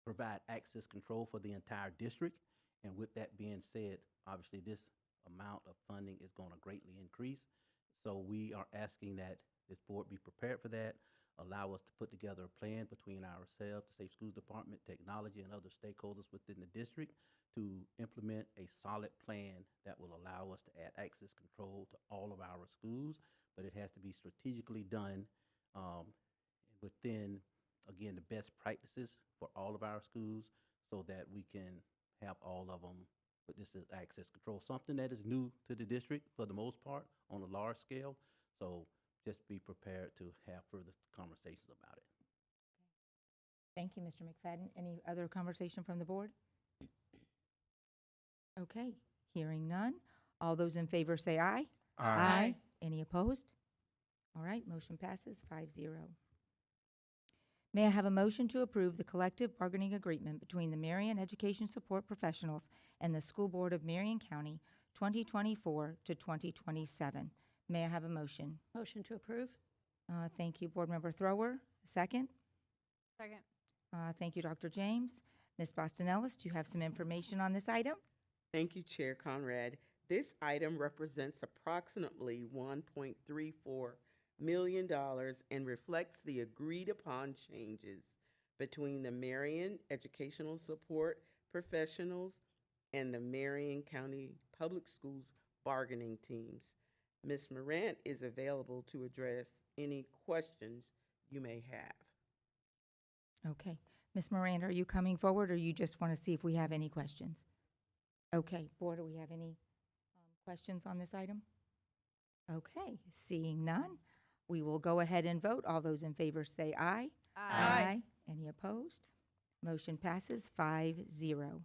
Speaker 9: provide access control for the entire district. And with that being said, obviously this amount of funding is going to greatly increase. So we are asking that this board be prepared for that, allow us to put together a plan between ourselves, the Safe Schools Department, technology, and other stakeholders within the district to implement a solid plan that will allow us to add access control to all of our schools, but it has to be strategically done within, again, the best practices for all of our schools so that we can have all of them. But this is access control, something that is new to the district for the most part on a large scale. So just be prepared to have further conversations about it.
Speaker 1: Thank you, Mr. McFadden. Any other conversation from the board? Okay, hearing none. All those in favor say aye.
Speaker 18: Aye.
Speaker 1: Any opposed? All right, motion passes 5-0. May I have a motion to approve the collective bargaining agreement between the Marion Education Support Professionals and the School Board of Marion County 2024 to 2027? May I have a motion?
Speaker 20: Motion to approve.
Speaker 1: Thank you, Board Member Thrower. Second?
Speaker 2: Second.
Speaker 1: Thank you, Dr. James. Ms. Boston-Ellis, do you have some information on this item?
Speaker 19: Thank you, Chair Conrad. This item represents approximately $1.34 million and reflects the agreed upon changes between the Marion Educational Support Professionals and the Marion County Public Schools bargaining teams. Ms. Morant is available to address any questions you may have.
Speaker 1: Okay. Ms. Miranda, are you coming forward, or you just want to see if we have any questions? Okay. Board, do we have any questions on this item? Okay. Seeing none, we will go ahead and vote. All those in favor say aye.
Speaker 2: Aye.
Speaker 1: Any opposed? Motion passes 5-0.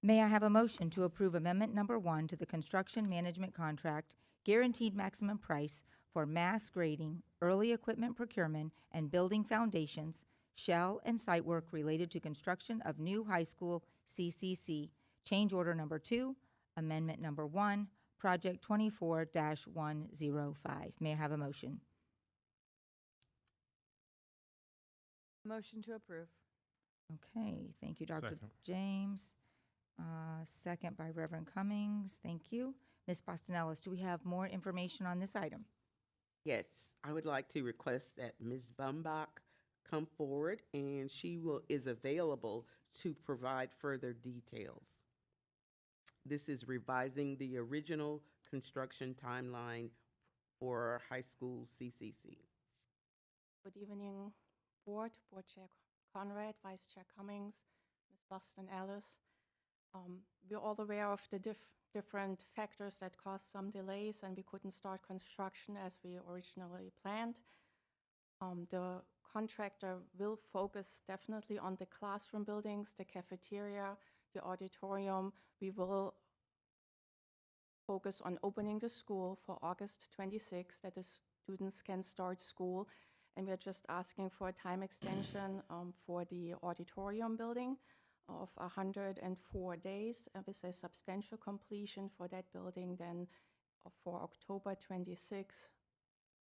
Speaker 1: May I have a motion to approve Amendment Number 1 to the Construction Management Contract, Guaranteed Maximum Price for Mass Grading, Early Equipment Procurement, and Building Foundations, Shell and Site Work related to construction of new high school CCC, Change Order Number 2, Amendment Number 1, Project 24-105. May I have a motion?
Speaker 12: Motion to approve.
Speaker 1: Okay, thank you, Dr.
Speaker 18: Second.
Speaker 1: James. Second by Reverend Cummings. Thank you. Ms. Bostonellis, do we have more information on this item?
Speaker 19: Yes, I would like to request that Ms. Bumbach come forward, and she is available to provide further details. This is revising the original construction timeline for high school CCC.
Speaker 4: Good evening, Board Chair Conrad, Vice Chair Cummings, Ms. Boston Ellis. We're all aware of the different factors that caused some delays, and we couldn't start construction as we originally planned. The contractor will focus definitely on the classroom buildings, the cafeteria, the auditorium. We will focus on opening the school for August 26th, that the students can start school. And we're just asking for a time extension for the auditorium building of 104 days, with a substantial completion for that building then for October 29,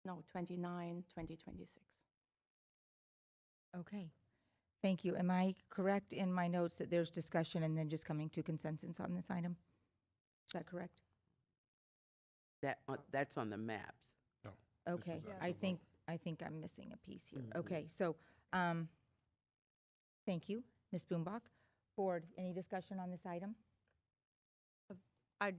Speaker 4: 2026.
Speaker 1: Okay, thank you. Am I correct in my notes that there's discussion and then just coming to consensus on this item? Is that correct?
Speaker 19: That's on the maps.
Speaker 18: No.
Speaker 1: Okay,
Speaker 18: is
Speaker 1: I
Speaker 18: actual
Speaker 1: think,
Speaker 18: vote.
Speaker 1: I think I'm missing a piece here.
Speaker 19: Mhm.
Speaker 1: Okay, so, thank you, Ms. Boombach. Board, any discussion on this item?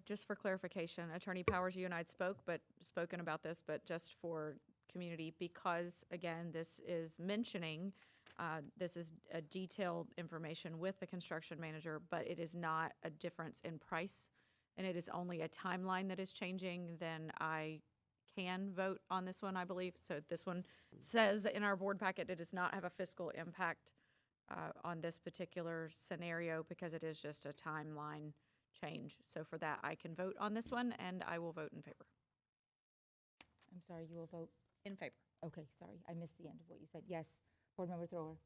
Speaker 2: Just for clarification, Attorney Powers, you and I had spoken about this, but just for community, because again, this is mentioning, this is a detailed information with the construction manager, but it is not a difference in price, and it is only a timeline that is changing, then I can vote on this one, I believe. So this one says in our board packet, it does not have a fiscal impact on this particular scenario because it is just a timeline change. So for that, I can vote on this one, and I will vote in favor.
Speaker 1: I'm sorry, you will vote?
Speaker 2: In favor.
Speaker 1: Okay, sorry, I missed the end of what you said. Yes, Board Member Thrower.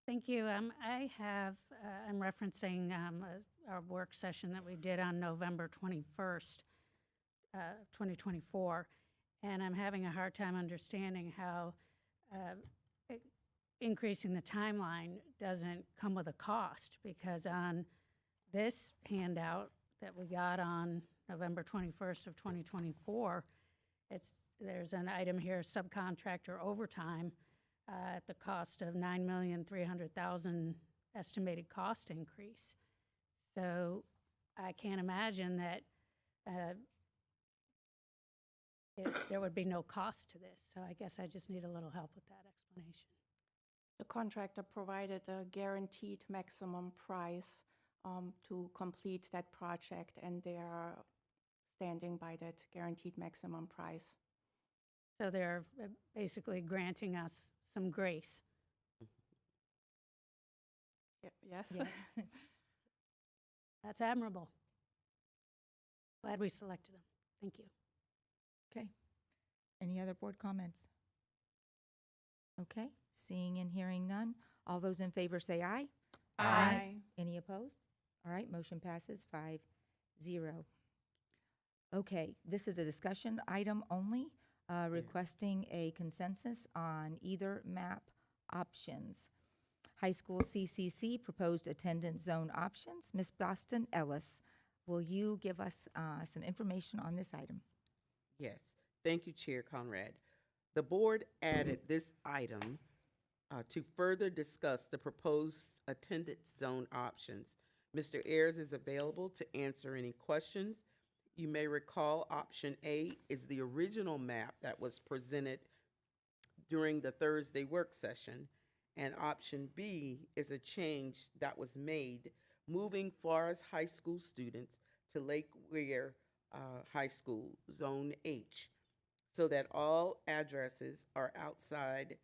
Speaker 20: Thank you. I have, I'm referencing our work session that we did on November 21st, 2024, and I'm having a hard time understanding how increasing the timeline doesn't come with a cost, because on this handout that we got on November 21st of 2024, there's an item here, subcontractor overtime, at the cost of $9,300,000 estimated cost increase. So I can't imagine that there would be no cost to this. So I guess I just need a little help with that explanation.
Speaker 4: The contractor provided a guaranteed maximum price to complete that project, and they are standing by that guaranteed maximum price.
Speaker 20: So they're basically granting us some grace.
Speaker 4: Yes.
Speaker 20: That's admirable. Glad we selected them. Thank you.
Speaker 1: Okay. Any other board comments? Okay, seeing and hearing none. All those in favor say aye.
Speaker 12: Aye.
Speaker 1: Any opposed? All right, motion passes 5-0. Okay, this is a discussion item only, requesting a consensus on either map options. High school CCC proposed attendance zone options. Ms. Boston Ellis, will you give us some information on this item?
Speaker 19: Yes, thank you, Chair Conrad. The board added this item to further discuss the proposed attendance zone options. Mr. Ayers is available to answer any questions. You may recall option A is the original map that was presented during the Thursday work session, and option B is a change that was made moving Forest High School students to Lake Weir High School, Zone H, so that all addresses are outside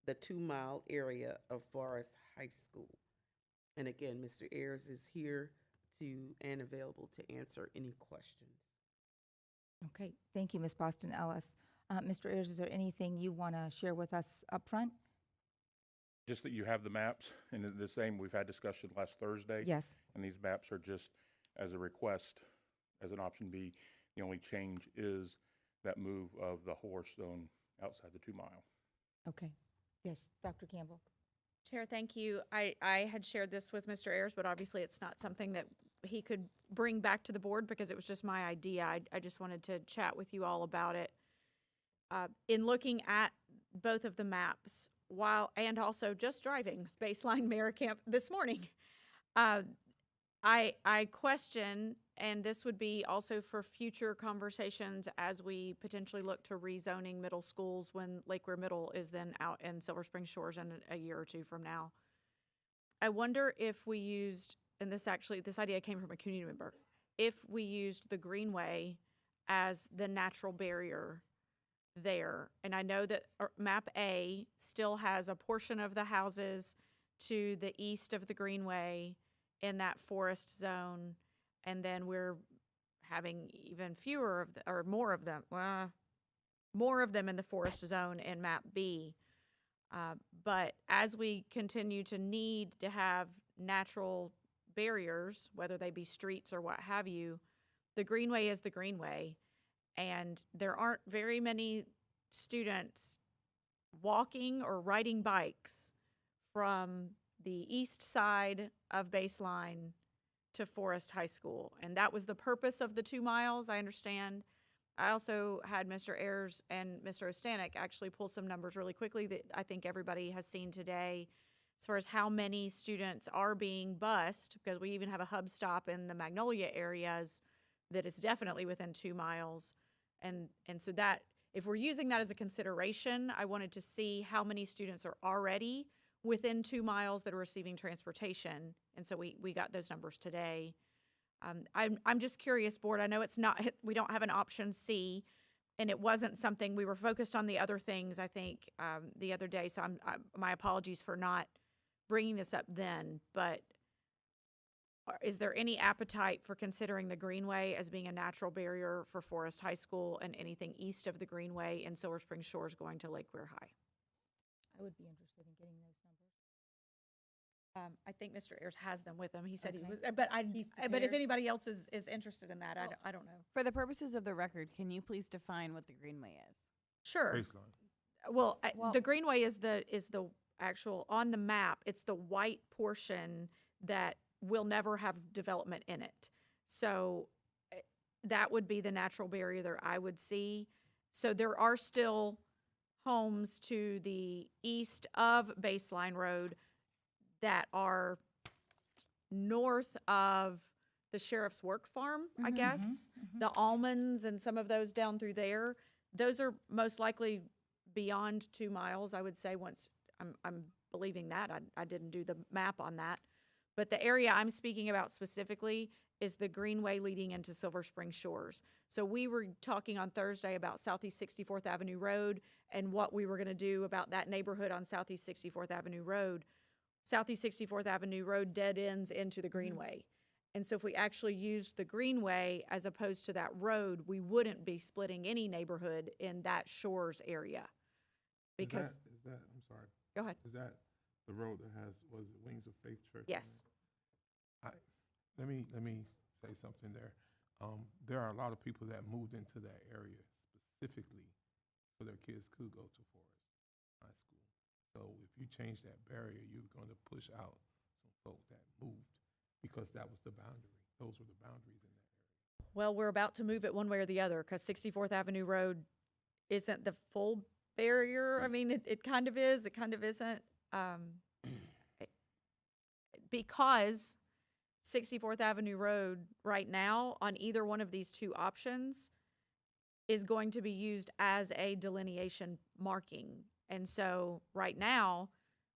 Speaker 19: the 2-mile area of Forest High School. And again, Mr. Ayers is here and available to answer any questions.
Speaker 1: Okay, thank you, Ms. Boston Ellis. Mr. Ayers, is there anything you want to share with us up front?
Speaker 10: Just that you have the maps, and the same, we've had discussion last Thursday.
Speaker 1: Yes.
Speaker 10: And these maps are just as a request, as an option B. The only change is that move of the horse zone outside the 2 mile.
Speaker 1: Okay. Yes, Dr. Campbell.
Speaker 2: Chair, thank you. I had shared this with Mr. Ayers, but obviously it's not something that he could bring back to the board because it was just my idea. I just wanted to chat with you all about it. In looking at both of the maps, and also just driving Baseline Maricamp this morning, I question, and this would be also for future conversations as we potentially look to rezoning middle schools when Lake Weir Middle is then out in Silver Spring Shores in a year or two from now. I wonder if we used, and this idea came from a community member, if we used the Greenway as the natural barrier there. And I know that map A still has a portion of the houses to the east of the Greenway in that forest zone, and then we're having even fewer of or more of them in the forest zone in map B. But as we continue to need to have natural barriers, whether they be streets or what have you, the Greenway is the Greenway. And there aren't very many students walking or riding bikes from the east side of Baseline to Forest High School. And that was the purpose of the 2 miles, I understand. I also had Mr. Ayers and Mr. Ostanek actually pull some numbers really quickly that I think everybody has seen today as far as how many students are being bused, because we even have a hub stop in the Magnolia areas that is definitely within 2 miles. And so that, if we're using that as a consideration, I wanted to see how many students are already within 2 miles that are receiving transportation. And so we got those numbers today. I'm just curious, board, I know it's not, we don't have an option C, and it wasn't something, we were focused on the other things, I think, the other day. So my apologies for not bringing this up then, but is there any appetite for considering the Greenway as being a natural barrier for Forest High School and anything east of the Greenway in Silver Spring Shores going to Lake Weir High?
Speaker 1: I would be interested in getting those numbers.
Speaker 2: I think Mr. Ayers has them with him. He said he
Speaker 1: Okay.
Speaker 2: was, but
Speaker 1: He's
Speaker 2: but if
Speaker 1: prepared.
Speaker 2: anybody else is interested in that, I don't know.
Speaker 12: For the purposes of the record, can you please define what the Greenway is?
Speaker 2: Sure.
Speaker 18: Baseline.
Speaker 2: Well,
Speaker 12: Well-
Speaker 2: the Greenway is the actual, on the map, it's the white portion that will never have development in it. So that would be the natural barrier that I would see. So there are still homes to the east of Baseline Road that are north of the sheriff's work farm, I guess. The almonds and some of those down through there, those are most likely beyond 2 miles, I would say, once I'm believing that. I didn't do the map on that. But the area I'm speaking about specifically is the Greenway leading into Silver Spring Shores. So we were talking on Thursday about Southeast 64th Avenue Road and what we were going to do about that neighborhood on Southeast 64th Avenue Road. Southeast 64th Avenue Road dead ends into the Greenway. And so if we actually used the Greenway as opposed to that road, we wouldn't be splitting any neighborhood in that Shores area. Because,
Speaker 18: Is that, I'm sorry,
Speaker 2: go ahead.
Speaker 18: is that the road that has, was it Wings of Faith Church? on
Speaker 2: Yes.
Speaker 18: it? Let me say something there. There are a lot of people that moved into that area specifically so their kids could go to Forest High School. So if you change that barrier, you're going to push out some folks that moved because that was the boundary. Those were the boundaries in that area.
Speaker 2: Well, we're about to move it one way or the other because 64th Avenue Road isn't the full barrier. I mean, it kind of is, it kind of isn't. Because 64th Avenue Road right now on either one of these 2 options is going to be used as a delineation marking. And so right now,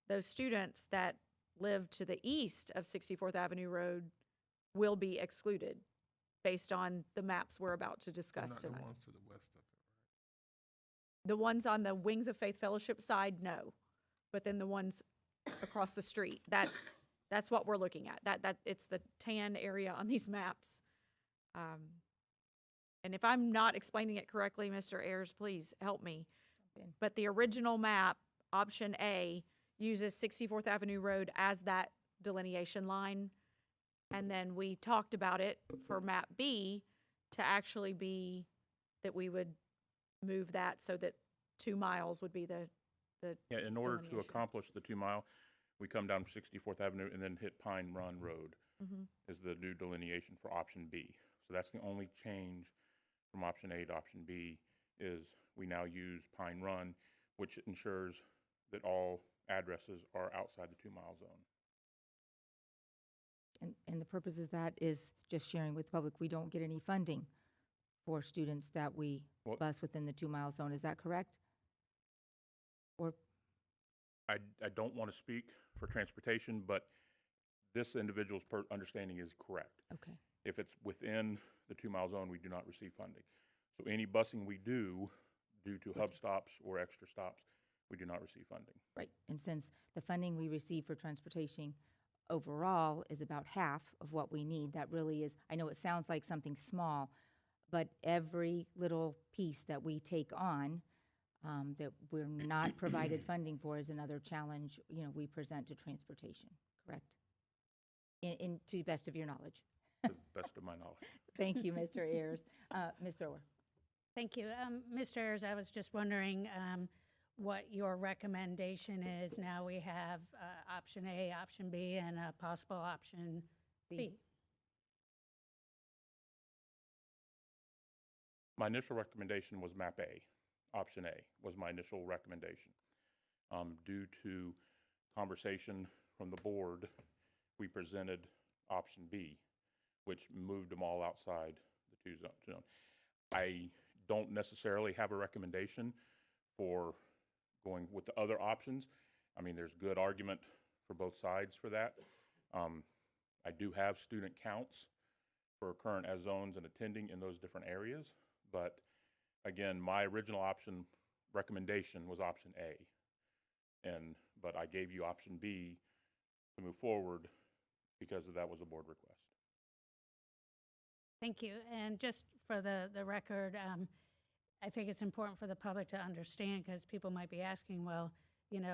Speaker 2: those students that live to the east of 64th Avenue Road will be excluded based on the maps we're about to discuss
Speaker 18: Not
Speaker 2: tonight.
Speaker 18: the ones to the west of it.
Speaker 2: The ones on the Wings of Faith Fellowship side, no. But then the ones across the street, that's what we're looking at. That it's the tan area on these maps. And if I'm not explaining it correctly, Mr. Ayers, please help me. But the original map, option A, uses 64th Avenue Road as that delineation line. And then we talked about it for map B to actually be that we would move that so that 2 miles would be the
Speaker 10: Yeah, in order to
Speaker 2: delineation.
Speaker 10: accomplish the 2 mile, we come down 64th Avenue and then hit Pine Run Road is the new delineation for option B. So that's the only change from option A to option B is we now use Pine Run, which ensures that all addresses are outside the 2 mile zone.
Speaker 1: And the purpose of that is just sharing with the public, we don't get any funding for students that we
Speaker 10: Well-
Speaker 1: bus within the 2 mile zone. Is that correct? Or,
Speaker 10: I don't want to speak for transportation, but this individual's understanding is correct.
Speaker 1: okay,
Speaker 10: If it's within the 2 mile zone, we do not receive funding. So any busing we do, due to hub stops or extra stops, we do not receive funding.
Speaker 1: right. And since the funding we receive for transportation overall is about half of what we need, that really is, I know it sounds like something small, but every little piece that we take on that we're not provided funding for is another challenge, we present to transportation, correct? To the best of your knowledge.
Speaker 10: To the best of my knowledge.
Speaker 1: Thank you, Mr. Ayers. Ms. Thrower.
Speaker 20: Thank you. Mr. Ayers, I was just wondering what your recommendation is. Now we have option A, option B, and a possible option C.
Speaker 10: My initial recommendation was map A. Option A was my initial recommendation. Due to conversation from the board, we presented option B, which moved them all outside the 2 zone. I don't necessarily have a recommendation for going with the other options. I mean, there's good argument for both sides for that. I do have student counts for current as zones and attending in those different areas, but again, my original option recommendation was option A. But I gave you option B to move forward because that was a board request.
Speaker 20: Thank you. And just for the record, I think it's important for the public to understand because people might be asking, well,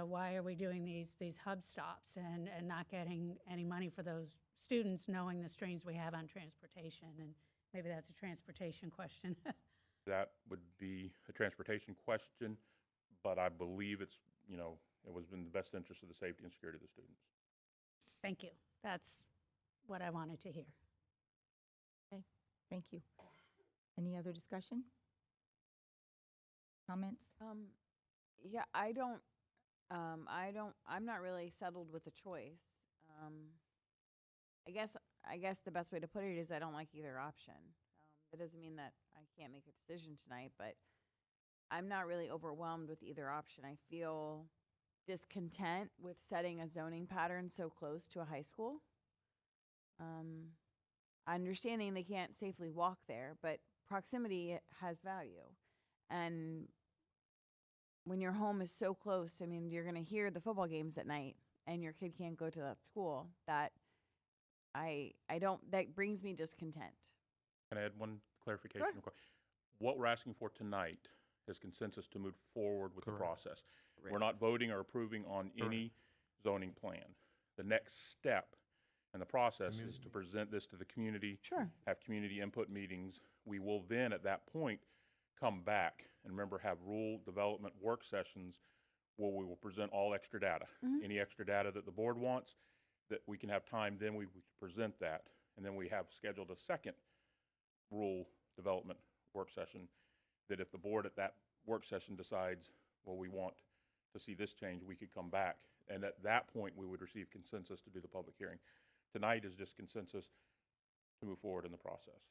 Speaker 20: why are we doing these hub stops and not getting any money for those students knowing the strains we have on transportation? And maybe that's a transportation question.
Speaker 10: That would be a transportation question, but I believe it's, it was in the best interest of the safety and security of the students.
Speaker 20: Thank you. That's what I wanted to hear.
Speaker 1: Okay, thank you. Any other discussion? Comments?
Speaker 12: Yeah, I'm not really settled with the choice. I guess the best way to put it is I don't like either option. That doesn't mean that I can't make a decision tonight, but I'm not really overwhelmed with either option. I feel discontent with setting a zoning pattern so close to a high school. Understanding they can't safely walk there, but proximity has value. And when your home is so close, I mean, you're going to hear the football games at night and your kid can't go to that school. That brings me discontent.
Speaker 10: Can I add one clarification? Sure. What we're asking for tonight is consensus to move forward with the process. Correct. We're not voting or approving on any zoning plan. The next step in the process is to present this to the community, have community input meetings. We will then, at that point, come back and remember have rule development work sessions where we will present all extra data. Any extra data that the board wants, that we can have time, then we present that. And then we have scheduled a second rule development work session that if the board at that work session decides, well, we want to see this change, we could come back. And at that point, we would receive consensus to do the public hearing. Tonight is just consensus to move forward in the process.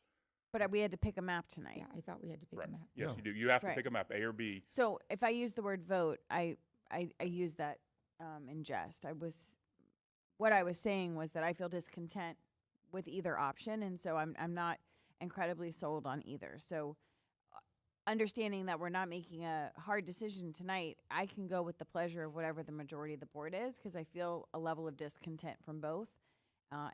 Speaker 12: But we had to pick a map tonight.
Speaker 1: Yeah, I thought we had to pick a map.
Speaker 10: Yes, you do. You have to pick a map, A or B.
Speaker 12: So if I use the word vote, I use that in jest. What I was saying was that I feel discontent with either option, and so I'm not incredibly sold on either. So understanding that we're not making a hard decision tonight, I can go with the pleasure of whatever the majority of the board is because I feel a level of discontent from both.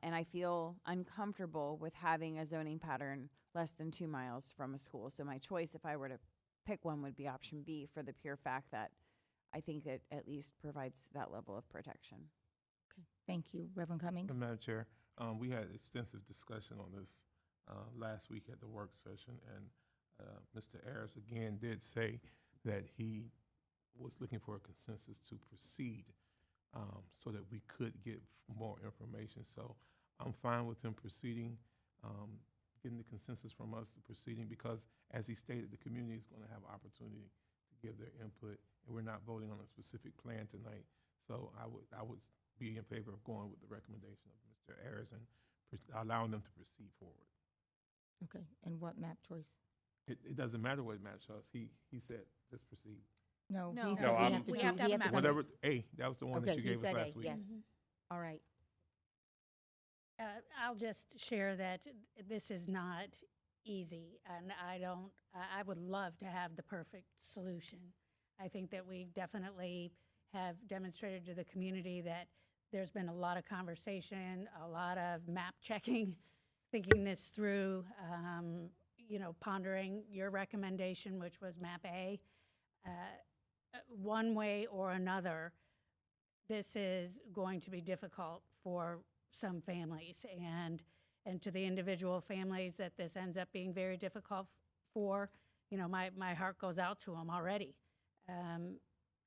Speaker 12: And I feel uncomfortable with having a zoning pattern less than 2 miles from a school. So my choice, if I were to pick one, would be option B for the pure fact that I think it at least provides that level of protection.
Speaker 1: Okay, thank you. Reverend Cummings?
Speaker 18: Madam Chair, we had extensive discussion on this last week at the work session, and Mr. Ayers again did say that he was looking for a consensus to proceed so that we could get more information. So I'm fine with him proceeding, getting the consensus from us to proceeding, because as he stated, the community is going to have opportunity to give their input, and we're not voting on a specific plan tonight. So I would be in favor of going with the recommendation of Mr. Ayers and allowing them to proceed forward.
Speaker 1: Okay, and what map choice?
Speaker 18: It doesn't matter what map choice. He said, let's proceed.
Speaker 1: No,
Speaker 2: No.
Speaker 1: he said
Speaker 10: No,
Speaker 1: we
Speaker 10: I'm-
Speaker 1: have to
Speaker 2: We
Speaker 1: choose.
Speaker 2: have to have a map.
Speaker 18: Whatever, A, that was the one that
Speaker 1: Okay,
Speaker 18: you
Speaker 1: he
Speaker 18: gave us
Speaker 1: said A,
Speaker 18: last week.
Speaker 1: yes. All right.
Speaker 20: I'll just share that this is not easy, and I would love to have the perfect solution. I think that we definitely have demonstrated to the community that there's been a lot of conversation, a lot of map checking, thinking this through, pondering your recommendation, which was map A. One way or another, this is going to be difficult for some families, and to the individual families that this ends up being very difficult for, my heart goes out to them already.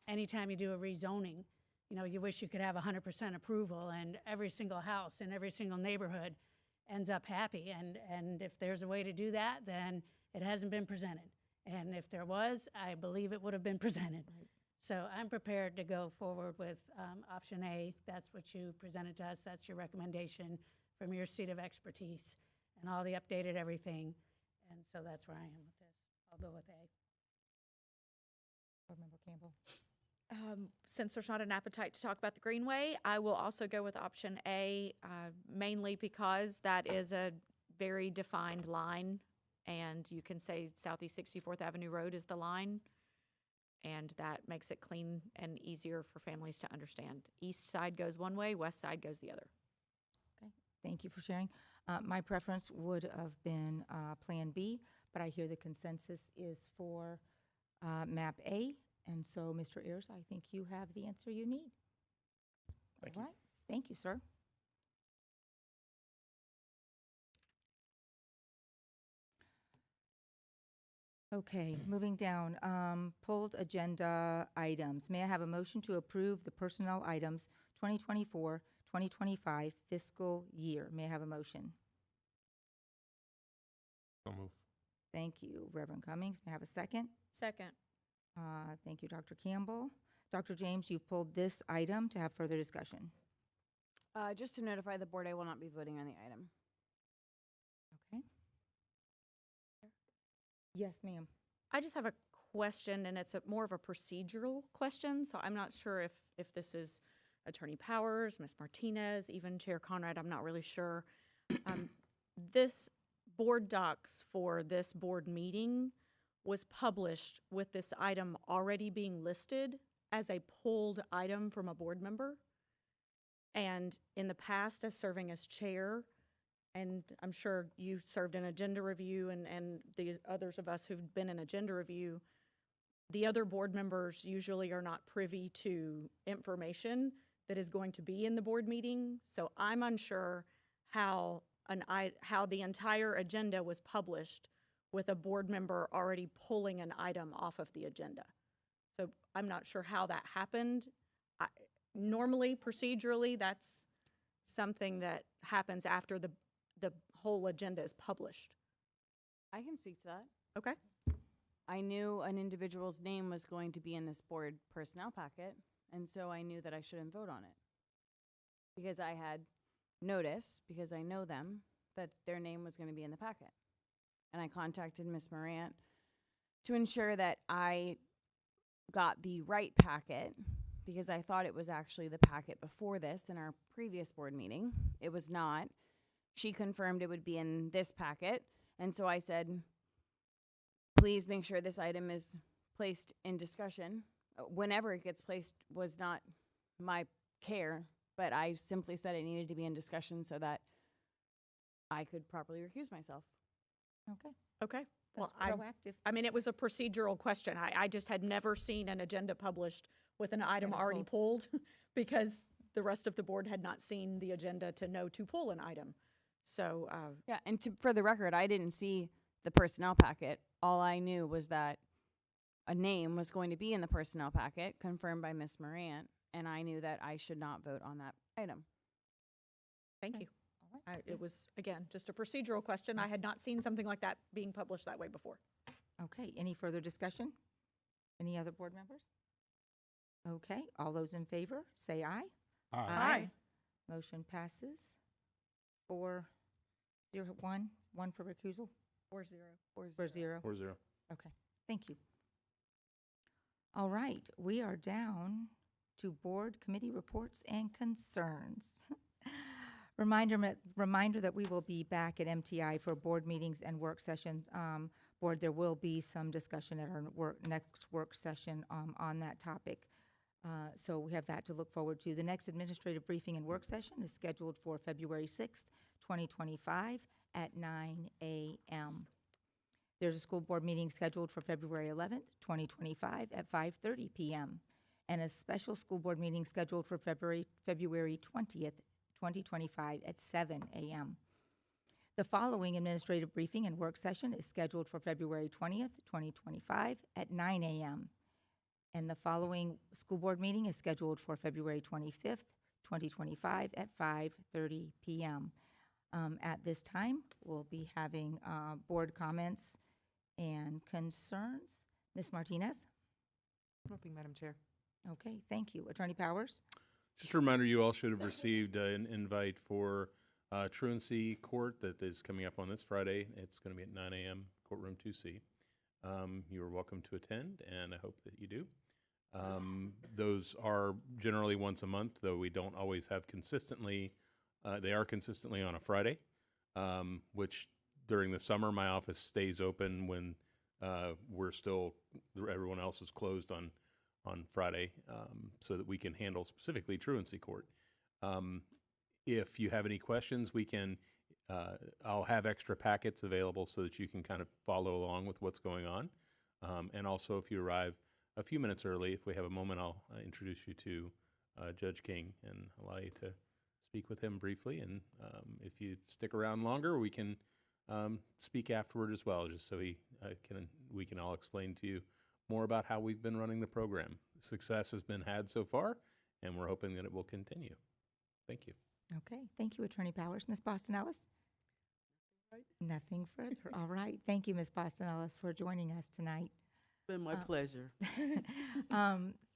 Speaker 20: Anytime you do a rezoning, you wish you could have 100% approval and every single house in every single neighborhood ends up happy. And if there's a way to do that, then it hasn't been presented. And if there was, I believe it would have been presented.
Speaker 1: Right.
Speaker 20: So I'm prepared to go forward with option A. That's what you presented to us. That's your recommendation from your seat of expertise and all the updated everything. And so that's where I am with this. I'll go with A.
Speaker 1: Board Member Campbell?
Speaker 2: Since there's not an appetite to talk about the Greenway, I will also go with option A, mainly because that is a very defined line, and you can say Southeast 64th Avenue Road is the line, and that makes it clean and easier for families to understand. East side goes one way, west side goes the other.
Speaker 1: Okay, thank you for sharing. My preference would have been Plan B, but I hear the consensus is for map A. And so, Mr. Ayers, I think you have the answer you need.
Speaker 10: Thank
Speaker 1: All
Speaker 10: you.
Speaker 1: right, thank you, sir. Okay, moving down, pulled agenda items. May I have a motion to approve the personnel items 2024, 2025 fiscal year? May I have a motion?
Speaker 18: So move.
Speaker 1: Thank you, Reverend Cummings. May I have a second?
Speaker 2: Second.
Speaker 1: Thank you, Dr. Campbell. Dr. James, you've pulled this item to have further discussion.
Speaker 12: Just to notify the board, I will not be voting on the item.
Speaker 1: Okay. Yes, ma'am.
Speaker 2: I just have a question, and it's more of a procedural question, so I'm not sure if this is Attorney Powers, Ms. Martinez, even Chair Conrad, I'm not really sure. This board docs for this board meeting was published with this item already being listed as a pulled item from a board member. And in the past, as serving as chair, and I'm sure you served in agenda review and the others of us who've been in agenda review, the other board members usually are not privy to information that is going to be in the board meeting. So I'm unsure how the entire agenda was published with a board member already pulling an item off of the agenda. So I'm not sure how that happened. Normally, procedurally, that's something that happens after the whole agenda is published.
Speaker 12: I can speak to that.
Speaker 2: Okay.
Speaker 12: I knew an individual's name was going to be in this board personnel packet, and so I knew that I shouldn't vote on it. Because I had noticed, because I know them, that their name was going to be in the packet. And I contacted Ms. Morant to ensure that I got the right packet, because I thought it was actually the packet before this in our previous board meeting. It was not. She confirmed it would be in this packet, and so I said, please make sure this item is placed in discussion. Whenever it gets placed was not my care, but I simply said it needed to be in discussion so that I could properly recuse myself.
Speaker 1: Okay.
Speaker 2: Okay. Well,
Speaker 1: That's proactive.
Speaker 2: I mean, it was a procedural question. I just had never seen an agenda published with an item
Speaker 1: Got it
Speaker 2: already pulled because the rest of the board had not seen the agenda to know to pull an item. So,
Speaker 12: Yeah, and for the record, I didn't see the personnel packet. All I knew was that a name was going to be in the personnel packet, confirmed by Ms. Morant, and I knew that I should not vote on that item.
Speaker 2: thank you. It was, again, just a procedural question. I had not seen something like that being published that way before.
Speaker 1: Okay, any further discussion? Any other board members? Okay, all those in favor, say aye.
Speaker 2: Aye.
Speaker 1: Motion passes. 4-0-1, one for recusal,
Speaker 2: 4-0.
Speaker 1: 4-0.
Speaker 10: 4-0.
Speaker 1: Okay, thank you. All right, we are down to board committee reports and concerns. Reminder that we will be back at MTI for board meetings and work sessions. Board, there will be some discussion at our next work session on that topic. So we have that to look forward to. The next administrative briefing and work session is scheduled for February 6th, 2025 at 9 a.m. There's a school board meeting scheduled for February 11th, 2025 at 5:30 p.m. and a special school board meeting scheduled for February 20th, 2025 at 7 a.m. The following administrative briefing and work session is scheduled for February 20th, 2025 at 9 a.m. And the following school board meeting is scheduled for February 25th, 2025 at 5:30 p.m. At this time, we'll be having board comments and concerns. Ms. Martinez?
Speaker 3: Nothing, Madam Chair.
Speaker 1: Okay, thank you. Attorney Powers?
Speaker 13: Just a reminder, you all should have received an invite for truancy court that is coming up on this Friday. It's going to be at 9 a.m., courtroom 2C. You are welcome to attend, and I hope that you do. Those are generally once a month, though we don't always have consistently. They are consistently on a Friday, which during the summer my office stays open when everyone else is closed on Friday, so that we can handle specifically truancy court. If you have any questions, I'll have extra packets available so that you can kind of follow along with what's going on. And also, if you arrive a few minutes early, if we have a moment, I'll introduce you to Judge King and allow you to speak with him briefly. And if you stick around longer, we can speak afterward as well, just so we can all explain to you more about how we've been running the program. Success has been had so far, and we're hoping that it will continue. Thank you.
Speaker 1: Okay, thank you, Attorney Powers. Ms. Boston Ellis? Nothing further. All right. Thank you, Ms. Boston Ellis, for joining us tonight.
Speaker 19: It's been my pleasure.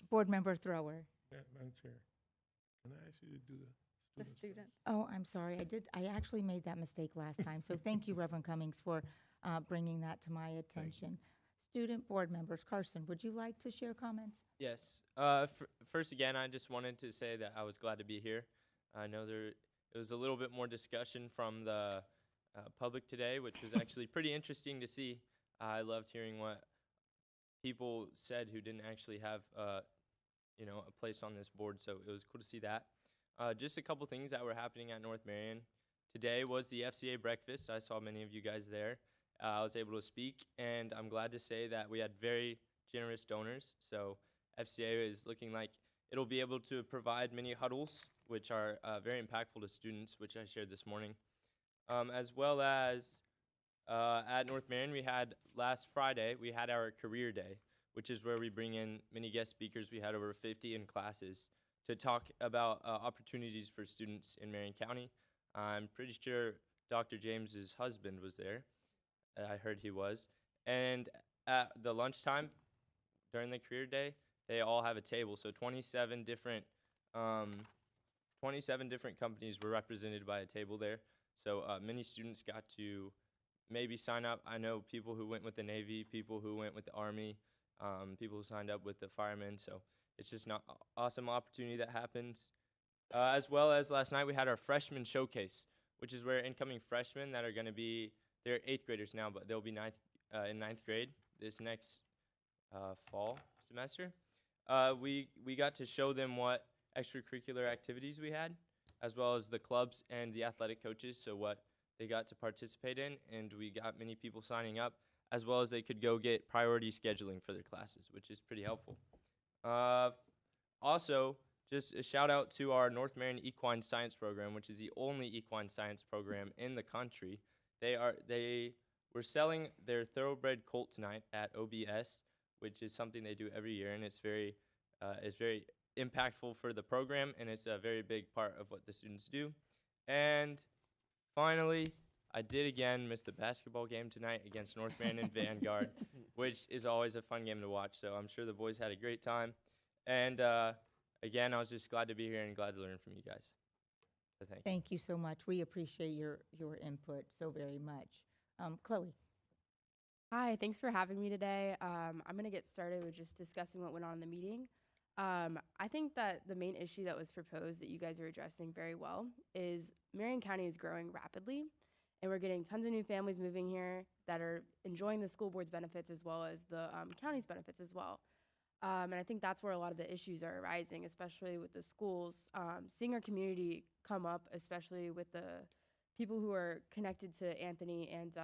Speaker 1: Board Member Thrower?
Speaker 18: Madam Chair, can I ask you to do
Speaker 2: The students.
Speaker 1: Oh, I'm sorry. I actually made that mistake last time. So thank you, Reverend Cummings, for bringing that to my attention. Student board members, Carson, would you like to share comments?
Speaker 11: Yes. First, again, I just wanted to say that I was glad to be here. I know it was a little bit more discussion from the public today, which was actually pretty interesting to see. I loved hearing what people said who didn't actually have a place on this board, so it was cool to see that. Just a couple things that were happening at North Marion. Today was the FCA breakfast. I saw many of you guys there. I was able to speak, and I'm glad to say that we had very generous donors. So FCA is looking like it'll be able to provide many huddles, which are very impactful to students, which I shared this morning. As well as at North Marion, last Friday, we had our career day, which is where we bring in many guest speakers. We had over 50 in classes to talk about opportunities for students in Marion County. I'm pretty sure Dr. James's husband was there. I heard he was. And at the lunchtime during the career day, they all have a table. So 27 different companies were represented by a table there. So many students got to maybe sign up. I know people who went with the Navy, people who went with the Army, people who signed up with the firemen. So it's just an awesome opportunity that happens. As well as last night, we had our freshman showcase, which is where incoming freshmen that are going to be, they're 8th graders now, but they'll be in 9th grade this next fall semester. We got to show them what extracurricular activities we had, as well as the clubs and the athletic coaches, so what they got to participate in, and we got many people signing up, as well as they could go get priority scheduling for their classes, which is pretty helpful. Also, just a shout out to our North Marion Equine Science Program, which is the only equine science program in the country. They were selling their thoroughbred colt tonight at OBS, which is something they do every year, and it's very impactful for the program, and it's a very big part of what the students do. And finally, I did again miss the basketball game tonight against North Marion and Vanguard, which is always a fun game to watch. So I'm sure the boys had a great time. And again, I was just glad to be here and glad to learn from you guys. So thank you.
Speaker 1: Thank you so much. We appreciate your input so very much. Chloe.
Speaker 15: Hi, thanks for having me today. I'm going to get started with just discussing what went on in the meeting. I think that the main issue that was proposed that you guys are addressing very well is Marion County is growing rapidly, and we're getting tons of new families moving here that are enjoying the school board's benefits as well as the county's benefits as well. And I think that's where a lot of the issues are arising, especially with the schools. Seeing our community come up, especially with the people who are connected to Anthony and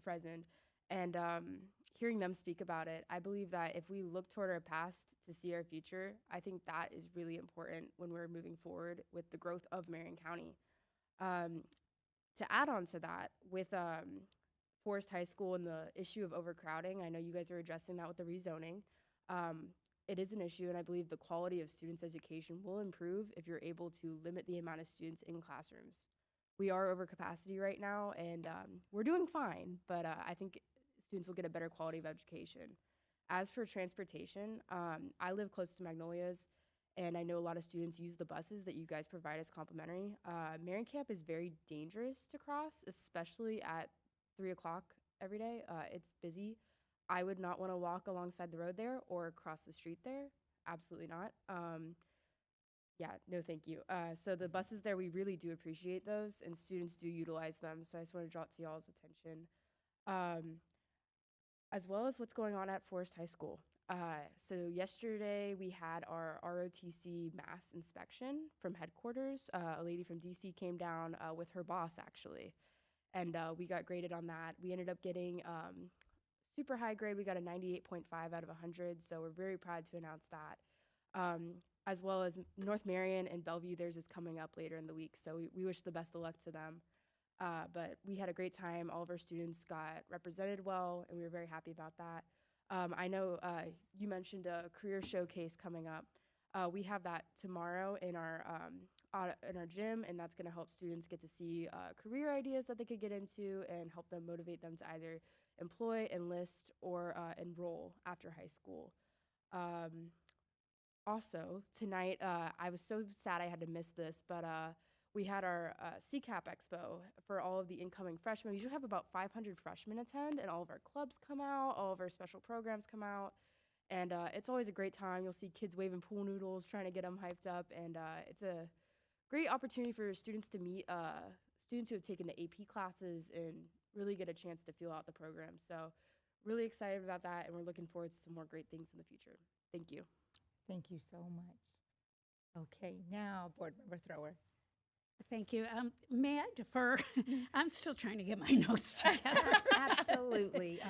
Speaker 15: Fresno, and hearing them speak about it, I believe that if we look toward our past to see our future, I think that is really important when we're moving forward with the growth of Marion County. To add on to that, with Forest High School and the issue of overcrowding, I know you guys are addressing that with the rezoning. It is an issue, and I believe the quality of students' education will improve if you're able to limit the amount of students in classrooms. We are over capacity right now, and we're doing fine, but I think students will get a better quality of education. As for transportation, I live close to Magnolias, and I know a lot of students use the buses that you guys provide as complimentary. Marion Camp is very dangerous to cross, especially at 3 o'clock every day. It's busy. I would not want to walk alongside the road there or cross the street there. Absolutely not. Yeah, no thank you. So the buses there, we really do appreciate those, and students do utilize them. So I just want to draw it to y'all's attention. As well as what's going on at Forest High School. So yesterday we had our ROTC mass inspection from headquarters. A lady from DC came down with her boss actually, and we got graded on that. We ended up getting super high grade. We got a 98.5 out of 100, so we're very proud to announce that. As well as North Marion and Bellevue, theirs is coming up later in the week, so we wish the best of luck to them. But we had a great time. All of our students got represented well, and we were very happy about that. I know you mentioned a career showcase coming up. We have that tomorrow in our gym, and that's going to help students get to see career ideas that they could get into and help them motivate them to either employ, enlist, or enroll after high school. Also, tonight, I was so sad I had to miss this, but we had our CCAP Expo for all of the incoming freshmen. We usually have about 500 freshmen attend, and all of our clubs come out, all of our special programs come out, and it's always a great time. You'll see kids waving pool noodles, trying to get them hyped up, and it's a great opportunity for students to meet students who have taken the AP classes and really get a chance to feel out the program. So really excited about that, and we're looking forward to some more great things in the future. Thank you.
Speaker 1: Thank you so much. Okay, now Board Member Thrower.
Speaker 20: Thank you. May I defer? I'm still trying to get my notes together.
Speaker 1: Absolutely.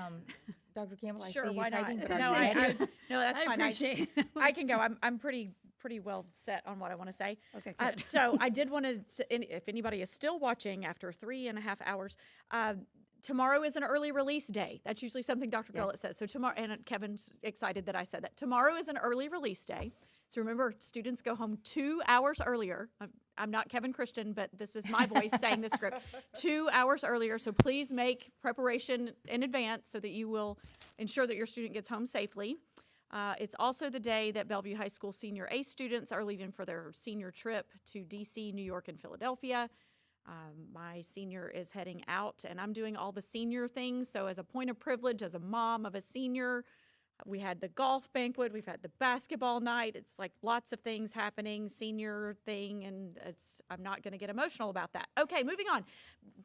Speaker 1: Dr. Campbell,
Speaker 2: Sure,
Speaker 1: I see you
Speaker 2: why not?
Speaker 1: typing, but
Speaker 2: No,
Speaker 1: are you ready?
Speaker 2: no, that's
Speaker 20: I
Speaker 2: fine.
Speaker 20: appreciate it.
Speaker 2: I can go. I'm pretty well set on what I want to say.
Speaker 1: Okay, good.
Speaker 2: So I did want to, if anybody is still watching after 3.5 hours, tomorrow is an early release day. That's usually something Dr. Gullett says. So tomorrow, and Kevin's excited that I said that. Tomorrow is an early release day. So remember, students go home 2 hours earlier. I'm not Kevin Christian, but this is my voice saying the script. 2 hours earlier. So please make preparation in advance so that you will ensure that your student gets home safely. It's also the day that Bellevue High School senior A students are leaving for their senior trip to DC, New York, and Philadelphia. My senior is heading out, and I'm doing all the senior things. So as a point of privilege, as a mom of a senior, we had the golf banquet, we've had the basketball night. It's like lots of things happening, senior thing, and I'm not going to get emotional about that. Okay, moving on.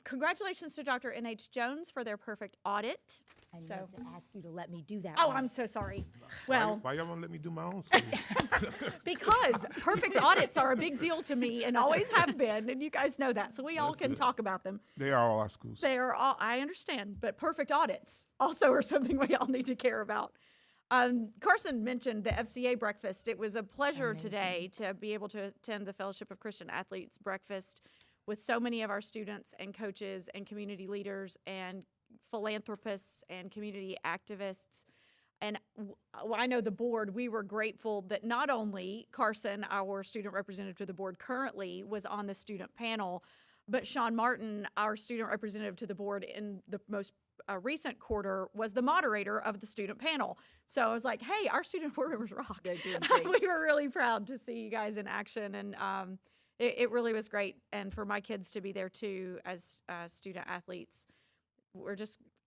Speaker 2: Congratulations to Dr. N.H. Jones for their perfect audit.
Speaker 1: I need to ask you to let me do that.
Speaker 2: Oh,
Speaker 1: one.
Speaker 2: I'm so sorry. Well,
Speaker 18: why y'all won't let me do my own school?
Speaker 2: because perfect audits are a big deal to me and always have been, and you guys know that, so we all
Speaker 18: That's
Speaker 2: can
Speaker 18: good.
Speaker 2: talk about them.
Speaker 18: They are all our schools.
Speaker 2: They are all, I understand, but perfect audits also are something we all need to care about. Carson mentioned the FCA breakfast. It was a pleasure
Speaker 1: Amazing.
Speaker 2: today to be able to attend the Fellowship of Christian Athletes breakfast with so many of our students and coaches and community leaders and philanthropists and community activists. And I know the board, we were grateful that not only Carson, our student representative to the board currently, was on the student panel, but Sean Martin, our student representative to the board in the most recent quarter, was the moderator of the student panel. So I was like, hey, our student board members rock.
Speaker 1: They're doing great.
Speaker 2: We were really proud to see you guys in action, and it really was great. And for my kids to be there too as student athletes,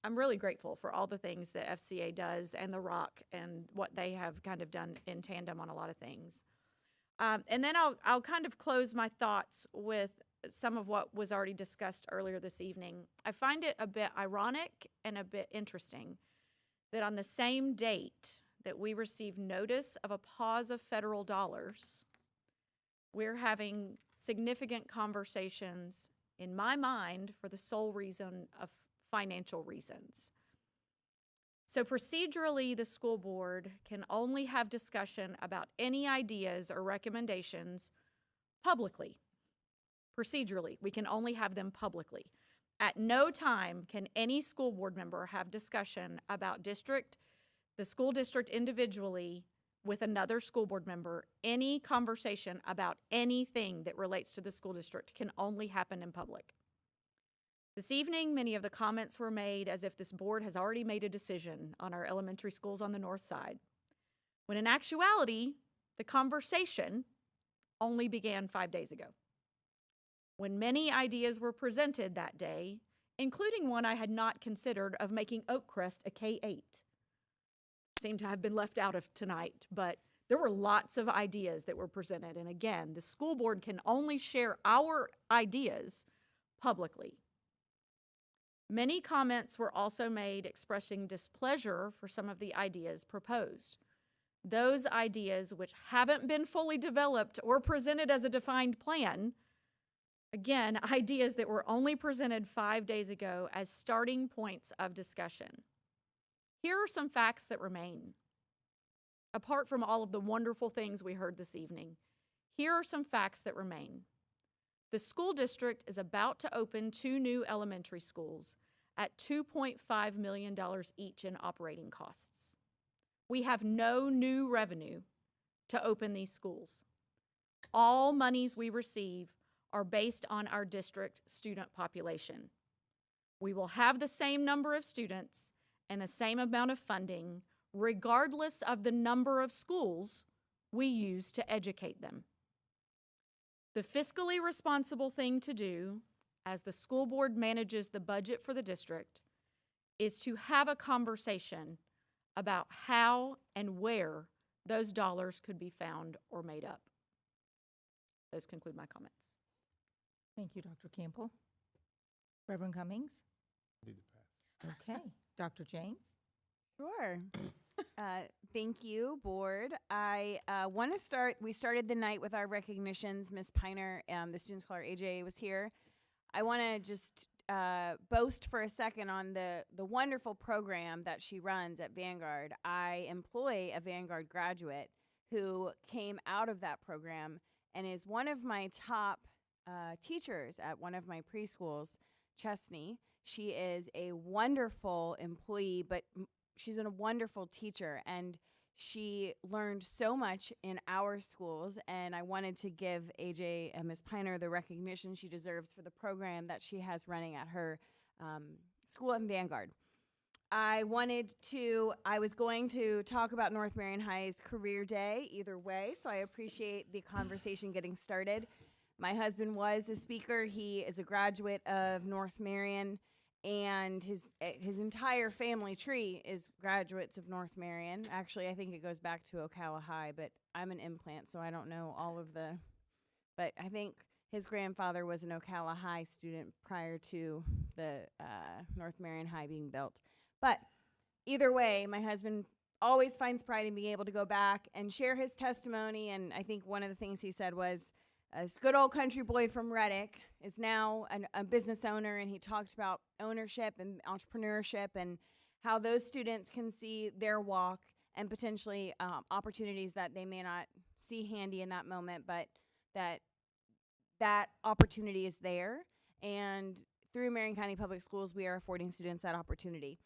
Speaker 2: I'm really grateful for all the things that FCA does and the Rock and what they have kind of done in tandem on a lot of things. And then I'll kind of close my thoughts with some of what was already discussed earlier this evening. I find it a bit ironic and a bit interesting that on the same date that we received notice of a pause of federal dollars, we're having significant conversations, in my mind, for the sole reason of financial reasons. So procedurally, the school board can only have discussion about any ideas or recommendations publicly. Procedurally, we can only have them publicly. At no time can any school board member have discussion about the school district individually with another school board member. Any conversation about anything that relates to the school district can only happen in public. This evening, many of the comments were made as if this board has already made a decision on our elementary schools on the north side, when in actuality, the conversation only began 5 days ago, when many ideas were presented that day, including one I had not considered of making Oakcrest a K-8. Seemed to have been left out of tonight, but there were lots of ideas that were presented. And again, the school board can only share our ideas publicly. Many comments were also made expressing displeasure for some of the ideas proposed. Those ideas which haven't been fully developed or presented as a defined plan, again, ideas that were only presented 5 days ago as starting points of discussion. Here are some facts that remain. Apart from all of the wonderful things we heard this evening, here are some facts that remain. The school district is about to open 2 new elementary schools at $2.5 million each in operating costs. We have no new revenue to open these schools. All monies we receive are based on our district student population. We will have the same number of students and the same amount of funding regardless of the number of schools we use to educate them. The fiscally responsible thing to do, as the school board manages the budget for the district, is to have a conversation about how and where those dollars could be found or made up. Those conclude my comments.
Speaker 1: Thank you, Dr. Campbell. Reverend Cummings?
Speaker 18: Need to pass.
Speaker 1: Okay. Dr. James?
Speaker 12: Sure. Thank you, board. I want to start, we started the night with our recognitions. Ms. Piner, the student scholar AJ was here. I want to just boast for a second on the wonderful program that she runs at Vanguard. I employ a Vanguard graduate who came out of that program and is one of my top teachers at one of my preschools, Chesney. She is a wonderful employee, but she's a wonderful teacher, and she learned so much in our schools, and I wanted to give AJ and Ms. Piner the recognition she deserves for the program that she has running at her school in Vanguard. I was going to talk about North Marion High's Career Day either way, so I appreciate the conversation getting started. My husband was a speaker. He is a graduate of North Marion, and his entire family tree is graduates of North Marion. Actually, I think it goes back to Ocala High, but I'm an implant, so I don't know all of but I think his grandfather was an Ocala High student prior to the North Marion High being built. But either way, my husband always finds pride in being able to go back and share his testimony, and I think one of the things he said was, this good old country boy from Reddick is now a business owner, and he talked about ownership and entrepreneurship and how those students can see their walk and potentially opportunities that they may not see handy in that moment, but that opportunity is there. And through Marion County Public Schools, we are affording students that opportunity.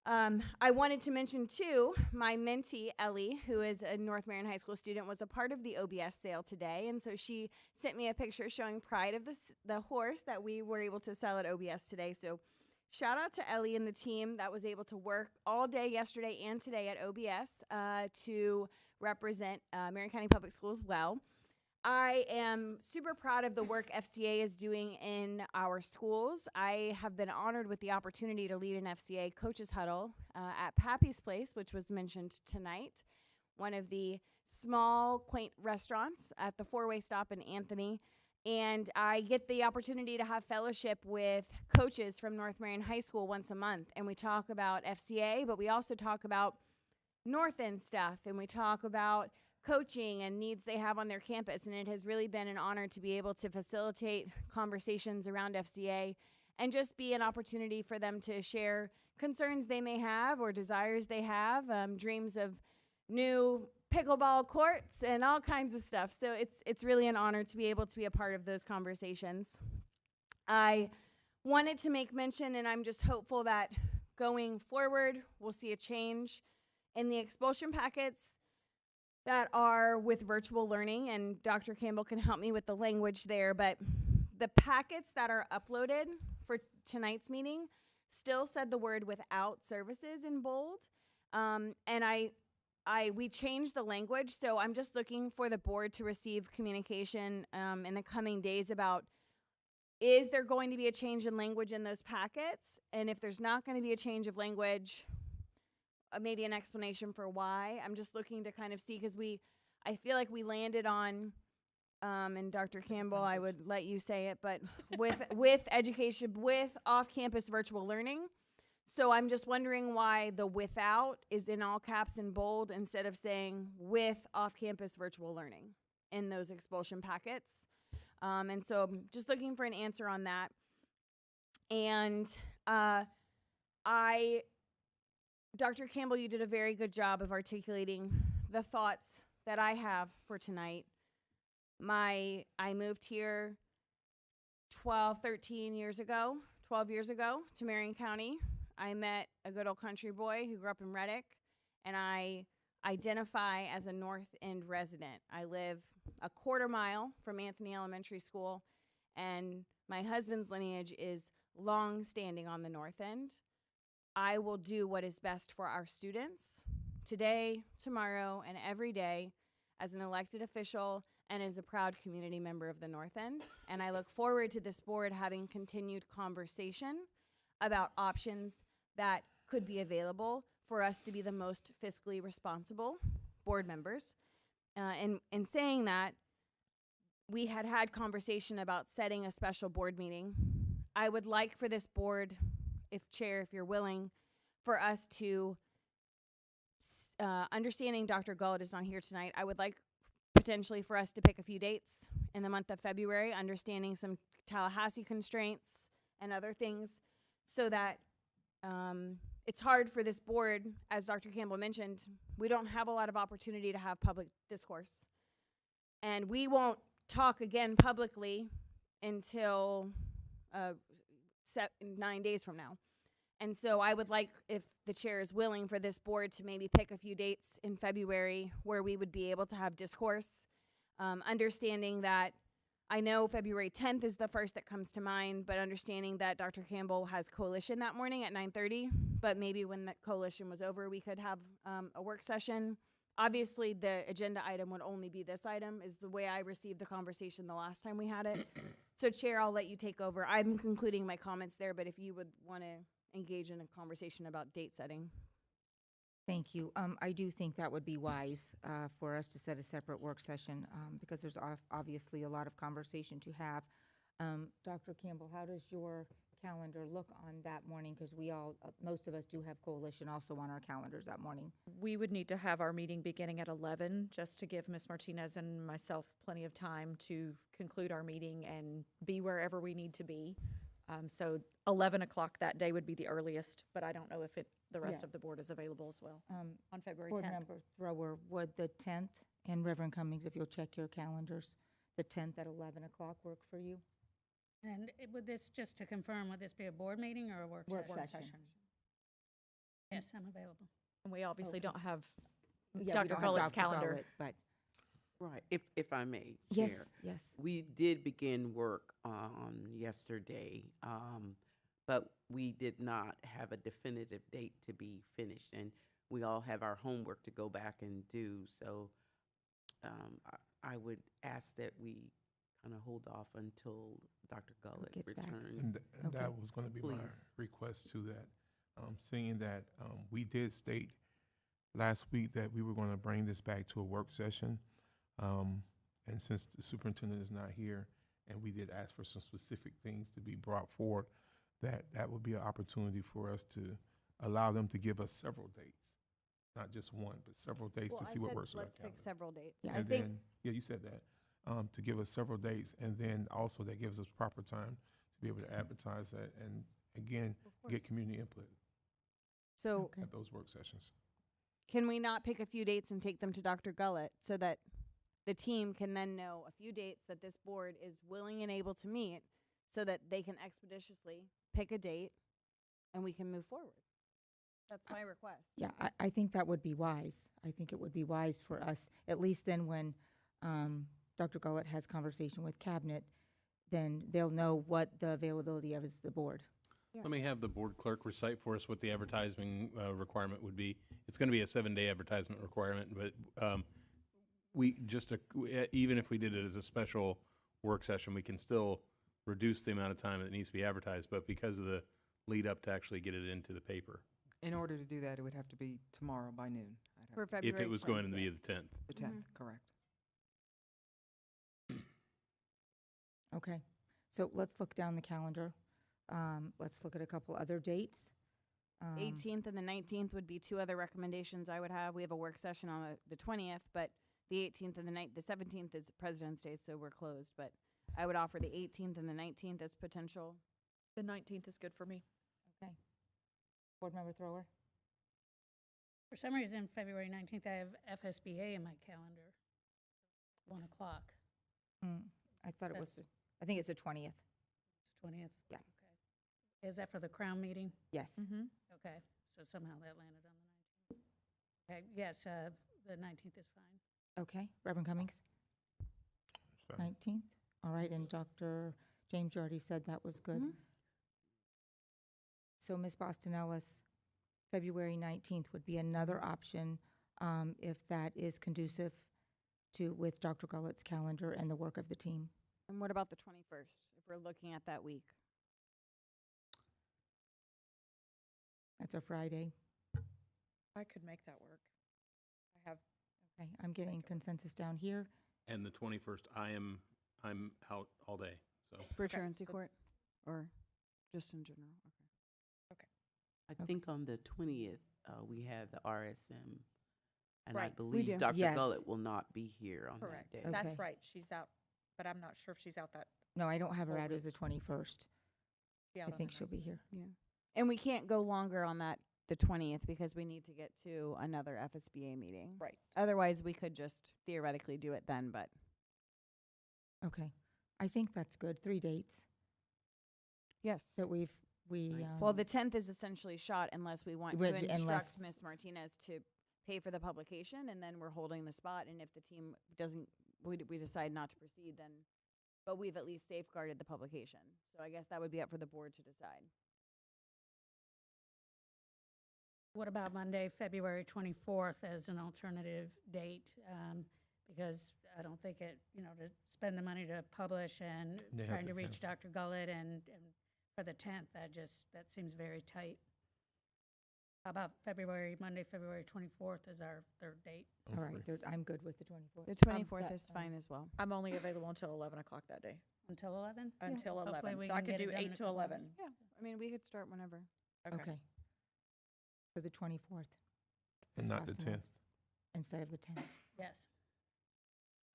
Speaker 12: I wanted to mention too, my mentee, Ellie, who is a North Marion High School student, was a part of the OBS sale today. And so she sent me a picture showing Pride of the horse that we were able to sell at OBS today. So shout out to Ellie and the team that was able to work all day yesterday and today at OBS to represent Marion County Public Schools well. I am super proud of the work FCA is doing in our schools. I have been honored with the opportunity to lead an FCA coaches huddle at Pappy's Place, which was mentioned tonight, one of the small, quaint restaurants at the four-way stop in Anthony. And I get the opportunity to have fellowship with coaches from North Marion High School once a month. And we talk about FCA, but we also talk about North End stuff, and we talk about coaching and needs they have on their campus. And it has really been an honor to be able to facilitate conversations around FCA and just be an opportunity for them to share concerns they may have or desires they have, dreams of new pickleball courts and all kinds of stuff. So it's really an honor to be able to be a part of those conversations. I wanted to make mention, and I'm just hopeful that going forward, we'll see a change in the expulsion packets that are with virtual learning, and Dr. Campbell can help me with the language there, but the packets that are uploaded for tonight's meeting still said the word without services in bold, and we changed the language, so I'm just looking for the board to receive communication in the coming days about, is there going to be a change in language in those packets? And if there's not going to be a change of language, maybe an explanation for why. I'm just looking to kind of see, because I feel like we landed on, and Dr. Campbell, I would let you say it, but with education, with off-campus virtual learning. So I'm just wondering why the without is in all caps and bold instead of saying with off-campus virtual learning in those expulsion packets. And so I'm just looking for an answer on that. And Dr. Campbell, you did a very good job of articulating the thoughts that I have for tonight. I moved here 12 years ago to Marion County. I met a good old country boy who grew up in Reddick, and I identify as a North End resident. I live a quarter mile from Anthony Elementary School, and my husband's lineage is long-standing on the North End. I will do what is best for our students today, tomorrow, and every day as an elected official and as a proud community member of the North End. And I look forward to this board having continued conversation about options that could be available for us to be the most fiscally responsible board members. And in saying that, we had conversation about setting a special board meeting. I would like for this board, if you're willing, for us to, understanding Dr. Gullett is not here tonight, I would like potentially for us to pick a few dates in the month of February, understanding some Tallahassee constraints and other things, so that it's hard for this board, as Dr. Campbell mentioned, we don't have a lot of opportunity to have public discourse. And we won't talk again publicly until 9 days from now. And so I would like, if the chair is willing, for this board to maybe pick a few dates in February where we would be able to have discourse, understanding that I know February 10th is the first that comes to mind, but understanding that Dr. Campbell has coalition that morning at 9:30, but maybe when that coalition was over, we could have a work session. Obviously, the agenda item would only be this item, is the way I received the conversation the last time we had it. So, Chair, I'll let you take over. I'm concluding my comments there, but if you would want to engage in a conversation about date setting.
Speaker 1: Thank you. I do think that would be wise for us to set a separate work session because there's obviously a lot of conversation to have. Dr. Campbell, how does your calendar look on that morning? Because we all, most of us do have coalition also on our calendars that morning.
Speaker 2: We would need to have our meeting beginning at 11 just to give Ms. Martinez and myself plenty of time to conclude our meeting and be wherever we need to be. So 11 o'clock that day would be the earliest, but I don't know if the rest
Speaker 1: Yeah.
Speaker 2: of the board is available as well on February
Speaker 1: Board
Speaker 2: 10th.
Speaker 1: Member Thrower, would the 10th, and Reverend Cummings, if you'll check your calendars, the 10th at 11 o'clock work for you?
Speaker 20: And would this, just to confirm, would this be a board meeting or a work
Speaker 1: Work
Speaker 20: session?
Speaker 1: session.
Speaker 20: Yes, I'm available.
Speaker 2: And we obviously don't have
Speaker 1: Yeah, we
Speaker 2: Dr.
Speaker 1: don't have
Speaker 2: Gullett's
Speaker 1: Dr.
Speaker 2: calendar.
Speaker 1: Gullett, but
Speaker 19: Right, if I may,
Speaker 1: Yes,
Speaker 19: Chair.
Speaker 1: yes.
Speaker 19: We did begin work on yesterday, but we did not have a definitive date to be finished, and we all have our homework to go back and do, so I would ask that we kind of hold off until Dr. Gullett
Speaker 1: gets back.
Speaker 19: returns.
Speaker 18: And
Speaker 1: Okay.
Speaker 18: that was going to be my
Speaker 19: Please.
Speaker 18: request to that. Seeing that we did state last week that we were going to bring this back to a work session. And since the superintendent is not here, and we did ask for some specific things to be brought forward, that would be an opportunity for us to allow them to give us several dates, not just one, but several dates to see what works with our
Speaker 12: Let's pick
Speaker 18: calendar.
Speaker 12: several dates.
Speaker 1: Yeah,
Speaker 12: I
Speaker 18: And
Speaker 12: think
Speaker 18: then, yeah, you said that, to give us several dates, and then also that gives us proper time to be able to advertise that, and again, get community input
Speaker 12: so.
Speaker 1: Okay.
Speaker 18: at those work sessions.
Speaker 12: Can we not pick a few dates and take them to Dr. Gullett so that the team can then know a few dates that this board is willing and able to meet so that they can expeditiously pick a date and we can move forward? That's my request.
Speaker 1: Yeah, I think that would be wise. I think it would be wise for us, at least then when Dr. Gullett has conversation with Cabinet, then they'll know what the availability of is the board.
Speaker 13: Let me have the board clerk recite for us what the advertising requirement would be. It's going to be a 7-day advertisement requirement, but even if we did it as a special work session, we can still reduce the amount of time that needs to be advertised, but because of the lead up to actually get it into the paper.
Speaker 3: In order to do that, it would have to be tomorrow by noon. I'd have
Speaker 12: For
Speaker 3: to-
Speaker 12: February
Speaker 13: If it was going to be
Speaker 12: 25th.
Speaker 13: the 10th.
Speaker 3: The 10th, correct.
Speaker 1: Okay, so let's look down the calendar. Let's look at a couple other dates.
Speaker 12: 18th and the 19th would be two other recommendations I would have. We have a work session on the 20th, but the 18th and the 17th is President's Day, so we're closed. But I would offer the 18th and the 19th as potential.
Speaker 2: The 19th is good for me.
Speaker 1: Okay. Board Member Thrower?
Speaker 20: For some reason, February 19th, I have FSBA in my calendar, 1 o'clock.
Speaker 1: I thought it was,
Speaker 20: That's-
Speaker 1: I think it's the 20th.
Speaker 20: It's 20th?
Speaker 1: Yeah.
Speaker 20: Okay. Is that for the Crown meeting?
Speaker 1: Yes.
Speaker 2: Mm-hmm.
Speaker 20: Okay, so somehow that landed on the 19th. Okay, yes, the 19th is fine.
Speaker 1: Okay, Reverend Cummings? 19th? All right, and Dr. James, you already said that was good. So Ms. Boston Ellis, February 19th would be another option if that is conducive with Dr. Gullett's calendar and the work of the team.
Speaker 12: And what about the 21st, if we're looking at that week?
Speaker 1: That's a Friday.
Speaker 2: I could make that work. I have,
Speaker 1: Okay, I'm getting consensus down here.
Speaker 13: And the 21st, I'm out all day, so.
Speaker 12: For
Speaker 2: Okay,
Speaker 12: truancy
Speaker 2: so-
Speaker 12: court? Or just in general? Okay.
Speaker 19: I think on the 20th, we have the RSM, and I
Speaker 2: Right. We
Speaker 19: believe
Speaker 12: do.
Speaker 19: Dr.
Speaker 1: Yes.
Speaker 19: Gullett will not be here on
Speaker 2: correct.
Speaker 19: that day.
Speaker 2: That's
Speaker 1: Okay.
Speaker 2: right. She's out, but I'm not sure if she's out that.
Speaker 1: No, I don't have her
Speaker 2: Oh,
Speaker 1: out
Speaker 2: really?
Speaker 1: as the 21st.
Speaker 2: be out
Speaker 1: I
Speaker 2: on
Speaker 1: think
Speaker 2: the
Speaker 1: she'll be here.
Speaker 12: Yeah. And we can't go longer on that, the 20th, because we need to get to another FSBA meeting.
Speaker 2: Right.
Speaker 12: Otherwise, we could just theoretically do it then, but
Speaker 1: Okay, I think that's good. 3 dates
Speaker 12: yes.
Speaker 1: that we.
Speaker 12: Well, the 10th is essentially shot unless we want to
Speaker 1: Would-
Speaker 12: instruct
Speaker 1: unless-
Speaker 12: Ms. Martinez to pay for the publication, and then we're holding the spot, and if the team doesn't, we decide not to proceed, then, but we've at least safeguarded the publication. So I guess that would be up for the board to decide.
Speaker 20: What about Monday, February 24th as an alternative date? Because I don't think it, to spend the money to publish and
Speaker 18: They have
Speaker 20: trying
Speaker 18: to
Speaker 20: to reach
Speaker 18: cancel.
Speaker 20: Dr. Gullett and for the 10th, that seems very tight. How about Monday, February 24th is our third date?
Speaker 1: All right, I'm good with the 24th.
Speaker 12: The 24th is fine as well.
Speaker 2: I'm only available until 11 o'clock that day.
Speaker 20: Until 11?
Speaker 2: Until
Speaker 20: Hopefully
Speaker 2: 11.
Speaker 20: we
Speaker 2: So I
Speaker 20: can
Speaker 2: could
Speaker 20: get it
Speaker 2: do
Speaker 20: done in
Speaker 2: 8
Speaker 20: a
Speaker 2: to
Speaker 20: couple hours.
Speaker 2: 11.
Speaker 12: Yeah, I mean, we could start whenever.
Speaker 1: Okay. For the 24th
Speaker 18: And
Speaker 1: Ms.
Speaker 18: not the
Speaker 1: Boston
Speaker 18: 10th.
Speaker 1: instead of the 10th.
Speaker 20: Yes.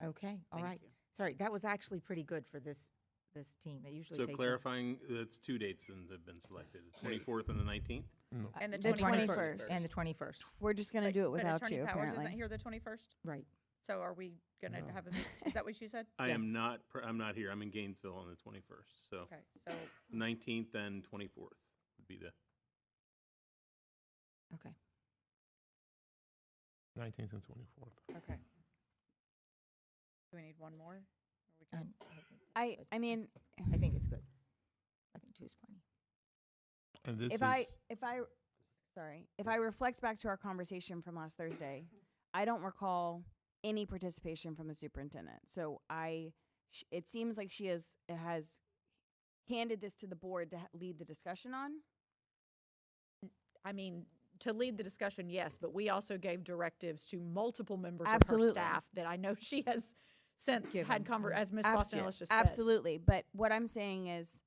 Speaker 1: Okay, all
Speaker 19: Thank
Speaker 1: right.
Speaker 19: you.
Speaker 1: Sorry, that was actually pretty good for this this team. It usually
Speaker 13: So
Speaker 1: takes us.
Speaker 13: clarifying, it's 2 dates that have been selected, the 24th and the 19th?
Speaker 18: No.
Speaker 2: And the
Speaker 12: The
Speaker 2: 21st.
Speaker 1: And the 21st,
Speaker 12: We're just gonna
Speaker 2: But-
Speaker 12: do it
Speaker 2: but
Speaker 12: without
Speaker 2: Attorney
Speaker 12: you,
Speaker 2: Powers
Speaker 12: apparently.
Speaker 2: isn't here the 21st?
Speaker 1: right.
Speaker 2: So are we gonna
Speaker 18: No.
Speaker 2: have a meeting? Is that what you said?
Speaker 13: I
Speaker 1: Yes.
Speaker 13: am not, I'm not here. I'm in Gainesville on the 21st, so
Speaker 2: Okay, so
Speaker 13: 19th and 24th would be the,
Speaker 1: Okay.
Speaker 18: 19th and 24th.
Speaker 2: okay. Do we need one more? Or we can-
Speaker 1: And
Speaker 12: I mean,
Speaker 1: I think it's good. I think 2 is plenty.
Speaker 18: And this
Speaker 12: if I reflect back to our conversation from last Thursday, I don't recall any participation from the superintendent. So it seems like she has handed this to the board to lead the discussion on.
Speaker 2: I mean, to lead the discussion, yes, but we also gave directives to multiple members of
Speaker 12: Absolutely.
Speaker 2: her staff that I know she has since had as Ms.
Speaker 12: Abs-
Speaker 2: Boston Ellis just said.
Speaker 12: Absolutely. But what I'm saying is,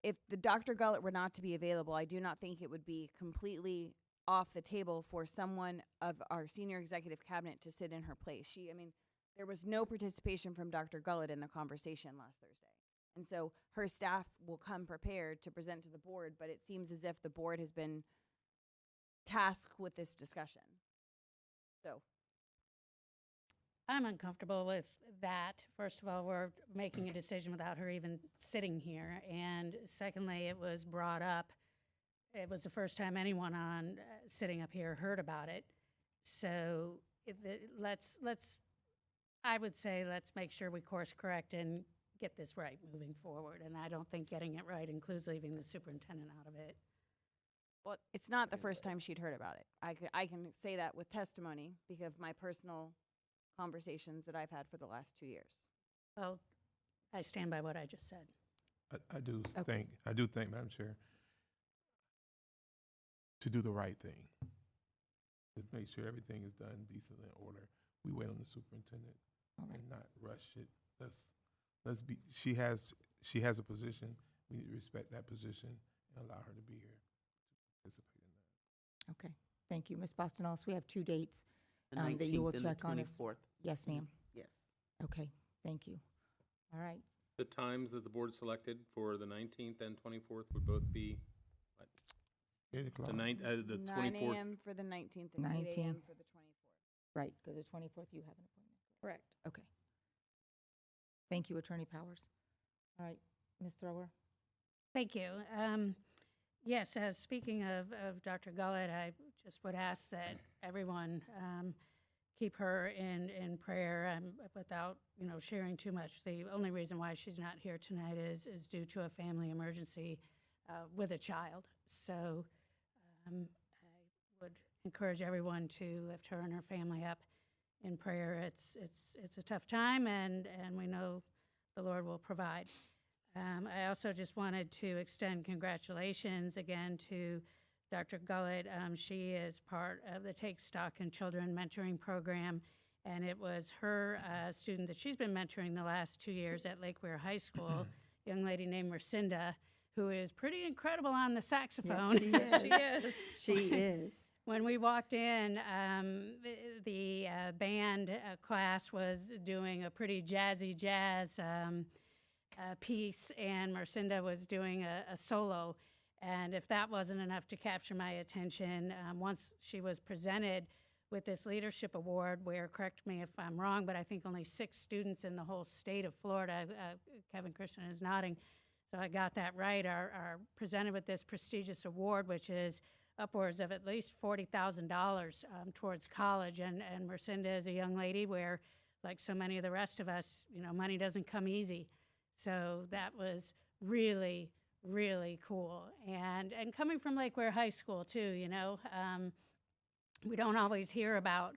Speaker 12: if the Dr. Gullett were not to be available, I do not think it would be completely off the table for someone of our senior executive cabinet to sit in her place. There was no participation from Dr. Gullett in the conversation last Thursday. And so her staff will come prepared to present to the board, but it seems as if the board has been tasked with this discussion. So
Speaker 20: I'm uncomfortable with that. First of all, we're making a decision without her even sitting here. And secondly, it was brought up. It was the first time anyone sitting up here heard about it. So I would say let's make sure we course correct and get this right moving forward. And I don't think getting it right includes leaving the superintendent out of it.
Speaker 12: well, it's not the first time she'd heard about it. I can say that with testimony because of my personal conversations that I've had for the last 2 years.
Speaker 20: Well, I stand by what I just said.
Speaker 18: I do think, Madam Chair, to do the right thing, to make sure everything is done decently in order. We wait on the superintendent and not rush it. Let's be. She has a position. We need to respect that position and allow her to be here to participate in that.
Speaker 1: Okay. Thank you. Ms. Boston Ellis, we have 2 dates
Speaker 19: The
Speaker 1: that you will
Speaker 19: 19th and the
Speaker 1: check on.
Speaker 19: 24th.
Speaker 1: Yes, ma'am.
Speaker 19: Yes.
Speaker 1: Okay. Thank you. All right.
Speaker 13: the times that the board selected for the 19th and 24th would both be, what?
Speaker 18: 8 o'clock.
Speaker 13: The
Speaker 12: 9
Speaker 13: 24th.
Speaker 12: a.m. for the 19th and 8 a.m.
Speaker 1: 19.
Speaker 12: for the 24th.
Speaker 1: Right, because the 24th you have an appointment.
Speaker 2: Correct.
Speaker 1: Okay. Thank you, Attorney Powers. All right, Ms. Thrower.
Speaker 20: Thank you. Yes, speaking of Dr. Gullett, I just would ask that everyone keep her in prayer without, sharing too much. The only reason why she's not here tonight is due to a family emergency with a child. So I would encourage everyone to lift her and her family up in prayer. It's a tough time, and we know the Lord will provide. I also just wanted to extend congratulations again to Dr. Gullett. She is part of the Take Stock in Children mentoring program, and it was her student that she's been mentoring the last 2 years at Lake Weir High School, a young lady named Marcinda, who is pretty incredible on the saxophone.
Speaker 1: Yes, she is.
Speaker 2: She is.
Speaker 1: She is.
Speaker 20: When we walked in, the band class was doing a pretty jazzy jazz piece, and Marcinda was doing a solo. And if that wasn't enough to capture my attention, once she was presented with this leadership award, where, correct me if I'm wrong, but I think only 6 students in the whole state of Florida, Kevin Christian is nodding, so I got that right, are presented with this prestigious award, which is upwards of at least $40,000 towards college. And Marcinda is a young lady where, like so many of the rest of us, money doesn't come easy. So that was really, really cool. And coming from Lake Weir High School, too, we don't always hear about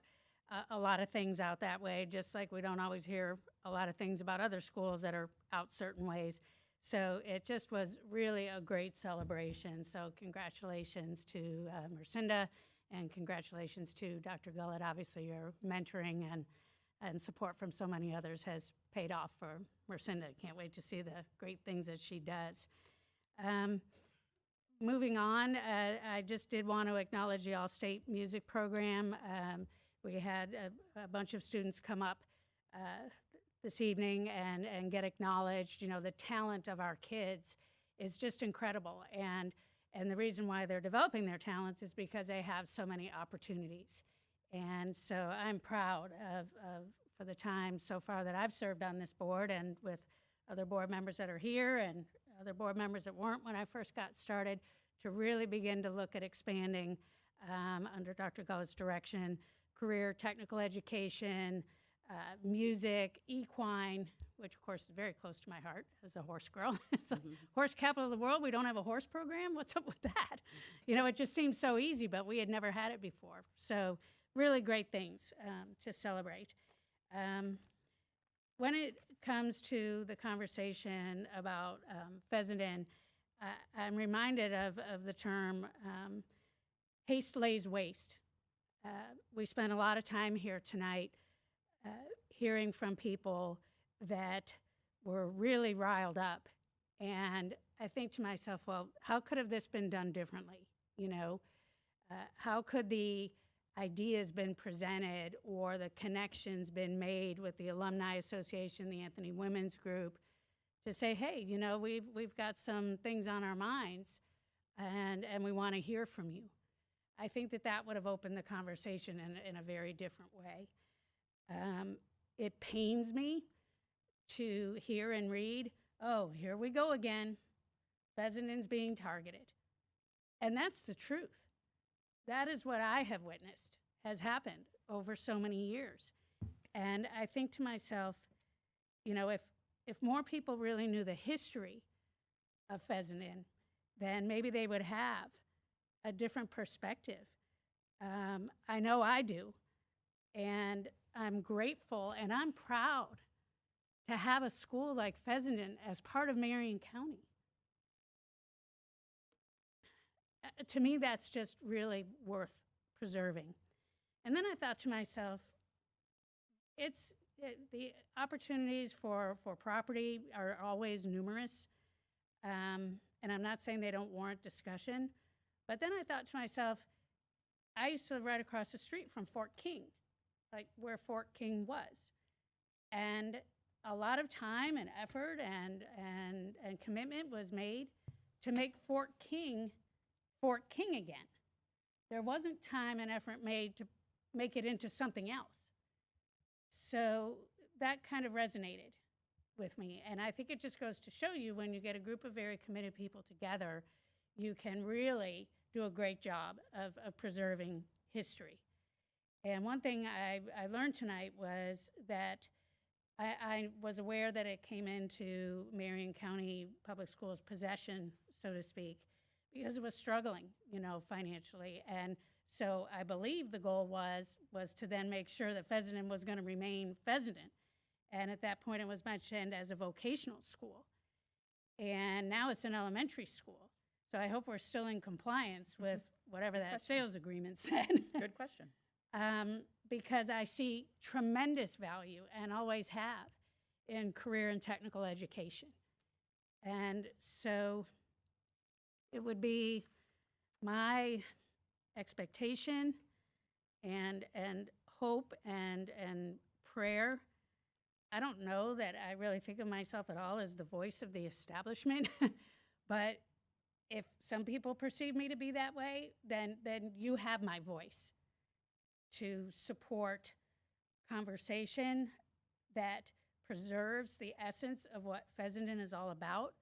Speaker 20: a lot of things out that way, just like we don't always hear a lot of things about other schools that are out certain ways. So it just was really a great celebration. So congratulations to Marcinda, and congratulations to Dr. Gullett. Obviously, your mentoring and support from so many others has paid off for Marcinda. Can't wait to see the great things that she does. Moving on, I just did want to acknowledge the All-State Music Program. We had a bunch of students come up this evening and get acknowledged. You know, the talent of our kids is just incredible. And the reason why they're developing their talents is because they have so many opportunities. And so I'm proud of for the time so far that I've served on this board, and with other board members that are here and other board members that weren't when I first got started, to really begin to look at expanding under Dr. Gullett's direction, career technical education, music, equine, which of course is very close to my heart as a horse girl. It's a horse capital of the world. We don't have a horse program. What's up with that? You know, it just seems so easy, but we had never had it before. So really great things to celebrate. When it comes to the conversation about Fessenden, I'm reminded of the term haste lays waste. We spent a lot of time here tonight hearing from people that were really riled up. And I think to myself, well, how could have this been done differently? You know, how could the ideas been presented or the connections been made with the Alumni Association, the Anthony Women's Group, to say, hey, you know, we've got some things on our minds and we want to hear from you. I think that would have opened the conversation in a very different way. It pains me to hear and read, oh, here we go again, Fessenden's being targeted. And that's the truth. That is what I have witnessed has happened over so many years. And I think to myself, you know, if more people really knew the history of Fessenden, then maybe they would have a different perspective. I know I do. And I'm grateful and I'm proud to have a school like Fessenden as part of Marion County. To me, that's just really worth preserving. And then I thought to myself, the opportunities for property are always numerous. And I'm not saying they don't warrant discussion. But then I thought to myself, I used to live right across the street from Fort King, like where Fort King was. And a lot of time and effort and commitment was made to make Fort King again. There wasn't time and effort made to make it into something else. So that kind of resonated with me. And I think it just goes to show you, when you get a group of very committed people together, you can really do a great job of preserving history. And one thing I learned tonight was that I was aware that it came into Marion County Public Schools' possession, so to speak, because it was struggling, you know, financially. And so I believe the goal was to then make sure that Fessenden was going to remain Fessenden. And at that point, it was mentioned as a vocational school. And now it's an elementary school. So I hope we're still in compliance with whatever that sales agreement said.
Speaker 14: Good question.
Speaker 20: Because I see tremendous value, and always have, in career and technical education. And so it would be my expectation and hope and prayer. I don't know that I really think of myself at all as the voice of the establishment, but if some people perceive me to be that way, then you have my voice to support conversation that preserves the essence of what Fessenden is all about,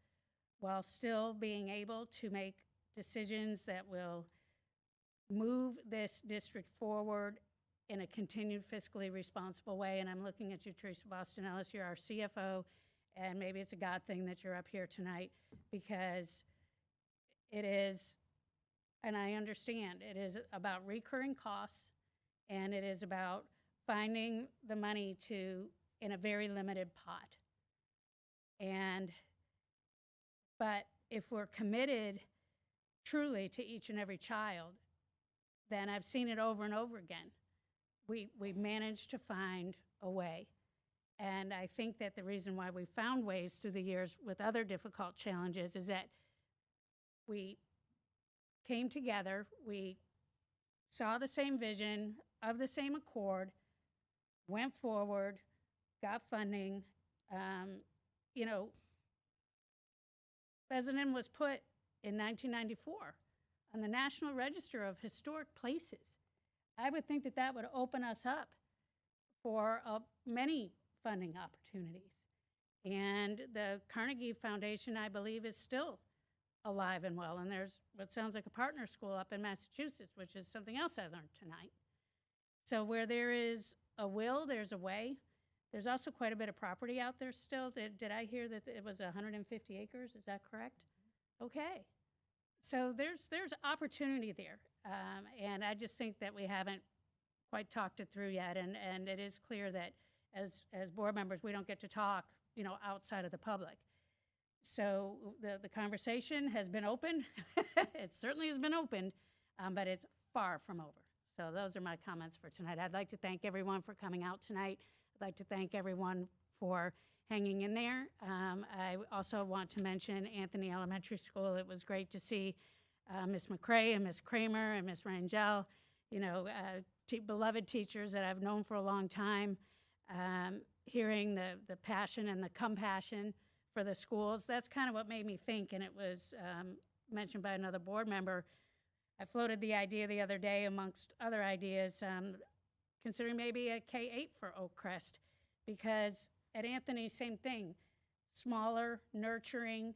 Speaker 20: while still being able to make decisions that will move this district forward in a continued fiscally responsible way. And I'm looking at you, Teresa Boston Ellis, you're our CFO, and maybe it's a God thing that you're up here tonight, because it is, and I understand, it is about recurring costs, and it is about finding the money in a very limited pot. But if we're committed truly to each and every child, then I've seen it over and over again. We managed to find a way. And I think that the reason why we found ways through the years with other difficult challenges is that we came together, we saw the same vision, of the same accord, went forward, got funding. You know, Fessenden was put in 1994 on the National Register of Historic Places. I would think that that would open us up for many funding opportunities. And the Carnegie Foundation, I believe, is still alive and well. And there's what sounds like a partner school up in Massachusetts, which is something else I learned tonight. So where there is a will, there's a way. There's also quite a bit of property out there still. Did I hear that it was 150 acres? Is that correct? Okay. So there's opportunity there. And I just think that we haven't quite talked it through yet. And it is clear that as board members, we don't get to talk, you know, outside of the public. So the conversation has been opened. It certainly has been opened, but it's far from over. So those are my comments for tonight. I'd like to thank everyone for coming out tonight. I'd like to thank everyone for hanging in there. I also want to mention Anthony Elementary School. It was great to see Ms. McCrae and Ms. Kramer and Ms. Rangel, you know, beloved teachers that I've known for a long time, hearing the passion and the compassion for the schools. That's kind of what made me think, and it was mentioned by another board member. I floated the idea the other day, amongst other ideas, considering maybe a K-8 for Oakcrest, because at Anthony, same thing, smaller, nurturing,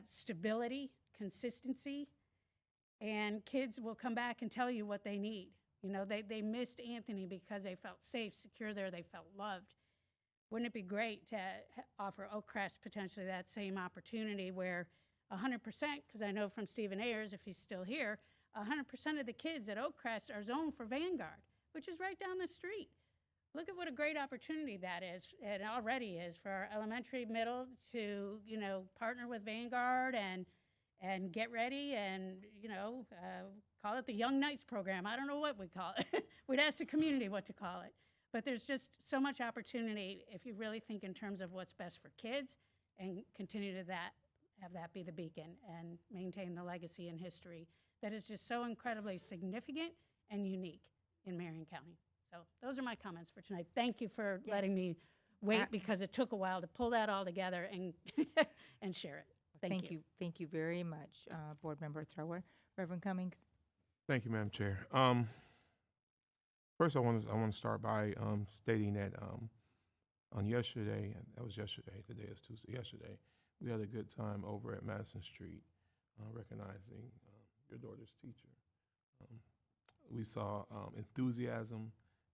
Speaker 20: stability, consistency, and kids will come back and tell you what they need. You know, they missed Anthony because they felt safe, secure there, they felt loved. Wouldn't it be great to offer Oakcrest potentially that same opportunity where 100%, because I know from Stephen Ayers, if he's still here, 100% of the kids at Oakcrest are zoned for Vanguard, which is right down the street. Look at what a great opportunity that is, and already is, for our elementary, middle to, you know, partner with Vanguard and get ready and, you know, call it the Young Knights program. I don't know what we call it. We'd ask the community what to call it. But there's just so much opportunity if you really think in terms of what's best for kids and continue to have that be the beacon and maintain the legacy and history that is just so incredibly significant and unique in Marion County. So those are my comments for tonight. Thank you for letting me wait because it took a while to pull that all together and and share it. Thank you.
Speaker 1: Thank you very much, Board Member Thrower. Reverend Cummings.
Speaker 18: Thank you, Madam Chair. First, I want to start by stating that on yesterday, that was yesterday, today is Tuesday, yesterday, we had a good time over at Madison Street recognizing your daughter's teacher. We saw enthusiasm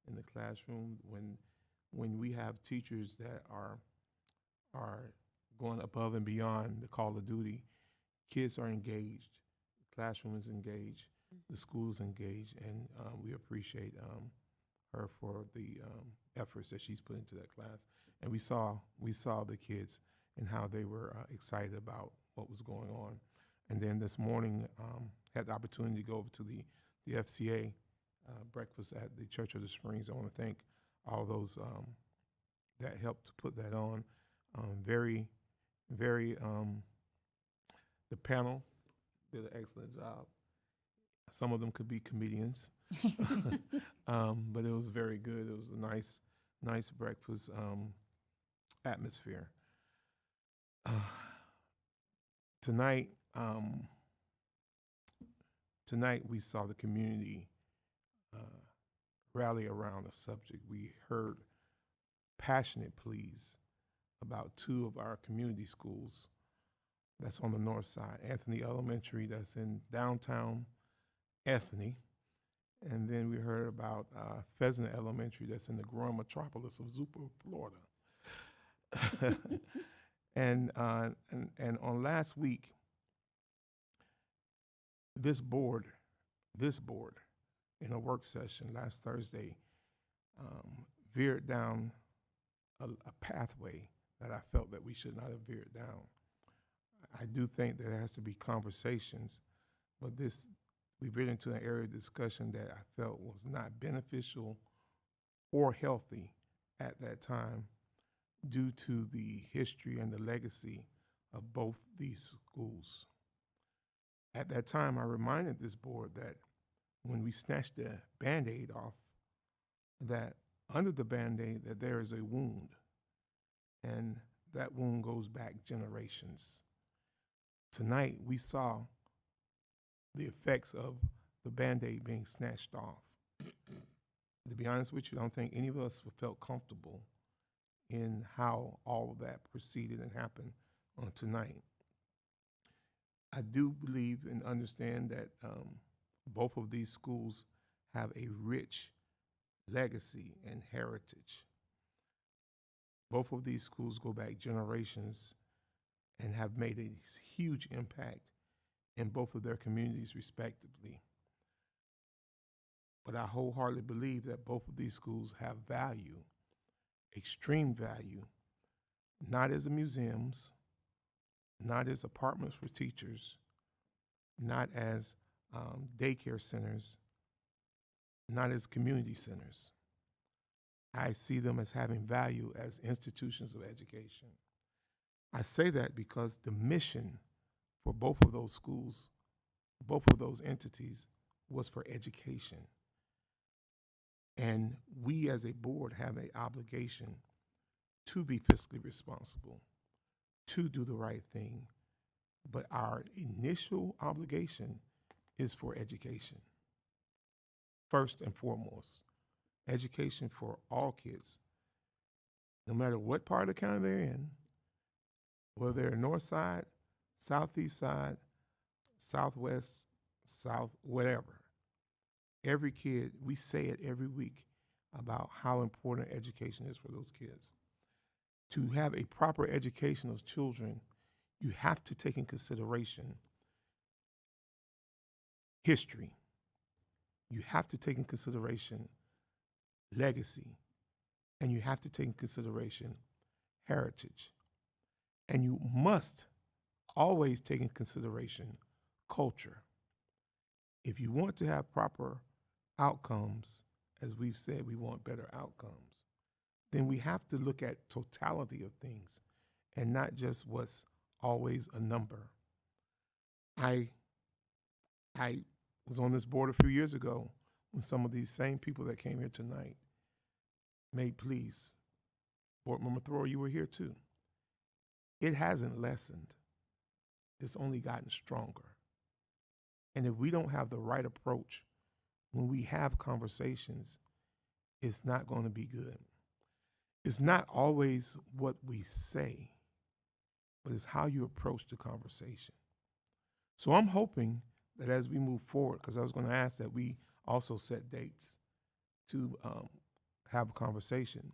Speaker 18: in the classroom when we have teachers that are going above and beyond the call of duty. Kids are engaged, the classroom is engaged, the school is engaged, and we appreciate her for the efforts that she's put into that class. And we saw the kids and how they were excited about what was going on. And then this morning, had the opportunity to go over to the FCA breakfast at the Church of the Springs. I want to thank all those that helped to put that on. The panel did an excellent job. Some of them could be comedians, but it was very good. It was a nice breakfast atmosphere. Tonight we saw the community rally around a subject. We heard passionate pleas about two of our community schools that's on the north side, Anthony Elementary, that's in downtown Anthony, and then we heard about Pheasant Elementary, that's in the growing metropolis of Zuppa, Florida. And on last week, this board, in a work session last Thursday, veered down a pathway that I felt that we should not have veered down. I do think there has to be conversations, but we veered into an area of discussion that I felt was not beneficial or healthy at that time due to the history and the legacy of both these schools. At that time, I reminded this board that when we snatched the Band-Aid off, that under the Band-Aid that there is a wound, and that wound goes back generations. Tonight, we saw the effects of the Band-Aid being snatched off. To be honest with you, I don't think any of us felt comfortable in how all of that proceeded and happened on tonight. I do believe and understand that both of these schools have a rich legacy and heritage. Both of these schools go back generations and have made a huge impact in both of their communities respectively. But I wholeheartedly believe that both of these schools have value, extreme value, not as museums, not as apartments for teachers, not as daycare centers, not as community centers. I see them as having value as institutions of education. I say that because the mission for both of those schools, both of those entities, was for education. And we as a board have an obligation to be fiscally responsible, to do the right thing. But our initial obligation is for education. First and foremost, education for all kids, no matter what part of the county they're in, whether they're north side, southeast side, southwest, south, whatever. Every kid, we say it every week about how important education is for those kids. To have a proper education of children, you have to take in consideration history. You have to take in consideration legacy. And you have to take in consideration heritage. And you must always take in consideration culture. If you want to have proper outcomes, as we've said, we want better outcomes, then we have to look at totality of things and not just what's always a number. I was on this board a few years ago when some of these same people that came here tonight made pleas. Board Member Thoreau, you were here too. It hasn't lessened. It's only gotten stronger. And if we don't have the right approach when we have conversations, it's not going to be good. It's not always what we say, but it's how you approach the conversation. So I'm hoping that as we move forward, because I was going to ask that we also set dates to have a conversation.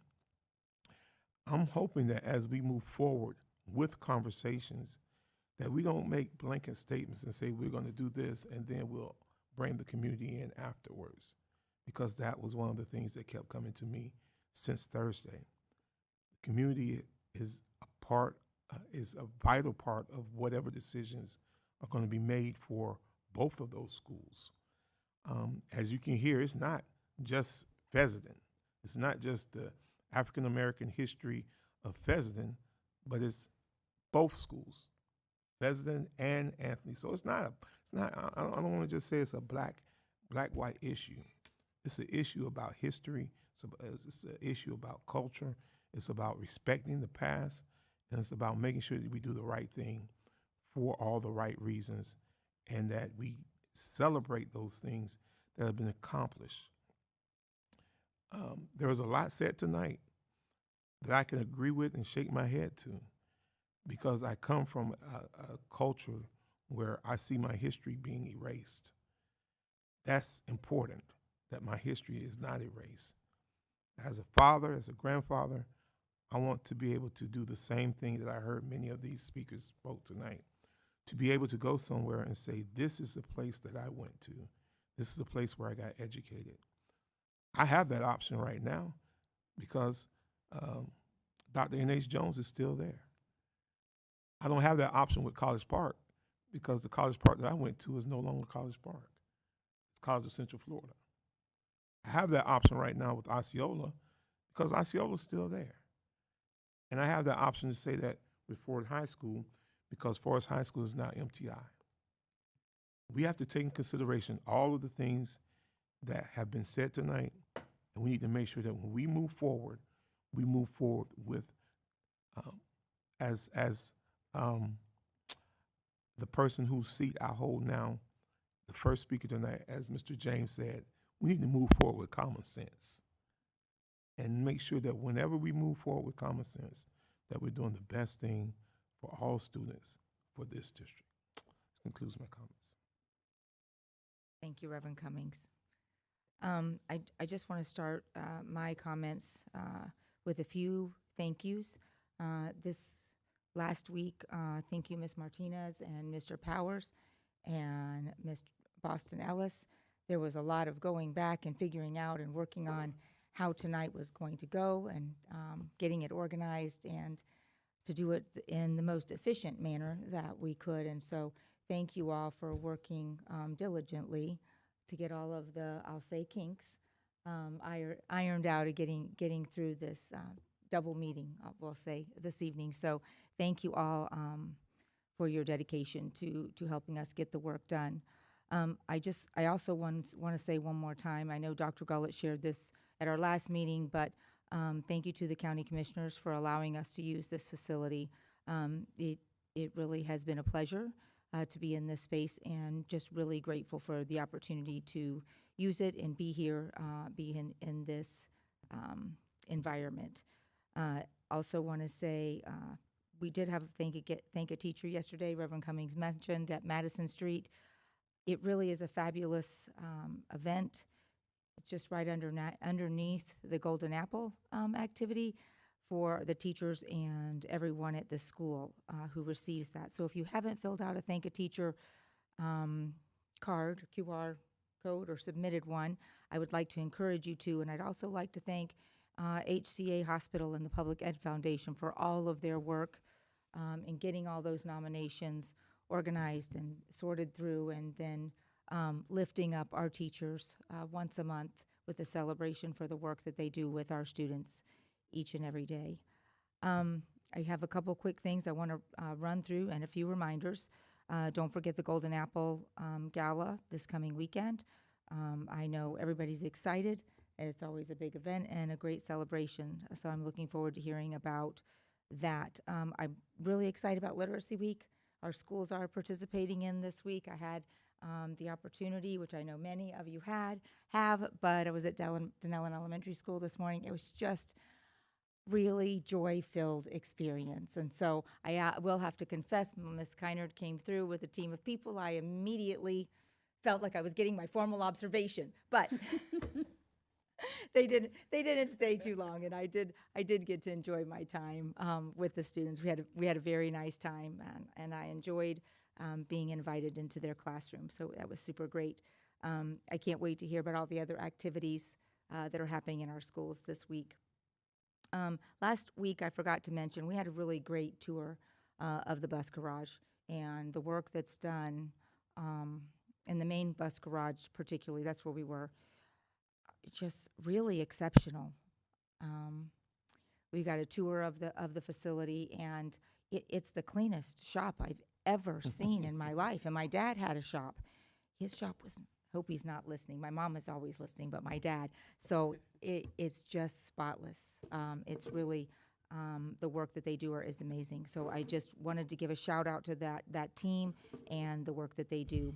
Speaker 18: I'm hoping that as we move forward with conversations, that we don't make blanket statements and say we're going to do this and then we'll bring the community in afterwards, because that was one of the things that kept coming to me since Thursday. The community is a vital part of whatever decisions are going to be made for both of those schools. As you can hear, it's not just Fessenden. It's not just the African American history of Fessenden, but it's both schools, Fessenden and Anthony. So I don't want to just say it's a black-white issue. It's an issue about history. It's an issue about culture. It's about respecting the past, and it's about making sure that we do the right thing for all the right reasons, and that we celebrate those things that have been accomplished. There was a lot said tonight that I can agree with and shake my head to, because I come from a culture where I see my history being erased. That's important, that my history is not erased. As a father, as a grandfather, I want to be able to do the same thing that I heard many of these speakers spoke tonight, to be able to go somewhere and say, this is the place that I went to. This is the place where I got educated. I have that option right now because Dr. N.H. Jones is still there. I don't have that option with College Park because the College Park that I went to is no longer College Park. It's College of Central Florida. I have that option right now with Osceola because Osceola is still there. And I have that option to say that with Forest High School because Forest High School is now MTI. We have to take in consideration all of the things that have been said tonight And we need to make sure that when we move forward with, as the person whose seat I hold now, the first speaker tonight, as Mr. James said, we need to move forward with common sense and make sure that whenever we move forward with common sense, that we're doing the best thing for all students for this district. This concludes my comments.
Speaker 1: Thank you, Reverend Cummings. I just want to start my comments with a few thank yous. This last week, thank you, Ms. Martinez and Mr. Powers and Ms. Boston Ellis. There was a lot of going back and figuring out and working on how tonight was going to go and getting it organized and to do it in the most efficient manner that we could. And so thank you all for working diligently to get all of the, I'll say, kinks ironed out of getting through this double meeting, we'll say, this evening. So thank you all for your dedication to helping us get the work done. I also want to say one more time, I know Dr. Gullett shared this at our last meeting, but thank you to the county commissioners for allowing us to use this facility. It really has been a pleasure to be in this space, and just really grateful for the opportunity to use it and be here, be in this environment. Also want to say we did have a thank a teacher yesterday, Reverend Cummings mentioned, at Madison Street. It really is a fabulous event. It's just right underneath the Golden Apple activity for the teachers and everyone at the school who receives that. So if you haven't filled out a thank a teacher card, QR code, or submitted one, I would like to encourage you to. And I'd also like to thank HCA Hospital and the Public Ed Foundation for all of their work in getting all those nominations organized and sorted through, and then lifting up our teachers once a month with a celebration for the work that they do with our students each and every day. I have a couple quick things I want to run through and a few reminders. Don't forget the Golden Apple Gala this coming weekend. I know everybody's excited. It's always a big event and a great celebration, so I'm looking forward to hearing about that. I'm really excited about Literacy Week. Our schools are participating in this week. I had the opportunity, which I know many of you have, but I was at Denellen Elementary School this morning. It was just really joy-filled experience. And so I will have to confess, Ms. Kynard came through with a team of people. I immediately felt like I was getting my formal observation, but they didn't stay too long, and I did get to enjoy my time with the students. We had a very nice time, and I enjoyed being invited into their classroom. So that was super great. I can't wait to hear about all the other activities that are happening in our schools this week. Last week, I forgot to mention, we had a really great tour of the bus garage, and the work that's done in the main bus garage particularly, that's where we were, just really exceptional. We got a tour of the facility, and it's the cleanest shop I've ever seen in my life. And my dad had a shop. His shop was, hope he's not listening. My mom is always listening, but my dad. So it's just spotless. It's really, the work that they do is amazing. So I just wanted to give a shout out to that team and the work that they do.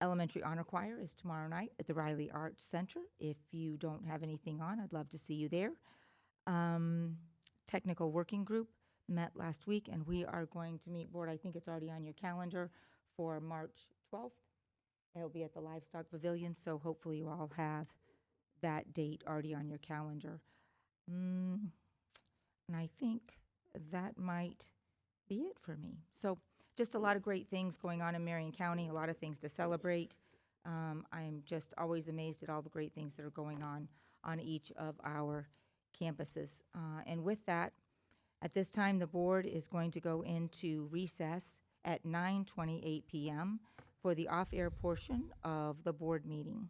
Speaker 1: Elementary Honor Choir is tomorrow night at the Riley Arts Center. If you don't have anything on, I'd love to see you there. Technical Working Group met last week, and we are going to meet board, I think it's already on your calendar, for March 12th. It'll be at the Livestock Pavilion, so hopefully you all have that date already on your calendar. And I think that might be it for me. So just a lot of great things going on in Marion County, a lot of things to celebrate. I'm just always amazed at all the great things that are going on each of our campuses. And with that, at this time, the board is going to go into recess at 9:28 p.m. for the off-air portion of the board meeting.